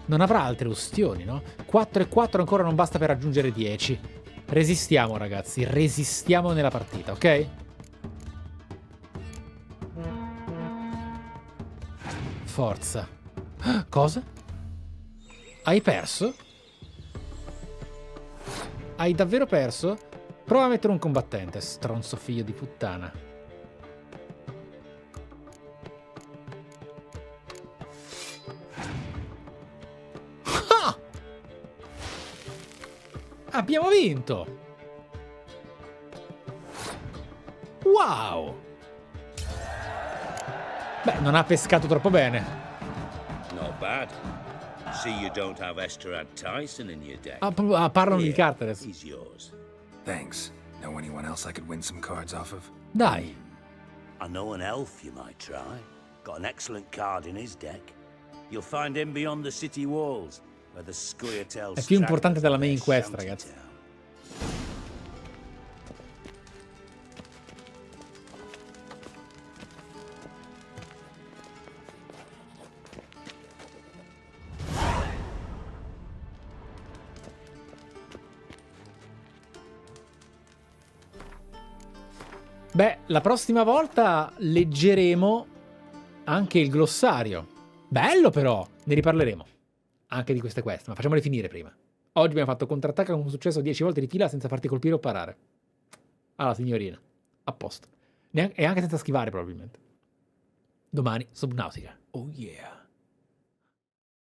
Non avrà altre ustioni, no? 4 e 4 ancora non basta per raggiungere 10. Resistiamo, ragazzi. Resistiamo nella partita, ok? Forza. Cosa? Hai perso? Hai davvero perso? Prova a mettere un combattente, stronzo figlio di puttana. Ah! Abbiamo vinto! Wow! Beh, non ha pescato troppo bene. Not bad. See you don't have Esterad Tyson in your deck. Parlano di carte adesso. He's yours. Thanks. Know anyone else I could win some cards off of? Dai. I know an elf you might try. Got an excellent card in his deck. You'll find him beyond the city walls, where the Scoia'tael È più importante della main quest, ragazzi. Beh, la prossima volta leggeremo anche il glossario. Bello però! Ne riparleremo. Anche di queste quest, ma facciamole finire prima. Oggi abbiamo fatto contrattacca con un successo 10 volte di fila senza farti colpire o parare. Alla signorina. A posto. E anche senza schivare probabilmente. Domani Subnautica. Oh yeah.